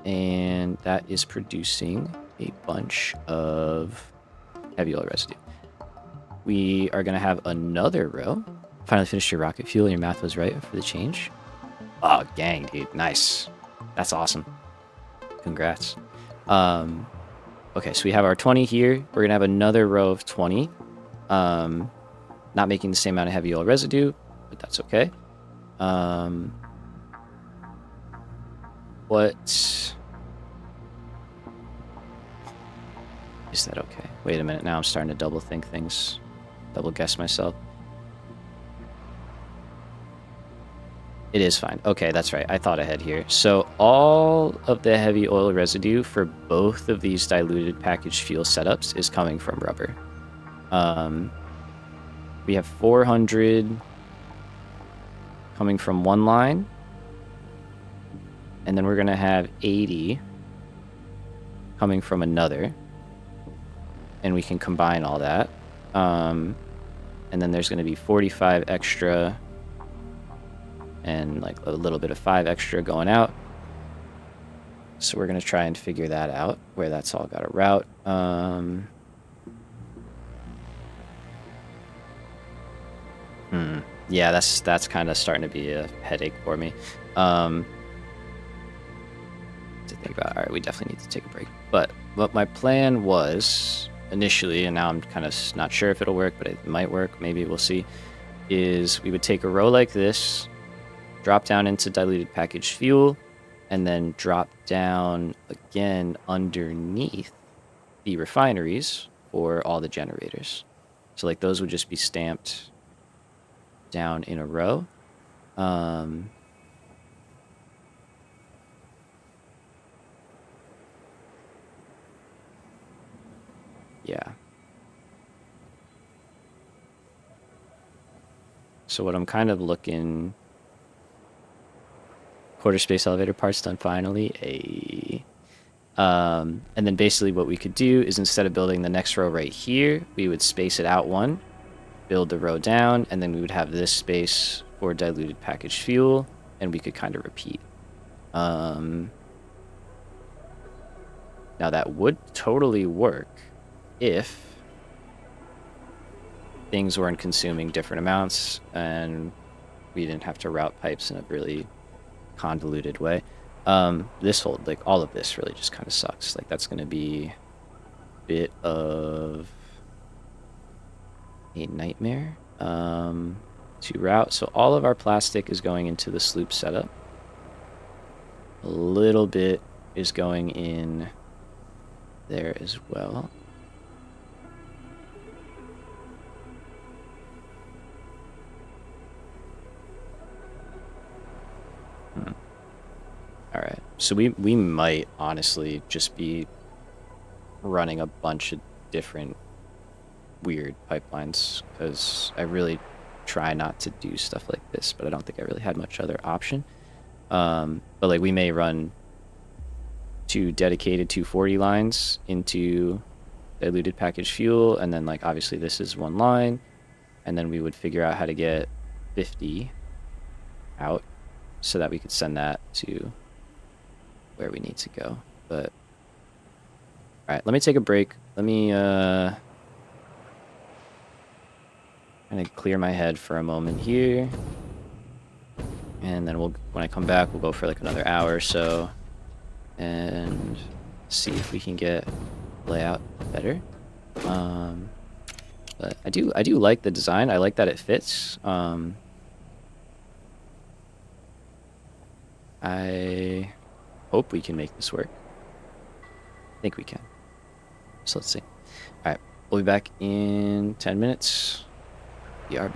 and that is producing a bunch of heavy oil residue. We are gonna have another row. Finally finished your rocket fuel. Your math was right for the change. Oh, gang, dude. Nice. That's awesome. Congrats. Okay, so we have our 20 here. We're going to have another row of 20. Not making the same amount of heavy oil residue, but that's okay. What is that okay? Wait a minute. Now I'm starting to double think things. Double guess myself. It is fine. Okay, that's right. I thought ahead here. So all of the heavy oil residue for both of these diluted packaged fuel setups is coming from rubber. We have 400 coming from one line. And then we're going to have 80 coming from another. And we can combine all that. And then there's going to be 45 extra and like a little bit of 5 extra going out. So we're going to try and figure that out, where that's all got a route. Yeah, that's kind of starting to be a headache for me. To think about. All right, we definitely need to take a break. But what my plan was initially, and now I'm kind of not sure if it'll work, but it might work, maybe we'll see, is we would take a row like this, drop down into diluted packaged fuel, and then drop down again underneath the refineries for all the generators. So like those would just be stamped down in a row. Yeah. So what I'm kind of looking, quarter space elevator parts done finally. And then basically what we could do is instead of building the next row right here, we would space it out one, build the row down, and then we would have this space for diluted packaged fuel, and we could kind of repeat. Now that would totally work if things weren't consuming different amounts and we didn't have to route pipes in a really convoluted way. This whole, like all of this really just kind of sucks. Like that's going to be a bit of a nightmare to route. So all of our plastic is going into the sloop setup. A little bit is going in there as well. All right. So we might honestly just be running a bunch of different weird pipelines because I really try not to do stuff like this, but I don't think I really had much other option. But like we may run 2 dedicated 240 lines into diluted packaged fuel, and then like obviously this is one line, and then we would figure out how to get 50 out so that we could send that to where we need to go. But all right, let me take a break. Let me kind of clear my head for a moment here, and then when I come back, we'll go for like another hour or so and see if we can get layout better. But I do like the design. I like that it fits. I hope we can make this work. I think we can. So let's see. All right, we'll be back in 10 minutes. BRB.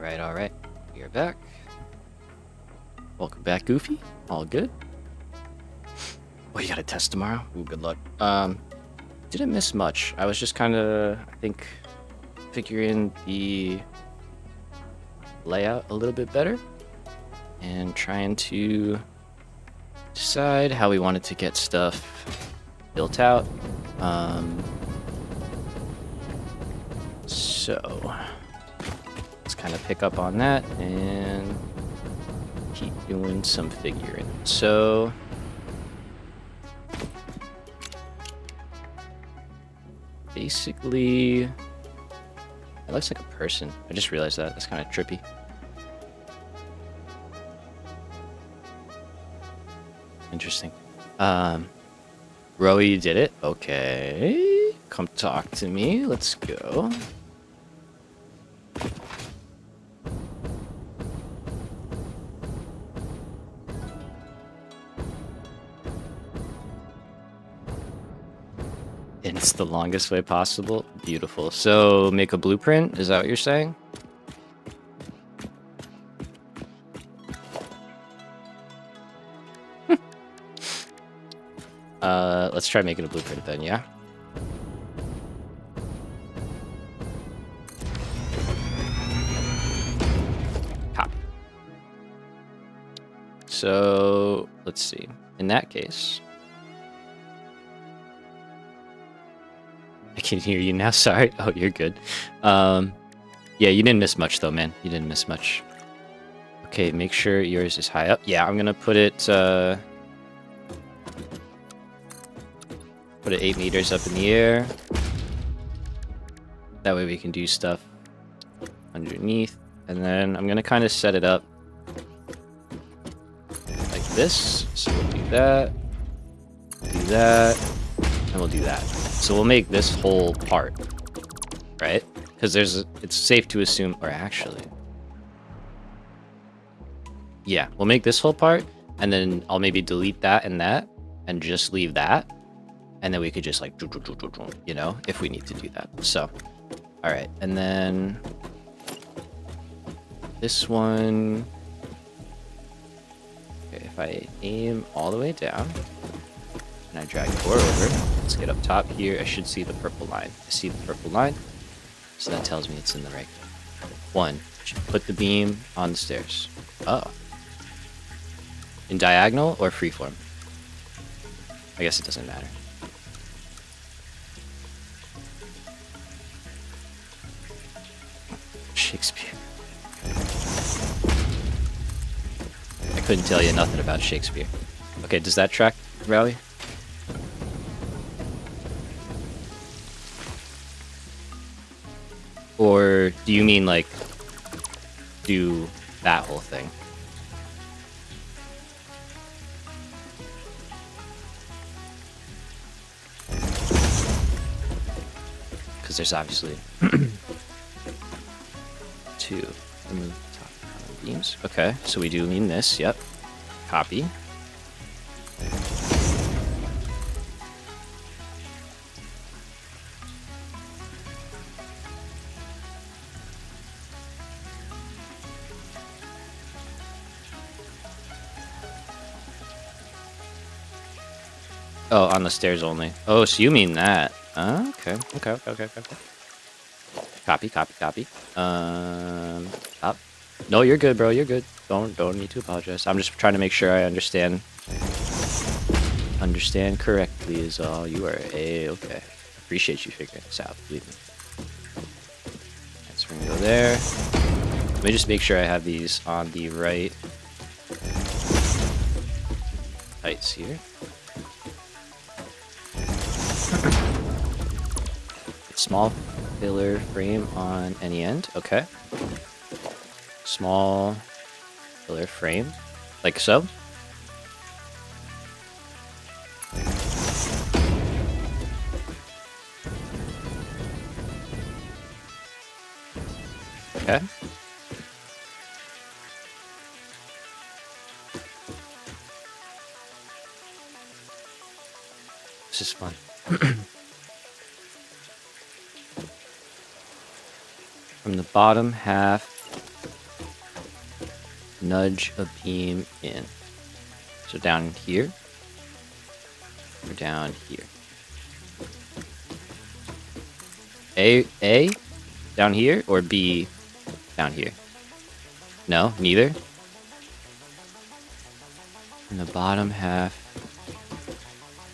All right. We are back. Welcome back, Goofy. All good. Oh, you got a test tomorrow? Ooh, good luck. Didn't miss much. I was just kind of, I think, figuring the layout a little bit better and trying to decide how we wanted to get stuff built out. So let's kind of pick up on that and keep doing some figuring. So basically, it looks like a person. I just realized that. That's kind of trippy. Interesting. Rowie, you did it? Okay. Come talk to me. Let's go. And it's the longest way possible. Beautiful. So make a blueprint? Is that what you're saying? Let's try making a blueprint then, yeah? Copy. So, let's see. In that case... I can hear you now, sorry. Oh, you're good. Yeah, you didn't miss much though, man. You didn't miss much. Okay, make sure yours is high up. Yeah, I'm gonna put it 8 meters up in the air. That way we can do stuff underneath. And then I'm gonna kind of set it up like this. So we'll do that, and we'll do that. So we'll make this whole part, right? Because it's safe to assume, or actually, yeah, we'll make this whole part, and then I'll maybe delete that, and just leave that, and then we could just like, you know, if we need to do that. So, all right, and then this one, okay, if I aim all the way down, and I drag 4 over, let's get up top here, I should see the purple line. I see the purple line, so that tells me it's in the right. 1, put the beam on the stairs. Oh. In diagonal or freeform? I guess it doesn't matter. Shakespeare. I couldn't tell you nothing about Shakespeare. Okay, does that track, Rally? Or do you mean like do that whole thing? Because there's obviously 2. Remove top beams. Okay, so we do mean this. Yep. Copy. Oh, on the stairs only. Oh, so you mean that? Okay. Copy. Up. No, you're good, bro. You're good. Don't need to apologize. I'm just trying to make sure I understand correctly is all. You are okay. Appreciate you figuring this out, believe me. Right, so we're gonna go there. Let me just make sure I have these on the right heights here. Small pillar frame on any end. Okay. Small pillar frame, like so. Okay. This is fun. From the bottom half nudge a beam in. So down here, or down here. A down here, or B down here? No, neither. In the bottom half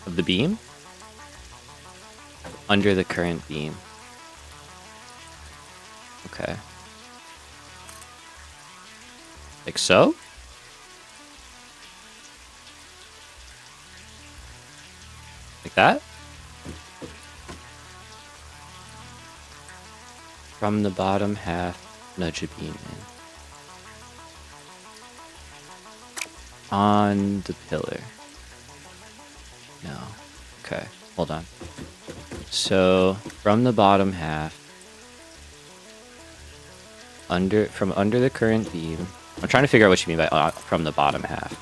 of the beam, under the current beam. Okay. Like so? Like that? From the bottom half, nudge a beam in. On the pillar. No. Okay, hold on. So, from the bottom half, from under the current beam. I'm trying to figure out what you mean by from the bottom half.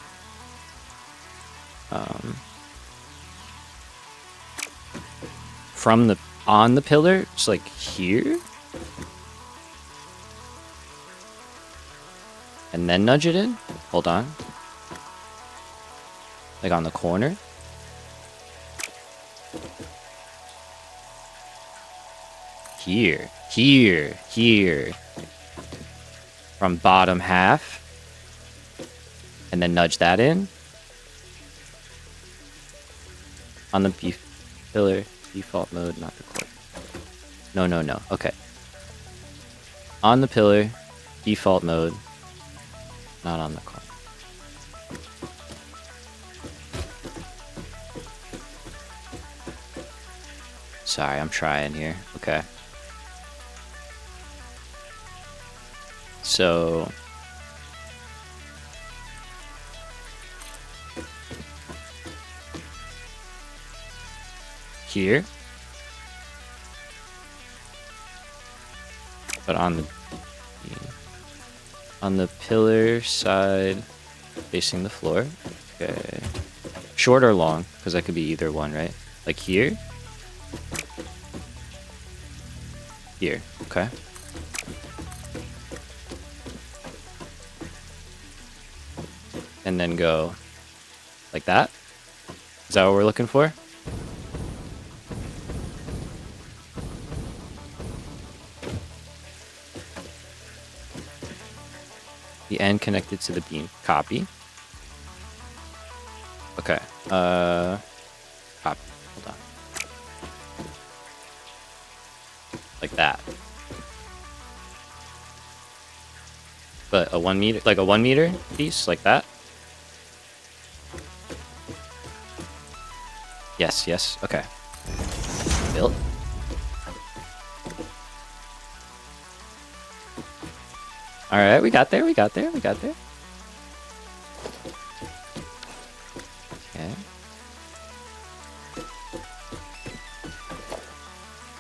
On the pillar, just like here, and then nudge it in. Hold on. Like on the corner. Here. From bottom half. And then nudge that in. On the pillar, default mode, not record. No. Okay. On the pillar, default mode, not on the corner. Sorry, I'm trying here. Okay. So here, but on the pillar side facing the floor. Okay. Short or long, because that could be either one, right? Like here. Here, okay. And then go like that. Is that what we're looking for? The end connected to the beam. Copy. Okay. Copy. Hold on. Like that. But a 1 meter, like a 1 meter piece, like that. Yes. Okay. Built. All right, we got there. Okay.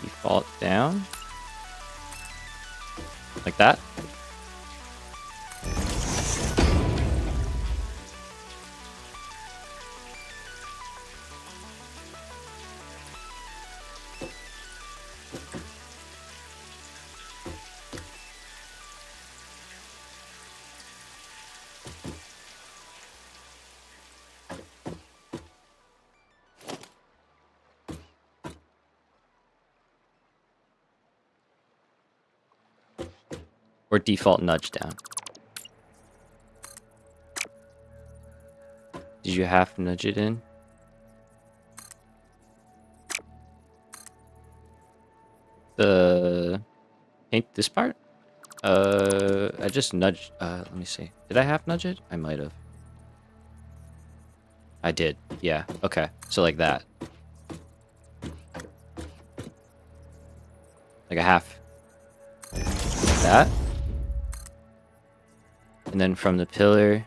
Default down. Like that. Or default nudge down. Did you half nudge it in? Paint this part? I just nudged, let me see. Did I half nudge it? I might have. I did, yeah, okay. So like that. Like a half. Like that. And then from the pillar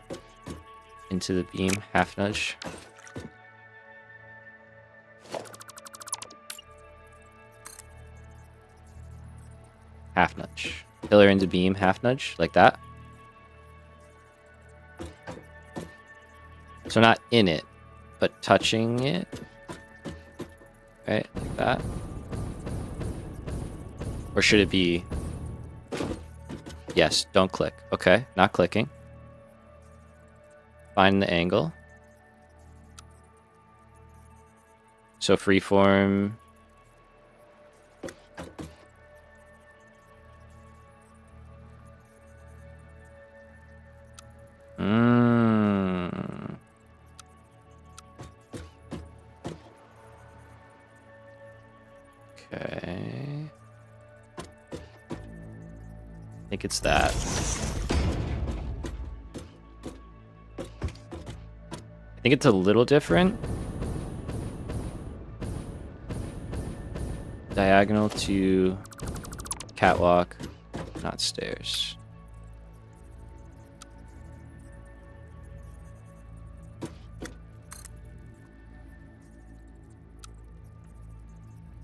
into the beam, half nudge. Half nudge. Pillar into beam, half nudge, like that. So not in it, but touching it. Right, like that. Or should it be... Yes, don't click. Okay, not clicking. Find the angle. So freeform. Okay. I think it's that. I think it's a little different. Diagonal to catwalk, not stairs.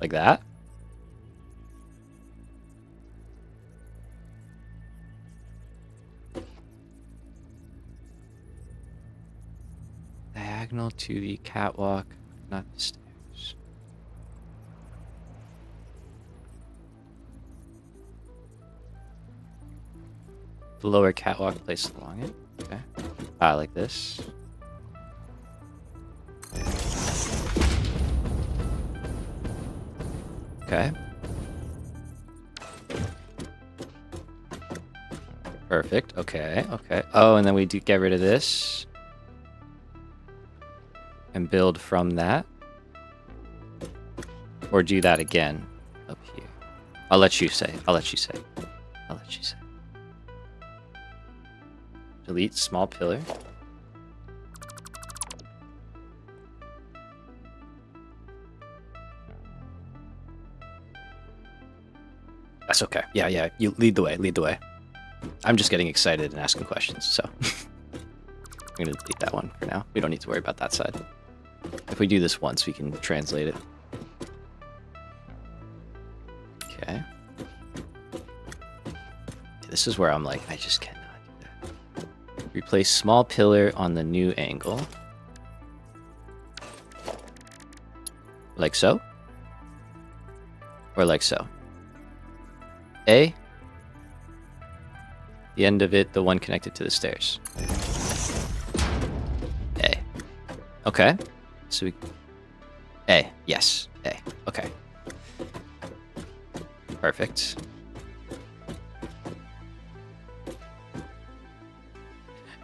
Like that? Diagonal to the catwalk, not the stairs. The lower catwalk placed along it. Okay. Like this. Okay. Perfect. Okay. Okay. Oh, and then we do get rid of this. And build from that. Or do that again up here. I'll let you say. I'll let you say. I'll let you say. Delete small pillar. That's okay. Yeah, yeah. You lead the way. Lead the way. I'm just getting excited and asking questions, so I'm gonna delete that one for now. We don't need to worry about that side. If we do this once, we can translate it. Okay. This is where I'm like, I just cannot do that. Replace small pillar on the new angle. Like so? Or like so? A. The end of it, the one connected to the stairs. A. Okay. So we... A. Yes. A. Okay. Perfect.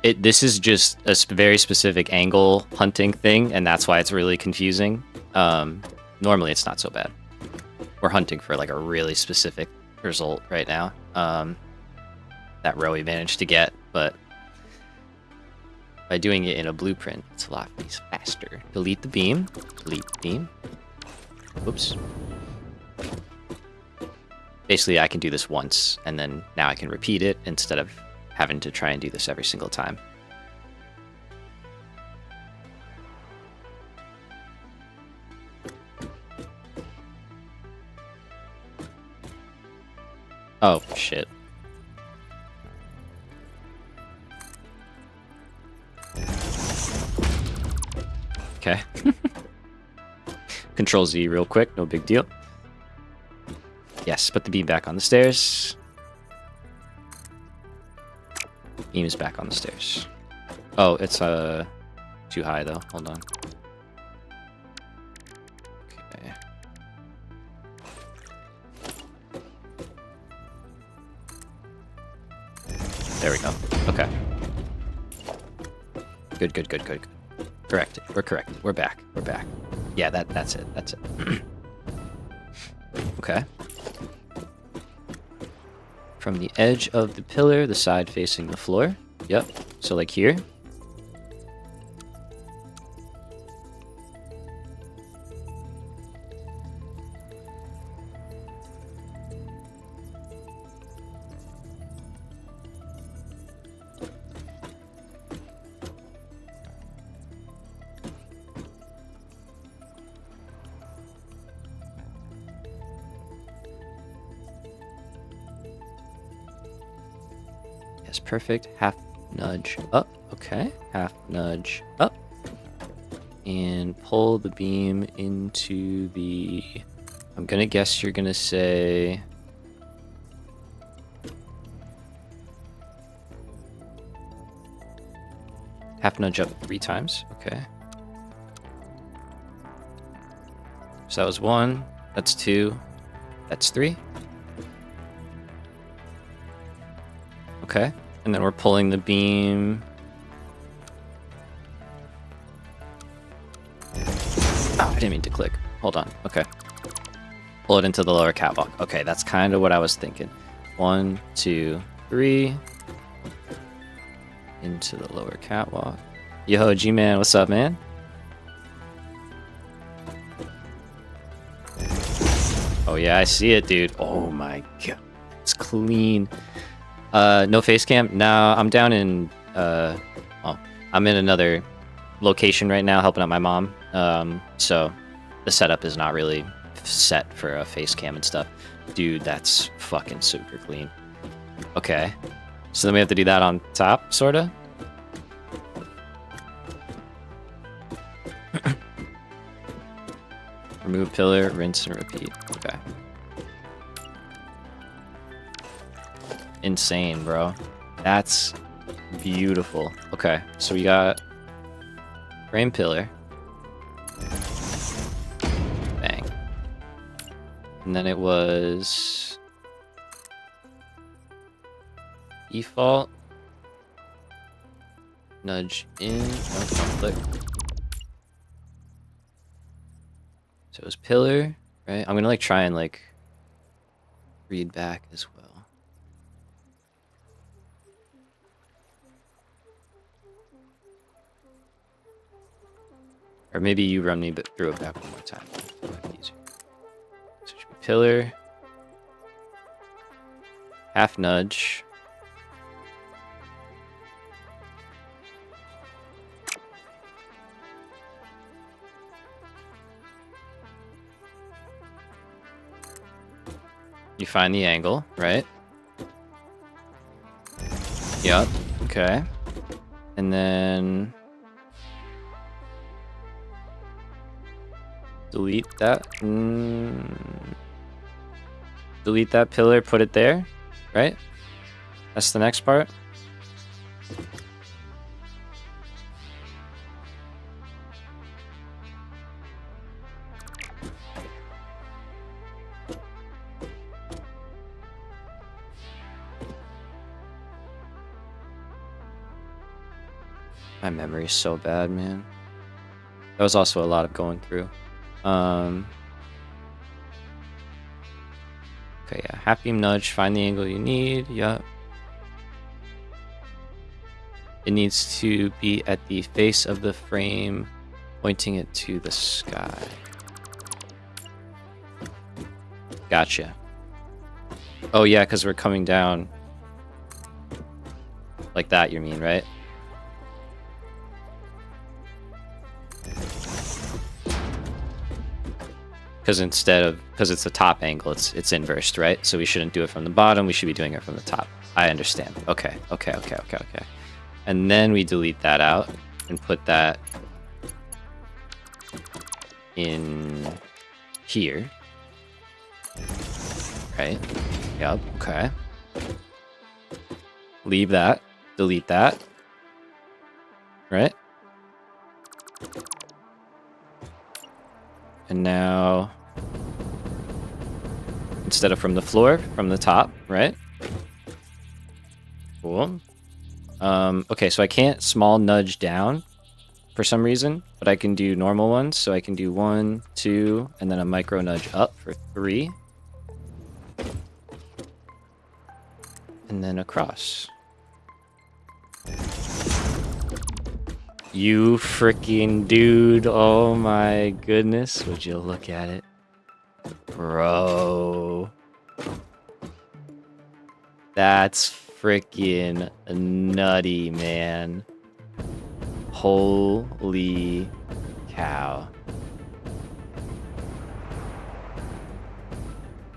This is just a very specific angle hunting thing, and that's why it's really confusing. Normally, it's not so bad. We're hunting for like a really specific result right now. That row we managed to get, but by doing it in a blueprint, it's a lot faster. Delete the beam. Delete the beam. Oops. Basically, I can do this once, and then now I can repeat it instead of having to try and do this every single time. Oh, shit. Okay. Control Z real quick, no big deal. Yes, put the beam back on the stairs. Beam is back on the stairs. Oh, it's too high though. Hold on. Okay. There we go. Okay. Good, good, good, good. Corrected. We're corrected. We're back. We're back. Yeah, that's it. That's it. Okay. From the edge of the pillar, the side facing the floor. Yep. So like here. Yes, perfect. Half nudge up. Okay. Half nudge up. And pull the beam into the... I'm gonna guess you're gonna say... Half nudge up 3 times. Okay. So that was 1. That's 2. That's 3. Okay. And then we're pulling the beam. Oh, I didn't mean to click. Hold on. Okay. Pull it into the lower catwalk. Okay, that's kind of what I was thinking. 1, 2, 3. Into the lower catwalk. Yo, G-Man, what's up, man? Oh yeah, I see it, dude. Oh my god, it's clean. No face cam? No, I'm down in well, I'm in another location right now helping out my mom. So the setup is not really set for a face cam and stuff. Dude, that's fucking super clean. Okay. So then we have to do that on top, sorta? Remove pillar, rinse and repeat. Okay. Insane, bro. That's beautiful. Okay, so we got frame pillar. Bang. And then it was default. Nudge in. Oh, click. So it was pillar, right? I'm gonna like try and like read back as well. Or maybe you run me through it back one more time. So it should be pillar, half nudge. You find the angle, right? Yep. Okay. And then delete that. Delete that pillar, put it there, right? That's the next part. My memory's so bad, man. That was also a lot of going through. Okay, yeah. Half beam nudge, find the angle you need. Yup. It needs to be at the face of the frame, pointing it to the sky. Gotcha. Oh yeah, because we're coming down like that, you mean, right? Because because it's the top angle, it's inversed, right? So we shouldn't do it from the bottom, we should be doing it from the top. I understand. Okay. And then we delete that out and put that in here. Right? Yep, okay. Leave that, delete that. Right? And now, instead of from the floor, from the top, right? Cool. Okay, so I can't small nudge down for some reason, but I can do normal ones. So I can do 1, 2, and then a micro nudge up for 3. And then across. You freaking dude. Oh my goodness. Would you look at it? Bro. That's freaking nutty, man. Holy cow.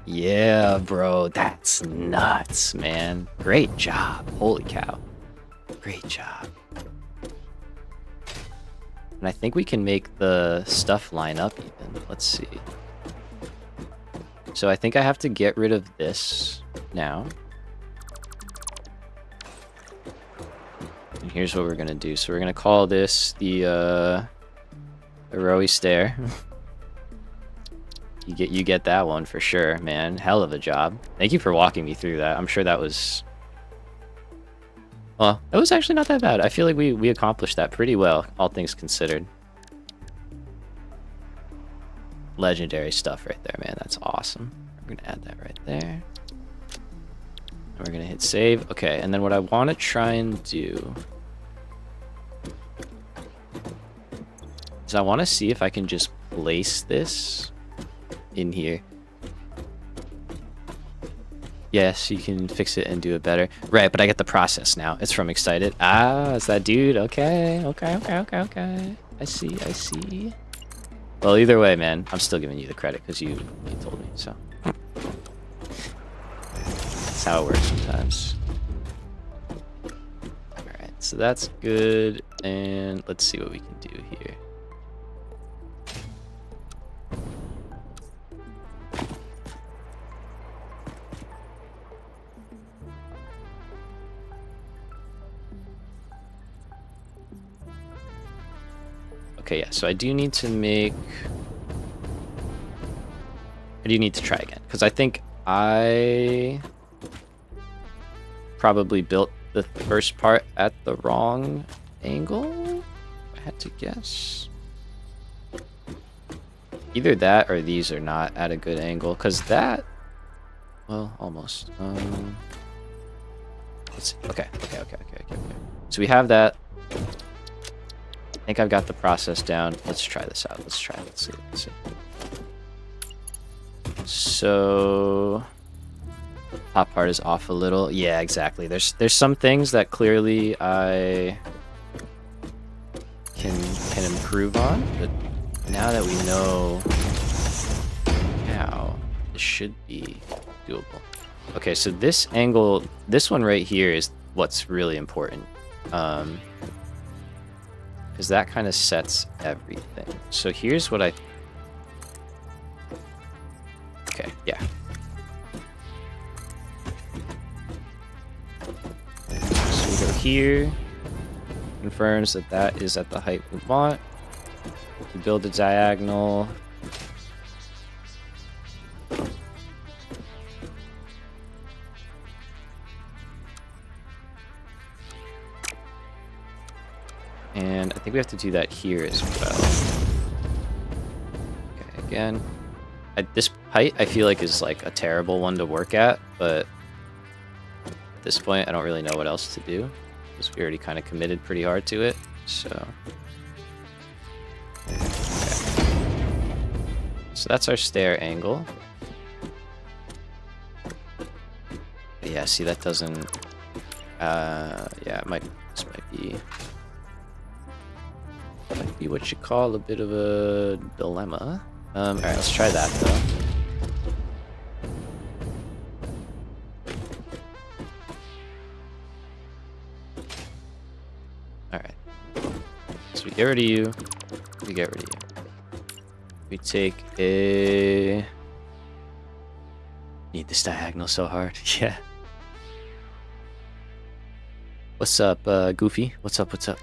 Yeah, bro. That's nuts, man. Great job. Holy cow. Great job. And I think we can make the stuff line up even. Let's see. So I think I have to get rid of this now. And here's what we're gonna do. So we're gonna call this the rowy stair. You get that one for sure, man. Hell of a job. Thank you for walking me through that. I'm sure that was... Well, it was actually not that bad. I feel like we accomplished that pretty well, all things considered. Legendary stuff right there, man. That's awesome. We're gonna add that right there. And we're gonna hit save. Okay, and then what I want to try and do is I want to see if I can just place this in here. Yes, you can fix it and do it better. Right, but I get the process now. It's from Excited. Ah, it's that dude. Okay. I see. Well, either way, man, I'm still giving you the credit because you told me, so. That's how it works sometimes. Alright, so that's good. And let's see what we can do here. Okay, yeah, so I do need to try again, because I think I probably built the first part at the wrong angle, I had to guess. Either that or these are not at a good angle, because that, well, almost. Let's see. Okay. So we have that. I think I've got the process down. Let's try this out. Let's see. So top part is off a little. Yeah, exactly. There's some things that clearly I can improve on, but now that we know how, this should be doable. Okay, so this angle, this one right here is what's really important. Because that kind of sets everything. So here's what okay, yeah. So we go here, confirms that that is at the height we want. We build a diagonal. And I think we have to do that here as well. Okay, again. At this height, I feel like is like a terrible one to work at, but at this point, I don't really know what else to do, because we already kind of committed pretty hard to it, so. Okay. So that's our stair angle. But yeah, see, that doesn't, yeah, this might be what you call a bit of a dilemma. Alright, let's try that though. Alright. So we get rid of you. We get rid of you. We take a... Need this diagonal so hard. Yeah. What's up, Goofy? What's up? Do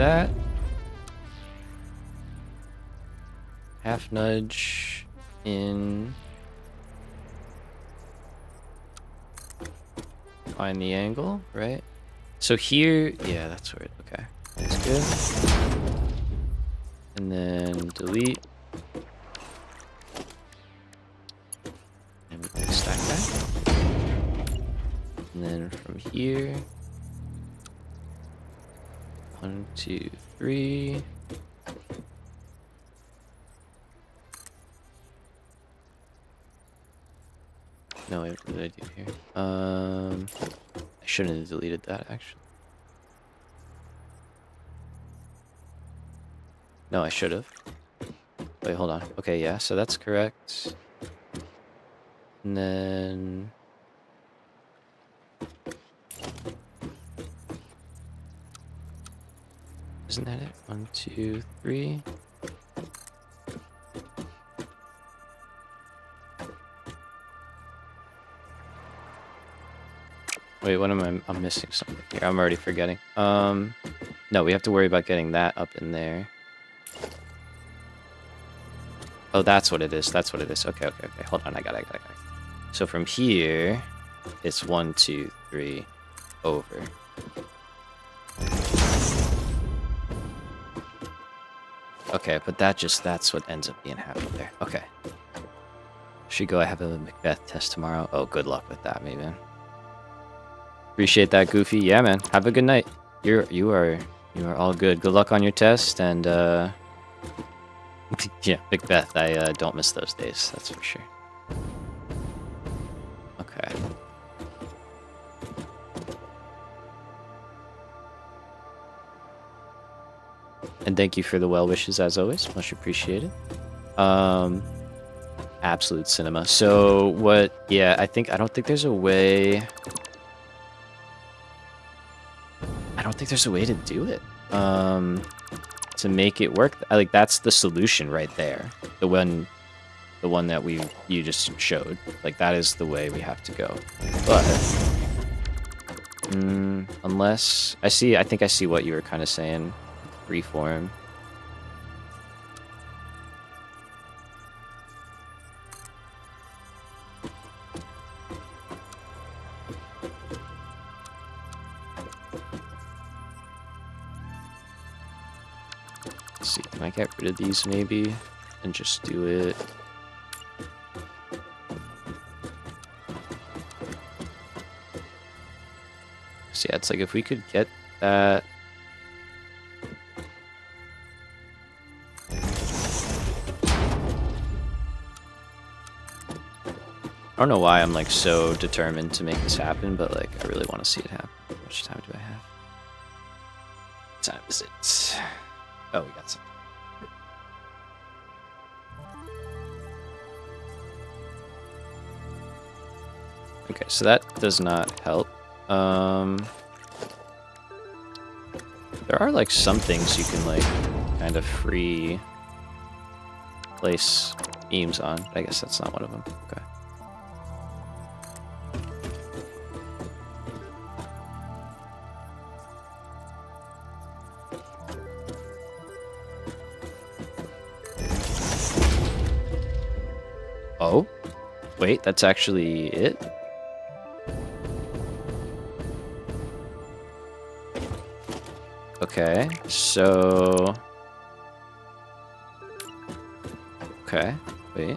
that. Half nudge in. Find the angle, right? So here, yeah, that's where it, okay. That's good. And then delete. And we can stack that. And then from here, 1, 2, 3. No, wait, what did I do here? I shouldn't have deleted that, actually. No, I should have. Wait, hold on. Okay, yeah, so that's correct. And then... Isn't that it? 1, 2, 3. Wait, what am I? I'm missing something here. I'm already forgetting. No, we have to worry about getting that up in there. Oh, that's what it is. That's what it is. Okay. Hold on. I got it. So from here, it's 1, 2, 3, over. Okay, but that's what ends up being happening there. Okay. Should go. I have a Macbeth test tomorrow. Oh, good luck with that, man. Appreciate that, Goofy. Yeah, man. Have a good night. You are all good. Good luck on your test, and yeah, Macbeth. I don't miss those days. That's for sure. Okay. And thank you for the well wishes as always. Much appreciated. Absolute cinema. So what? Yeah, I don't think there's a way. I don't think there's a way to do it. To make it work. Like that's the solution right there. The one that you just showed. Like that is the way we have to go. But unless I think I see what you were kind of saying. Freeform. Let's see, can I get rid of these maybe and just do it? So yeah, it's like if we could get that. I don't know why I'm like so determined to make this happen, but like I really want to see it happen. How much time do I have? What time is it? Oh, we got some. Okay, so that does not help. There are like some things you can like kind of free place beams on. I guess that's not one of them. Okay. Oh, wait, that's actually it? Okay, so... Okay, wait.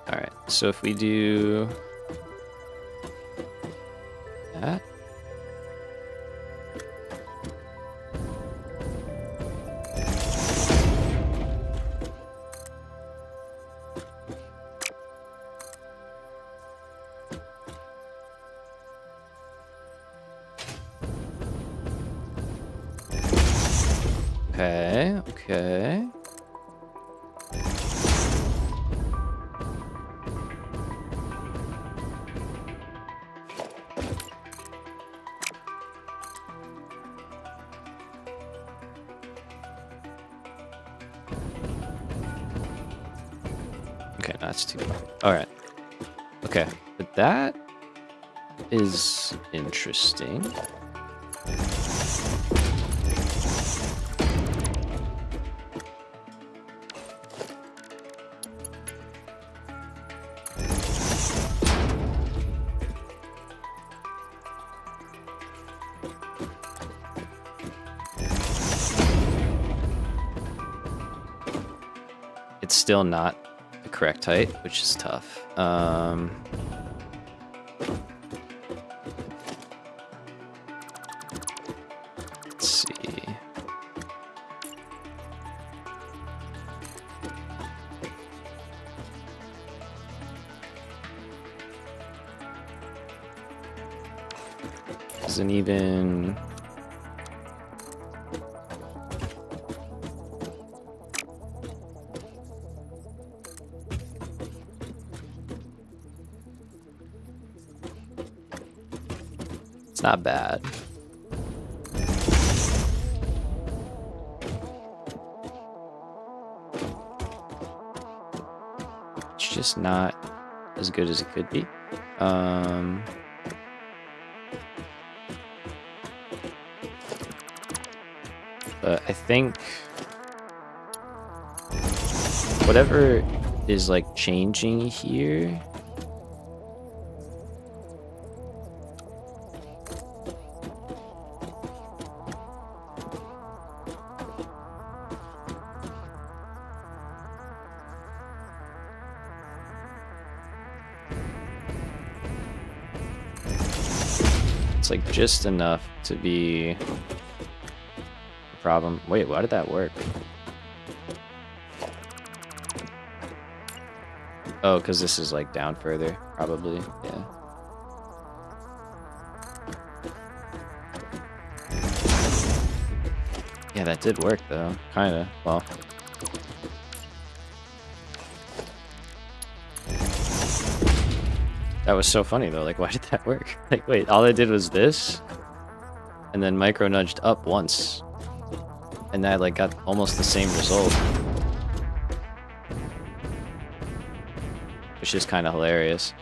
Alright, so if we do... that. Okay. Okay, that's too bad. Alright. Okay, but that is interesting. It's still not the correct height, which is tough. Let's see. Doesn't even... It's not bad. just not as good as it could be. But I think whatever is like changing here. It's like just enough to be a problem. Wait, why did that work? Oh, because this is like down further, probably. Yeah. Yeah, that did work though. Kinda. Well. That was so funny though. Like, why did that work? Like, wait, all I did was this, and then micro nudged up once, and that like got almost the same result. Which is kind of hilarious.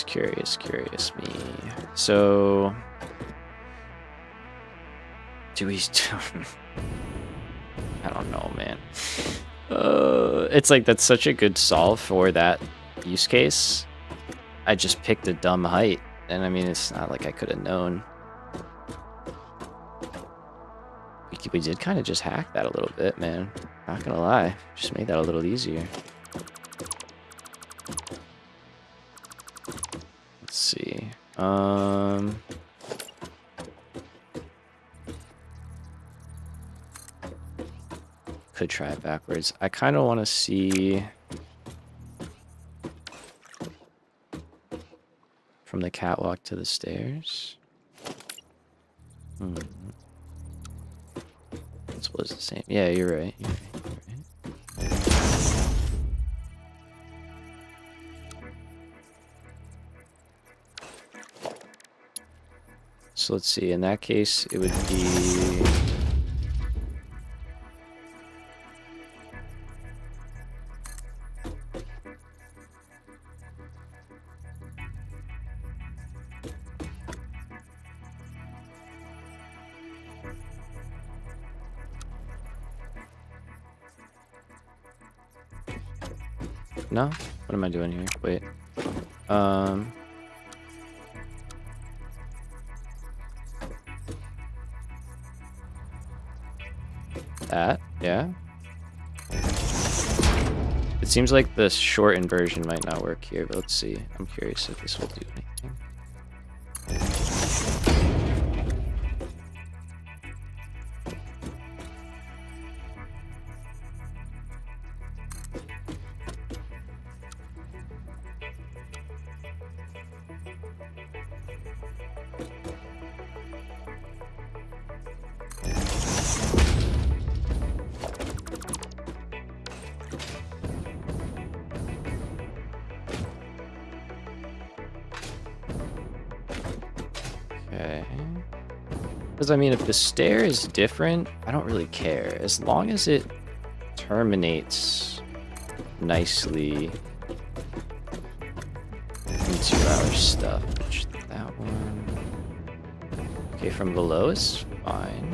Curious me. So, do we? I don't know, man. It's like that's such a good solve for that use case. I just picked a dumb height, and I mean, it's not like I could have known. We did kind of just hack that a little bit, man. Not gonna lie, just made that a little easier. Let's see. Could try it backwards. I kind of want to see from the catwalk to the stairs. This was the same. Yeah, you're right. You're right. So let's see. In that case, it would be. No? What am I doing here? Wait. That, yeah. It seems like the shortened version might not work here, but let's see. I'm curious if this will do anything. Okay. Because, I mean, if the stair is different, I don't really care. As long as it terminates nicely into our stuff. Which, that one... Okay, from below is fine.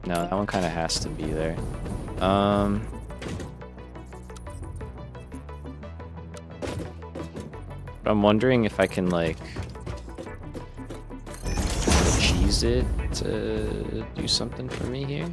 No, that one kind of has to be there. But I'm wondering if I can, like, cheese it to do something for me here.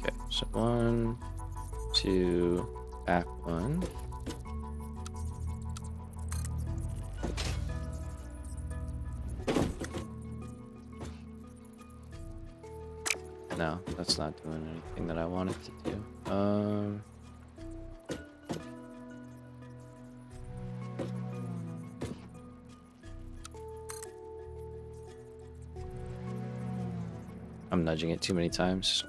Okay, so 1, 2, back 1. No, that's not doing anything that I want it to do. I'm nudging it too many times.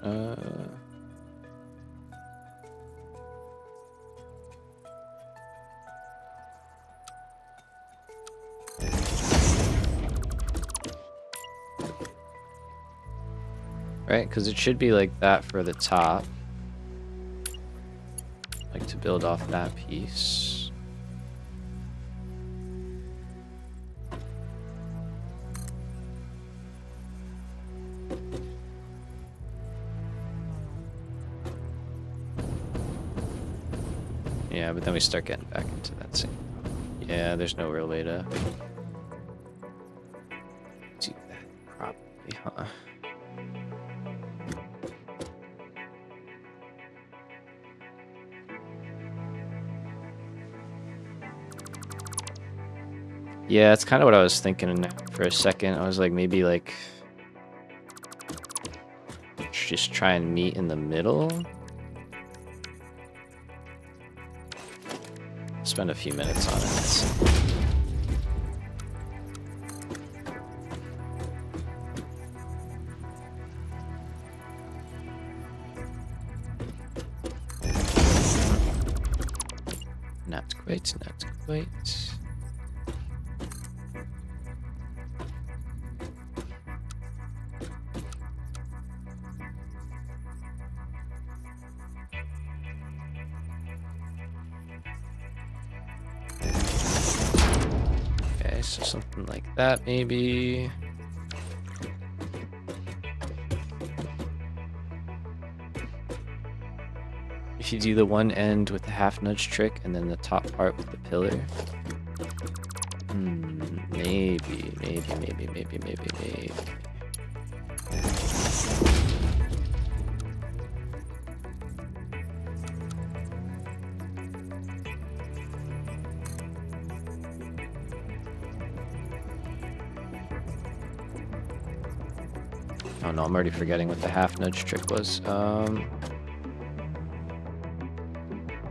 Right, because it should be like that for the top. Like to build off that piece. Yeah, but then we start getting back into that same. Yeah, there's no real way to do that properly, huh? Yeah, it's kind of what I was thinking for a second. I was like, maybe like just try and meet in the middle. Spend a few minutes on it. Not quite, not quite. Okay, so something like that maybe. If you do the one end with the half nudge trick and then the top part with the pillar. Maybe. Oh no, I'm already forgetting what the half nudge trick was.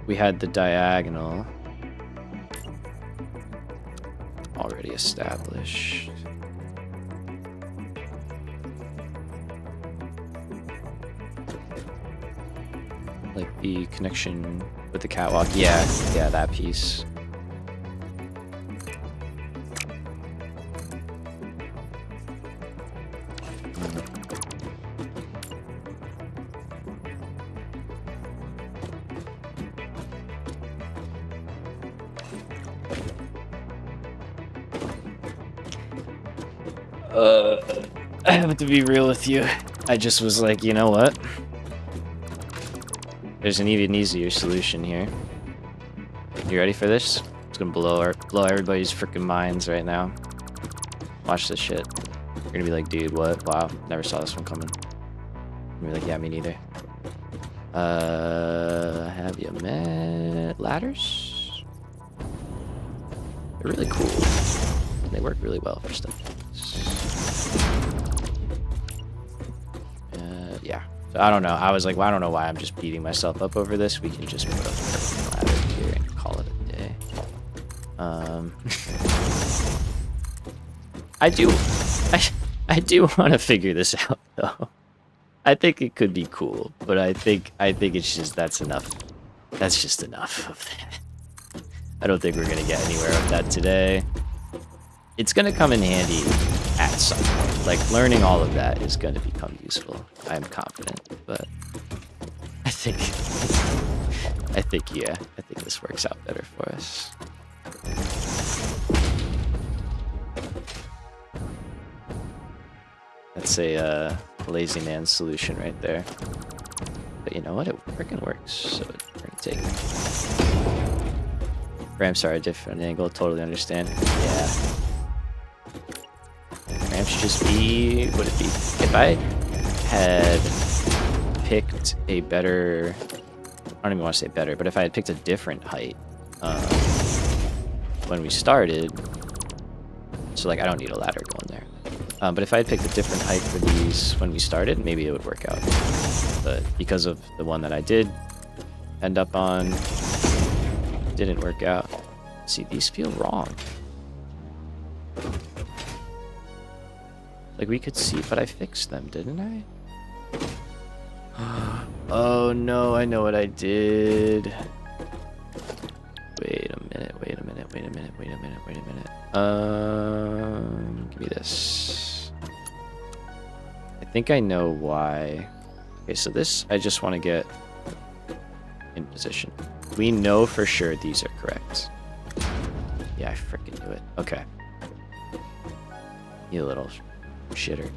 We had the diagonal already established. Like the connection with the catwalk. Yeah, that piece. I have to be real with you. I just was like, you know what? There's an even easier solution here. You ready for this? It's gonna blow everybody's freaking minds right now. Watch this shit. You're gonna be like, dude, what? Wow, never saw this one coming. You're like, yeah, me neither. Have you met ladders? They're really cool. They work really well for stuff. Yeah. So I don't know. I was like, well, I don't know why I'm just beating myself up over this. We can just put up a ladder here and call it a day. I do want to figure this out though. I think it could be cool, but I think it's just that's enough That's just enough of that. I don't think we're going to get anywhere with that today. It's going to come in handy at some point. Like, learning all of that is going to become useful. I'm confident, but I think this works out better for us. That's a lazy man solution right there. But you know what? It freaking works, so we're gonna take it. Ramps are a different angle, totally understand. Yeah. Ramps should just be, would it be? If I had picked a better, I don't even want to say better, but if I had picked a different height when we started, so like I don't need a ladder going there. But if I had picked a different height for these when we started, maybe it would work out. But because of the one that I did end up on, didn't work out. See, these feel wrong. Like we could see, but I fixed them, didn't I? Oh no, I know what I did. Wait a minute. Give me this. I think I know why. Okay, so this, I just want to get in position. We know for sure these are correct. Yeah, I freaking knew it. Okay. You little shitter.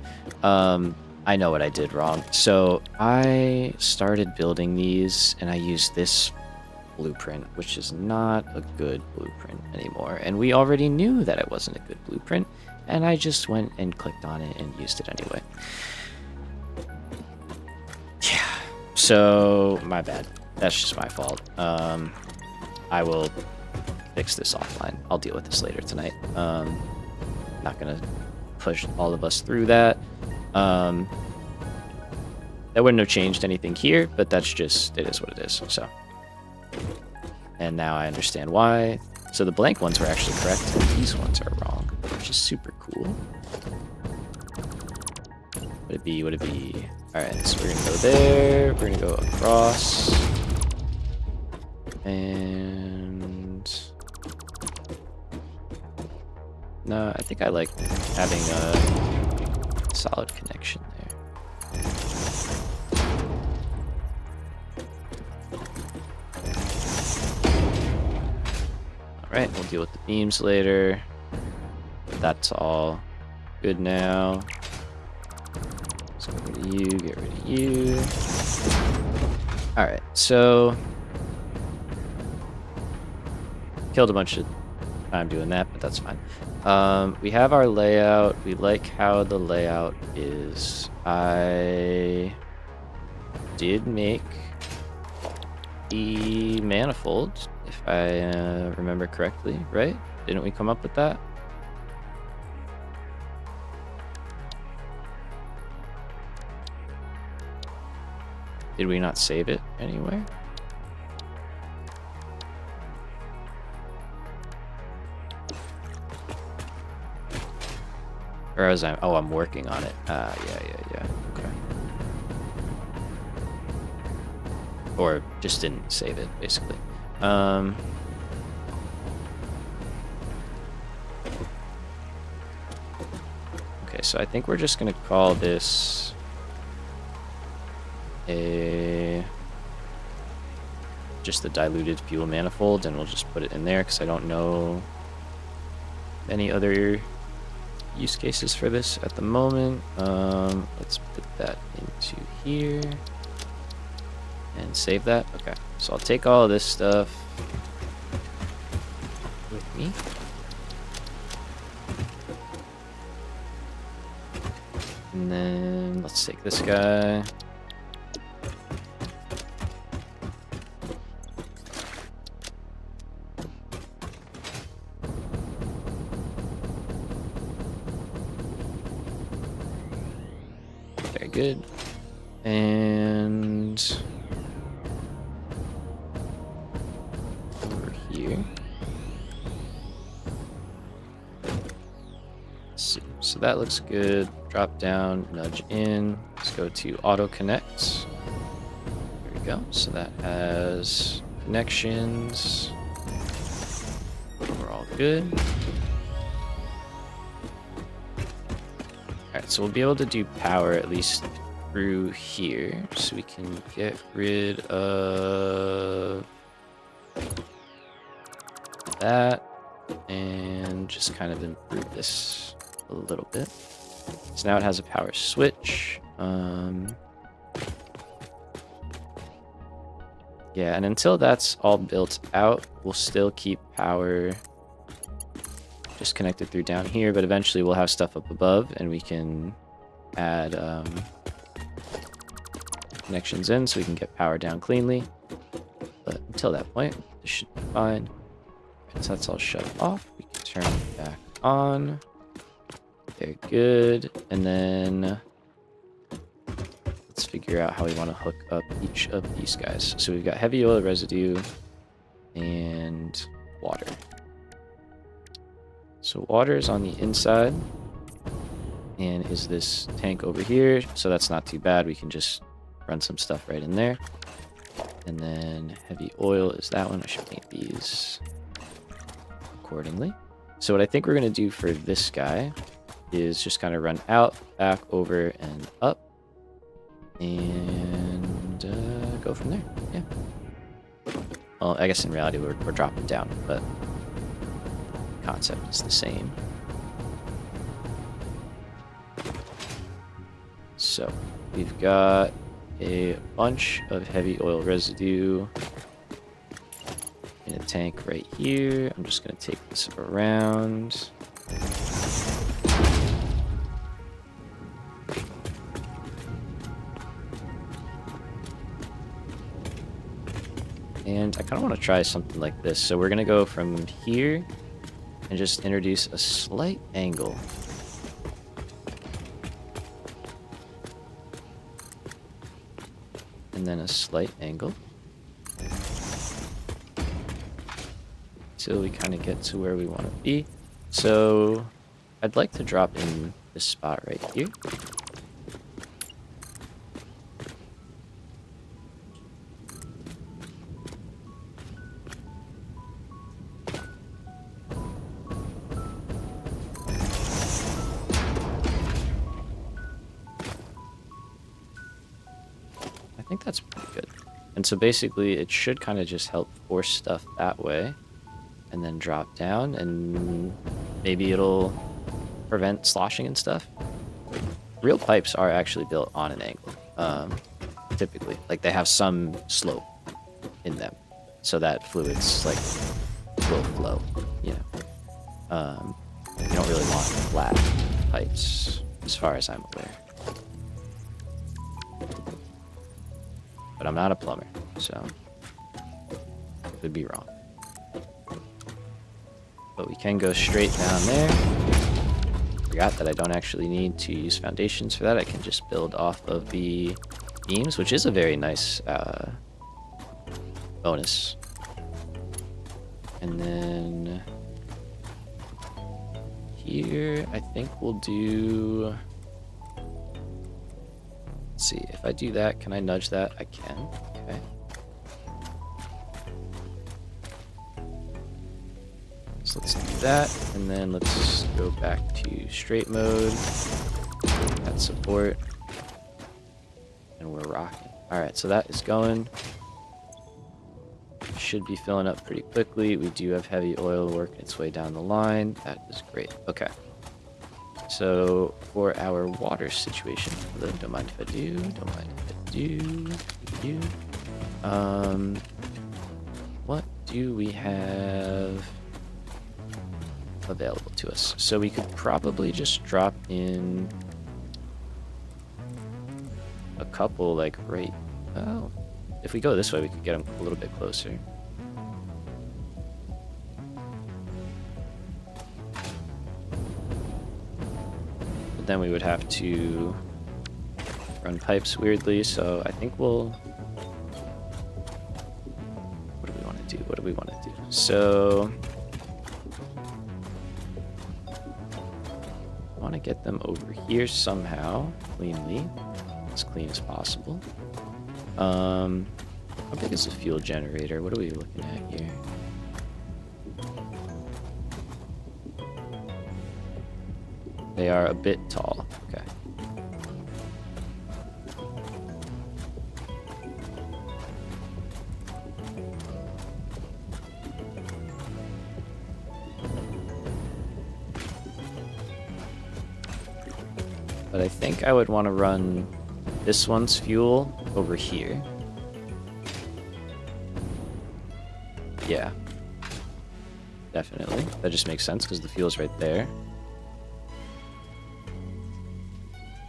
I know what I did wrong. So I started building these and I used this blueprint, which is not a good blueprint anymore. And we already knew that it wasn't a good blueprint. And I just went and clicked on it and used it anyway. Yeah. So my bad. That's just my fault. I will fix this offline. I'll deal with this later tonight. Not gonna push all of us through that. That wouldn't have changed anything here, but that's just, it is what it is. So, and now I understand why. So the blank ones were actually correct, and these ones are wrong, which is super cool. Would it be? All right, so we're gonna go there. We're gonna go across, and no, I think I like having a solid connection there. Alright, we'll deal with the beams later. That's all good now. Let's get rid of you, get rid of you. Alright, so killed a bunch of time doing that, but that's fine. We have our layout. We like how the layout is. I did make the manifold, if I remember correctly, right? Didn't we come up with that? Did we not save it anywhere? Or was I? Oh, I'm working on it. Yeah. Okay. Or just didn't save it, basically. Okay, so I think we're just gonna call this just the diluted fuel manifold, and we'll just put it in there because I don't know any other use cases for this at the moment. Let's put that into here and save that. Okay, so I'll take all of this stuff with me. And then let's take this guy. Very good. And over here. Let's see. So that looks good. Drop down, nudge in. Let's go to auto connect. There we go. So that has connections. We're all good. Alright, so we'll be able to do power at least through here. So we can get rid of that and just kind of improve this a little bit. So now it has a power switch. Yeah, and until that's all built out, we'll still keep power just connected through down here, but eventually we'll have stuff up above and we can add connections in so we can get power down cleanly. But until that point, this should be fine. So that's all shut off. We can turn it back on. Very good. And then let's figure out how we want to hook up each of these guys. So we've got heavy oil residue and water. So water is on the inside and is this tank over here. So that's not too bad. We can just run some stuff right in there. And then heavy oil is that one. I should paint these accordingly. So what I think we're going to do for this guy is just kind of run out, back, over, and up. And go from there. Yeah. Well, I guess in reality we're dropping down, but the concept is the same. So we've got a bunch of heavy oil residue in a tank right here. I'm just going to take this around. And I kind of want to try something like this. So we're going to go from here and just introduce a slight angle. And then a slight angle. Till we kind of get to where we want to be. So I'd like to drop in this spot right here. I think that's pretty good. And so basically it should kind of just help force stuff that way and then drop down, and maybe it'll prevent sloshing and stuff. Real pipes are actually built on an angle, typically. Like they have some slope in them so that fluids like will flow, you know. You don't really want flat pipes as far as I'm aware. But I'm not a plumber, so could be wrong. But we can go straight down there. Forgot that I don't actually need to use foundations for that. I can just build off of the beams, which is a very nice bonus. And then here, I think we'll do... Let's see, if I do that, can I nudge that? I can. Okay. So let's do that, and then let's go back to straight mode. That support. And we're rocking. Alright, so that is going. Should be filling up pretty quickly. We do have heavy oil working its way down the line. That is great. Okay. So for our water situation, don't mind if I do, don't mind if I do. What do we have available to us? So we could probably just drop in a couple, like right. Oh, if we go this way, we could get them a little bit closer. Then we would have to run pipes weirdly, so I think we'll... What do we want to do? What do we want to do? So... I want to get them over here somehow, cleanly. As clean as possible. How big is the fuel generator? What are we looking at here? They are a bit tall. Okay. But I think I would want to run this one's fuel over here. Yeah. Definitely. That just makes sense because the fuel's right there.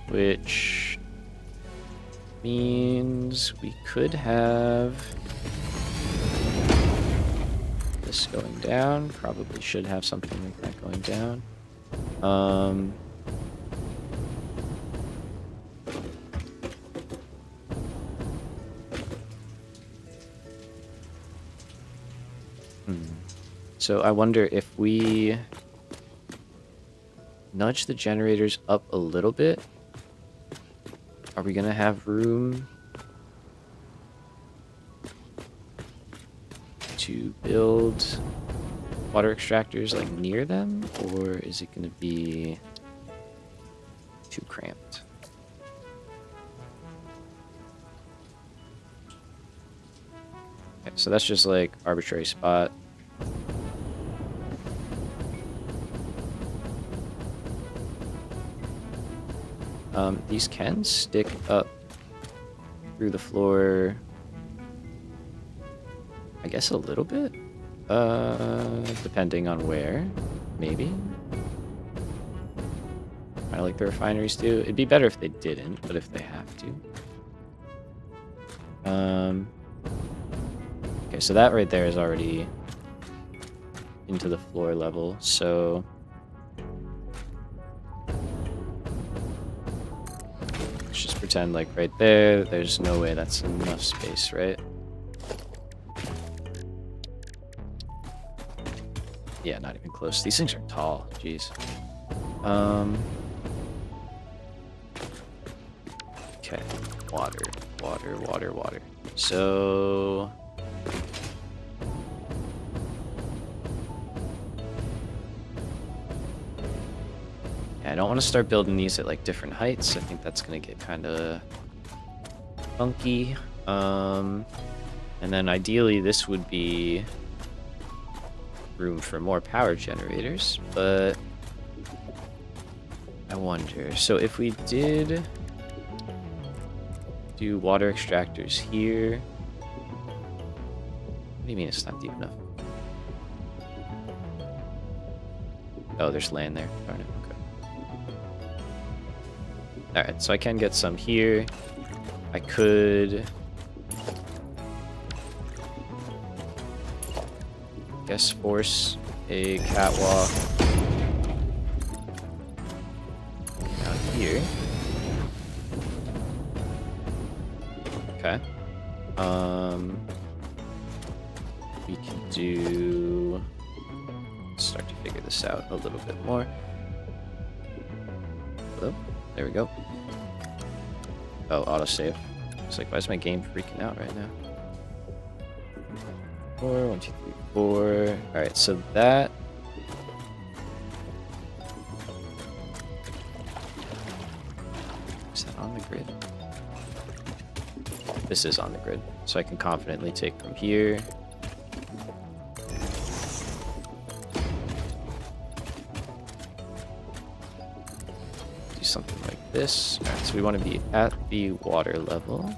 Which means we could have this going down. Probably should have something like that going down. So I wonder if we nudge the generators up a little bit. Are we gonna have room to build water extractors like near them, or is it gonna be too cramped? Okay, so that's just like arbitrary spot. These can stick up through the floor, I guess a little bit, depending on where, maybe. Kind of like the refineries do. It'd be better if they didn't, but if they have to. Okay, so that right there is already into the floor level, so just pretend like right there, there's no way that's enough space, right? Yeah, not even close. These things are tall, jeez. Okay, water. So I don't want to start building these at like different heights. I think that's gonna get kind of funky. And then ideally this would be room for more power generators, but I wonder. So if we did do water extractors here, what do you mean it's not deep enough? Oh, there's land there. Darn it. Okay. Alright, so I can get some here. I could guess force a catwalk down here. Okay. We can do, start to figure this out a little bit more. Hello? There we go. Oh, autosave. It's like, why is my game freaking out right now? 4, 1, 2, 3, 4. Alright, so that is that on the grid? This is on the grid, so I can confidently take from here. Do something like this. Alright, so we want to be at the water level.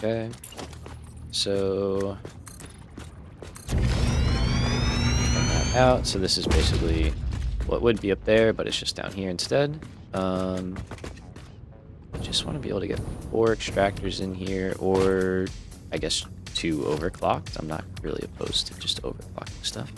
Okay, so run that out. So this is basically what would be up there, but it's just down here instead. Just want to be able to get 4 extractors in here, or I guess 2 overclocked. I'm not really opposed to just overclocking stuff.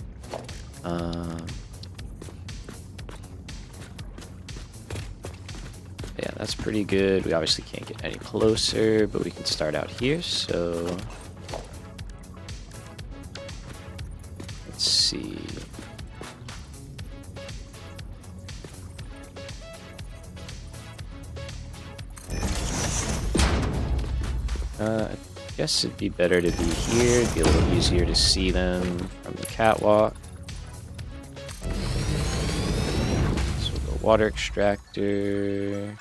Yeah, that's pretty good. We obviously can't get any closer, but we can start out here, so... Let's see... I guess it'd be better to be here. It'd be a little easier to see them from the catwalk. So we'll go water extractor.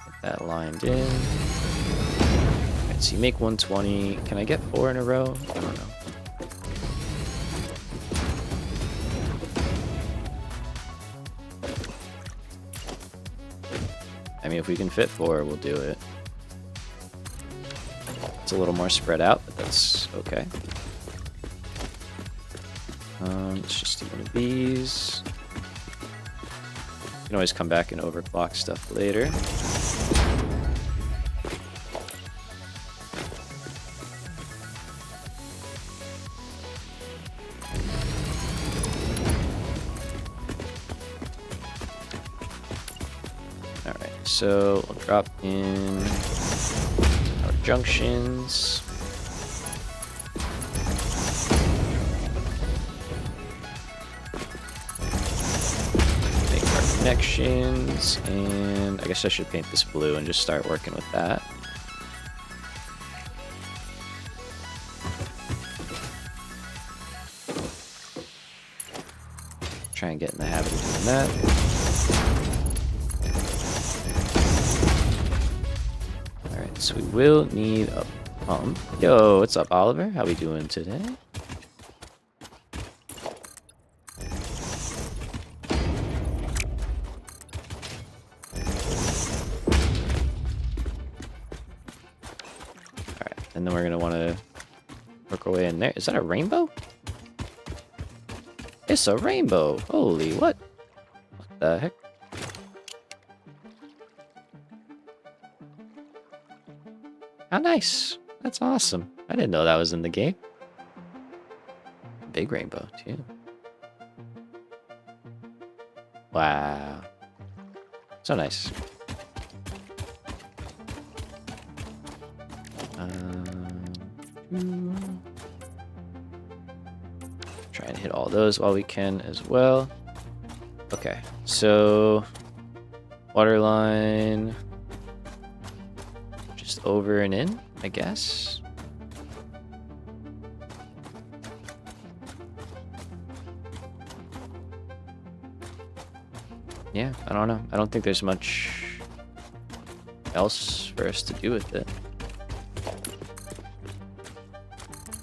Get that lined in. Alright, so you make 120. Can I get 4 in a row? I don't know. I mean, if we can fit 4, we'll do it. It's a little more spread out, but that's okay. Let's just do one of these. You can always come back and overclock stuff later. Alright, so we'll drop in our junctions. Make our connections, and I guess I should paint this blue and just start working with that. Try and get in the habit of doing that. So we will need a pump. Yo, what's up, Oliver? How we doing today? Alright, and then we're gonna want to work our way in there. Is that a rainbow? It's a rainbow. Holy what? What the heck? How nice. That's awesome. I didn't know that was in the game. Big rainbow, too. Wow. So nice. Try and hit all those while we can as well. Okay, so... Water line... over and in, I guess. Yeah, I don't know. I don't think there's much else for us to do with it.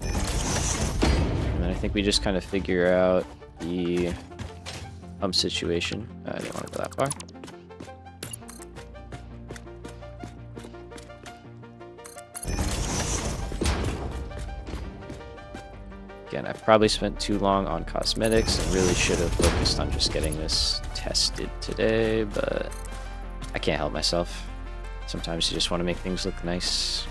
And then I think we just kind of figure out the pump situation. I didn't want to go that far. Again, I've probably spent too long on cosmetics and really should have focused on just getting this tested today, but I can't help myself. Sometimes you just want to make things look nice.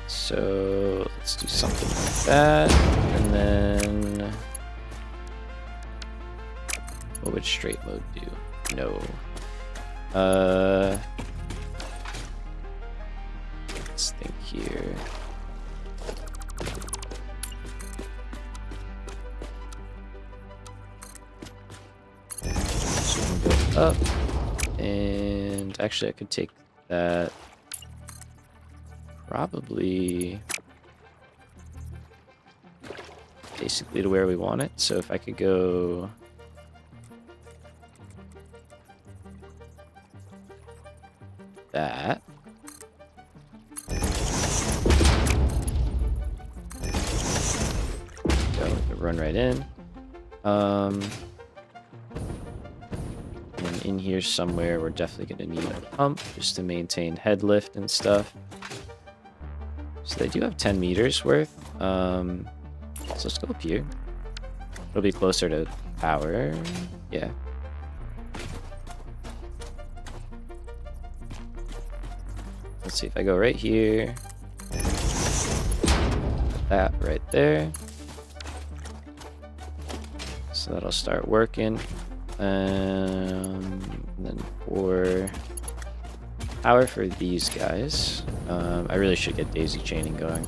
So let's do something like that, and then what would straight mode do? No. Let's think here. Up, and actually I could take that probably basically to where we want it. So if I could go that, go run right in. And in here somewhere, we're definitely going to need a pump just to maintain head lift and stuff. So they do have 10 meters worth. So let's go up here. It'll be closer to power. Yeah. Let's see if I go right here. That right there. So that'll start working. And then for power for these guys, I really should get daisy chaining going.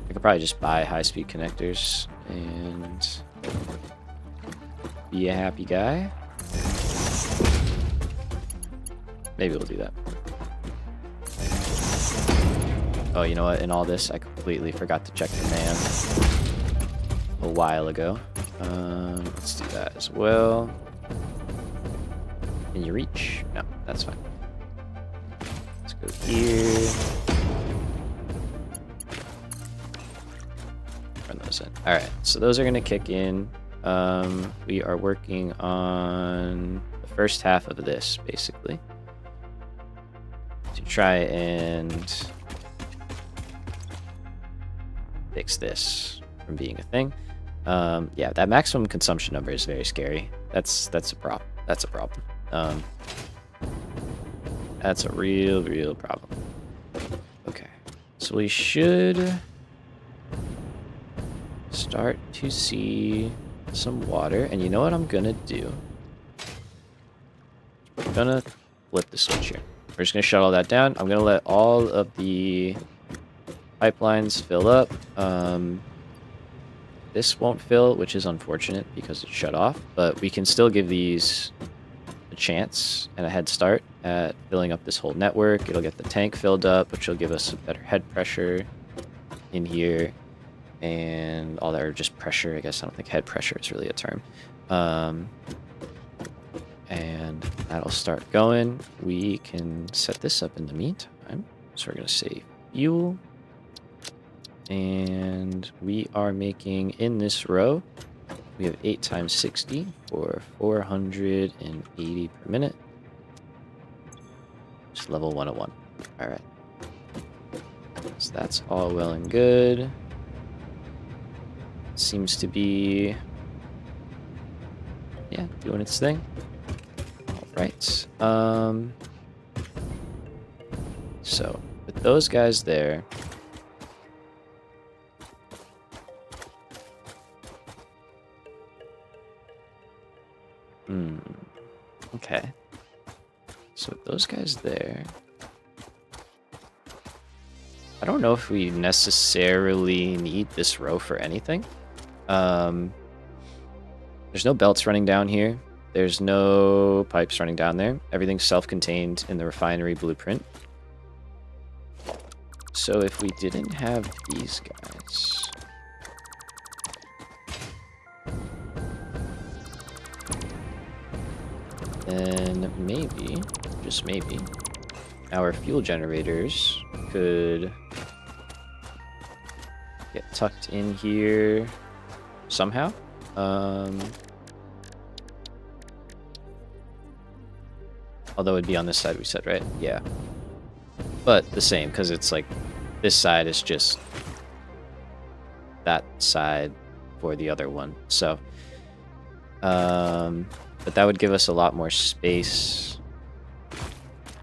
I could probably just buy high-speed connectors and be a happy guy. Maybe we'll do that. Oh, you know what? In all this, I completely forgot to check the man a while ago. Let's do that as well. Can you reach? No, that's fine. Let's go here. Run those in. All right, so those are going to kick in. We are working on the first half of this, basically, to try and fix this from being a thing. Yeah, that maximum consumption number is very scary. That's a problem. That's a problem. That's a real problem. Okay, so we should start to see some water, and you know what I'm gonna do? I'm gonna flip the switch here. We're just gonna shut all that down. I'm gonna let all of the pipelines fill up. This won't fill, which is unfortunate because it's shut off, but we can still give these a chance and a head start at filling up this whole network. It'll get the tank filled up, which will give us a better head pressure in here and all that, or just pressure. I guess I don't think head pressure is really a term. And that'll start going. We can set this up in the meantime. So we're going to save fuel. And we are making, in this row, we have 8 times 60 for 480 per minute. Just level 101. All right. So that's all well and good. Seems to be, yeah, doing its thing. All right. So with those guys there, okay. So with those guys there, I don't know if we necessarily need this row for anything. There's no belts running down here. There's no pipes running down there. Everything's self-contained in the refinery blueprint. So if we didn't have these guys, then maybe, just maybe, our fuel generators could get tucked in here somehow. Although it'd be on this side we said, right? Yeah. But the same, because it's like this side is just that side for the other one. So, but that would give us a lot more space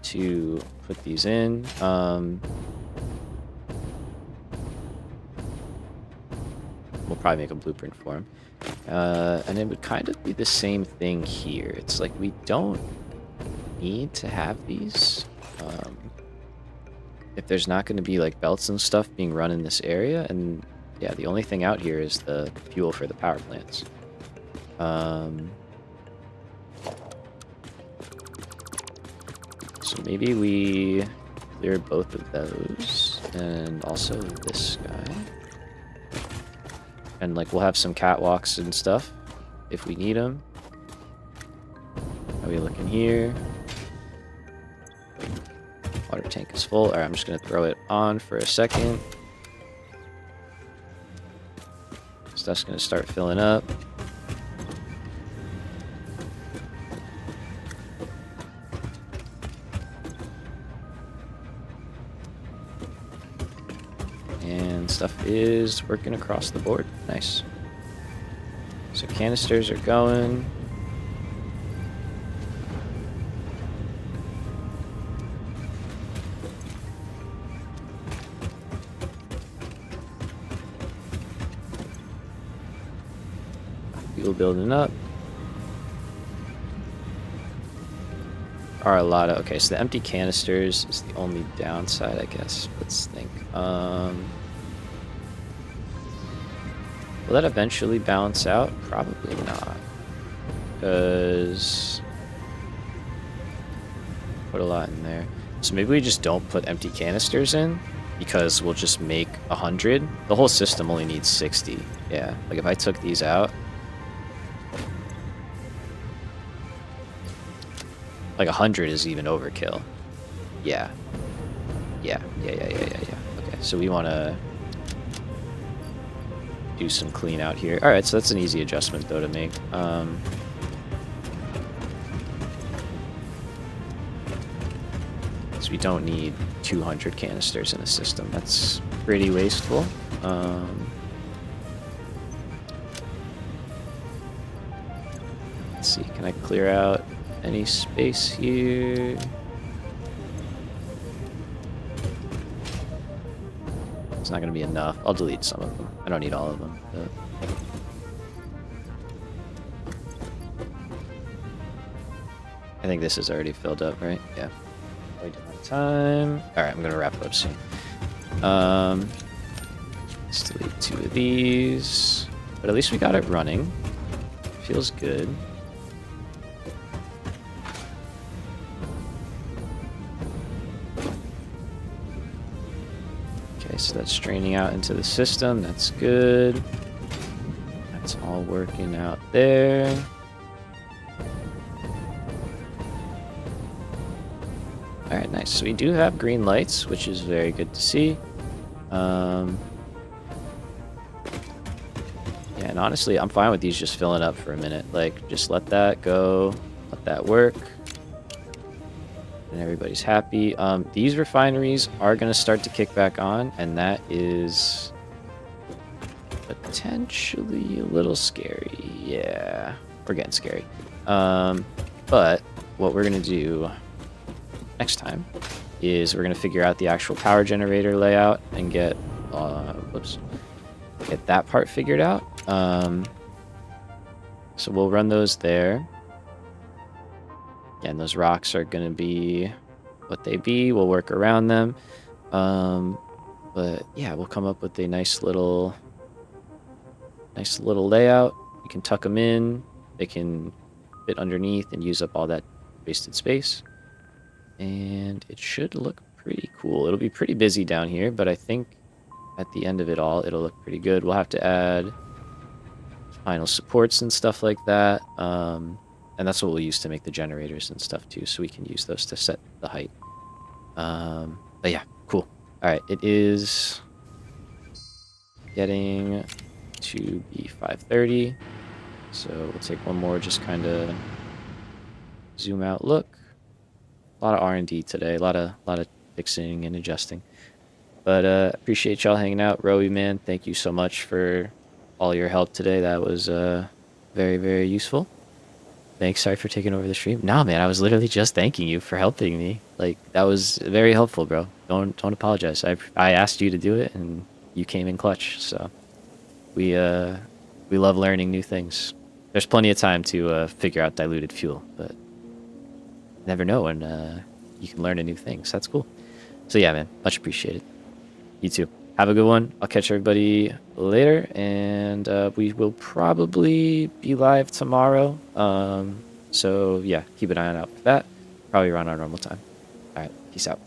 to put these in. We'll probably make a blueprint for them. And it would kind of be the same thing here. It's like we don't need to have these. If there's not going to be like belts and stuff being run in this area, and yeah, the only thing out here is the fuel for the power plants. So maybe we clear both of those, and also this guy. And like we'll have some catwalks and stuff if we need them. How are we looking here? Water tank is full. All right, I'm just gonna throw it on for a second. Stuff's gonna start filling up. And stuff is working across the board. Nice. So canisters are going. Fuel building up. are a lot of... Okay, so the empty canisters is the only downside, I guess. Let's think. Will that eventually balance out? Probably not. Because... put a lot in there. So maybe we just don't put empty canisters in, because we'll just make 100. The whole system only needs 60. Yeah, like if I took these out... like 100 is even overkill. Yeah. Yeah. Okay, so we want to do some clean out here. Alright, so that's an easy adjustment, though, to make. So we don't need 200 canisters in a system. That's pretty wasteful. Let's see, can I clear out any space here? It's not going to be enough. I'll delete some of them. I don't need all of them. But... I think this is already filled up, right? Yeah. Wait my time. All right, I'm going to wrap it up soon. Let's delete 2 of these. But at least we got it running. Feels good. So that's draining out into the system. That's good. That's all working out there. All right, nice. So we do have green lights, which is very good to see. Yeah, and honestly, I'm fine with these just filling up for a minute. Like, just let that go, let that work. And everybody's happy. These refineries are going to start to kick back on, and that is potentially a little scary. Yeah, we're getting scary. But what we're going to do next time is we're going to figure out the actual power generator layout and get get that part figured out. So we'll run those there. And those rocks are going to be what they be. We'll work around them. But yeah, we'll come up with a nice little layout. We can tuck them in. They can fit underneath and use up all that wasted space. And it should look pretty cool. It'll be pretty busy down here, but I think at the end of it all, it'll look pretty good. We'll have to add final supports and stuff like that. And that's what we'll use to make the generators and stuff too, so we can use those to set the height. But yeah, cool. All right, it is getting to be 5:30, so we'll take one more, just kind of zoom out look. A lot of R&D today, a lot of fixing and adjusting. But appreciate y'all hanging out. Rowie, man, thank you so much for all your help today. That was very, very useful. Thanks. Sorry for taking over the stream. Nah, man, I was literally just thanking you for helping me. Like, that was very helpful, bro. Don't apologize. I asked you to do it, and you came in clutch. So we love learning new things. There's plenty of time to figure out diluted fuel, but never know when you can learn a new thing. So that's cool. So yeah, man, much appreciated. You too. Have a good one. I'll catch everybody later, and we will probably be live tomorrow. So yeah, keep an eye out for that. Probably around our normal time. All right, peace out.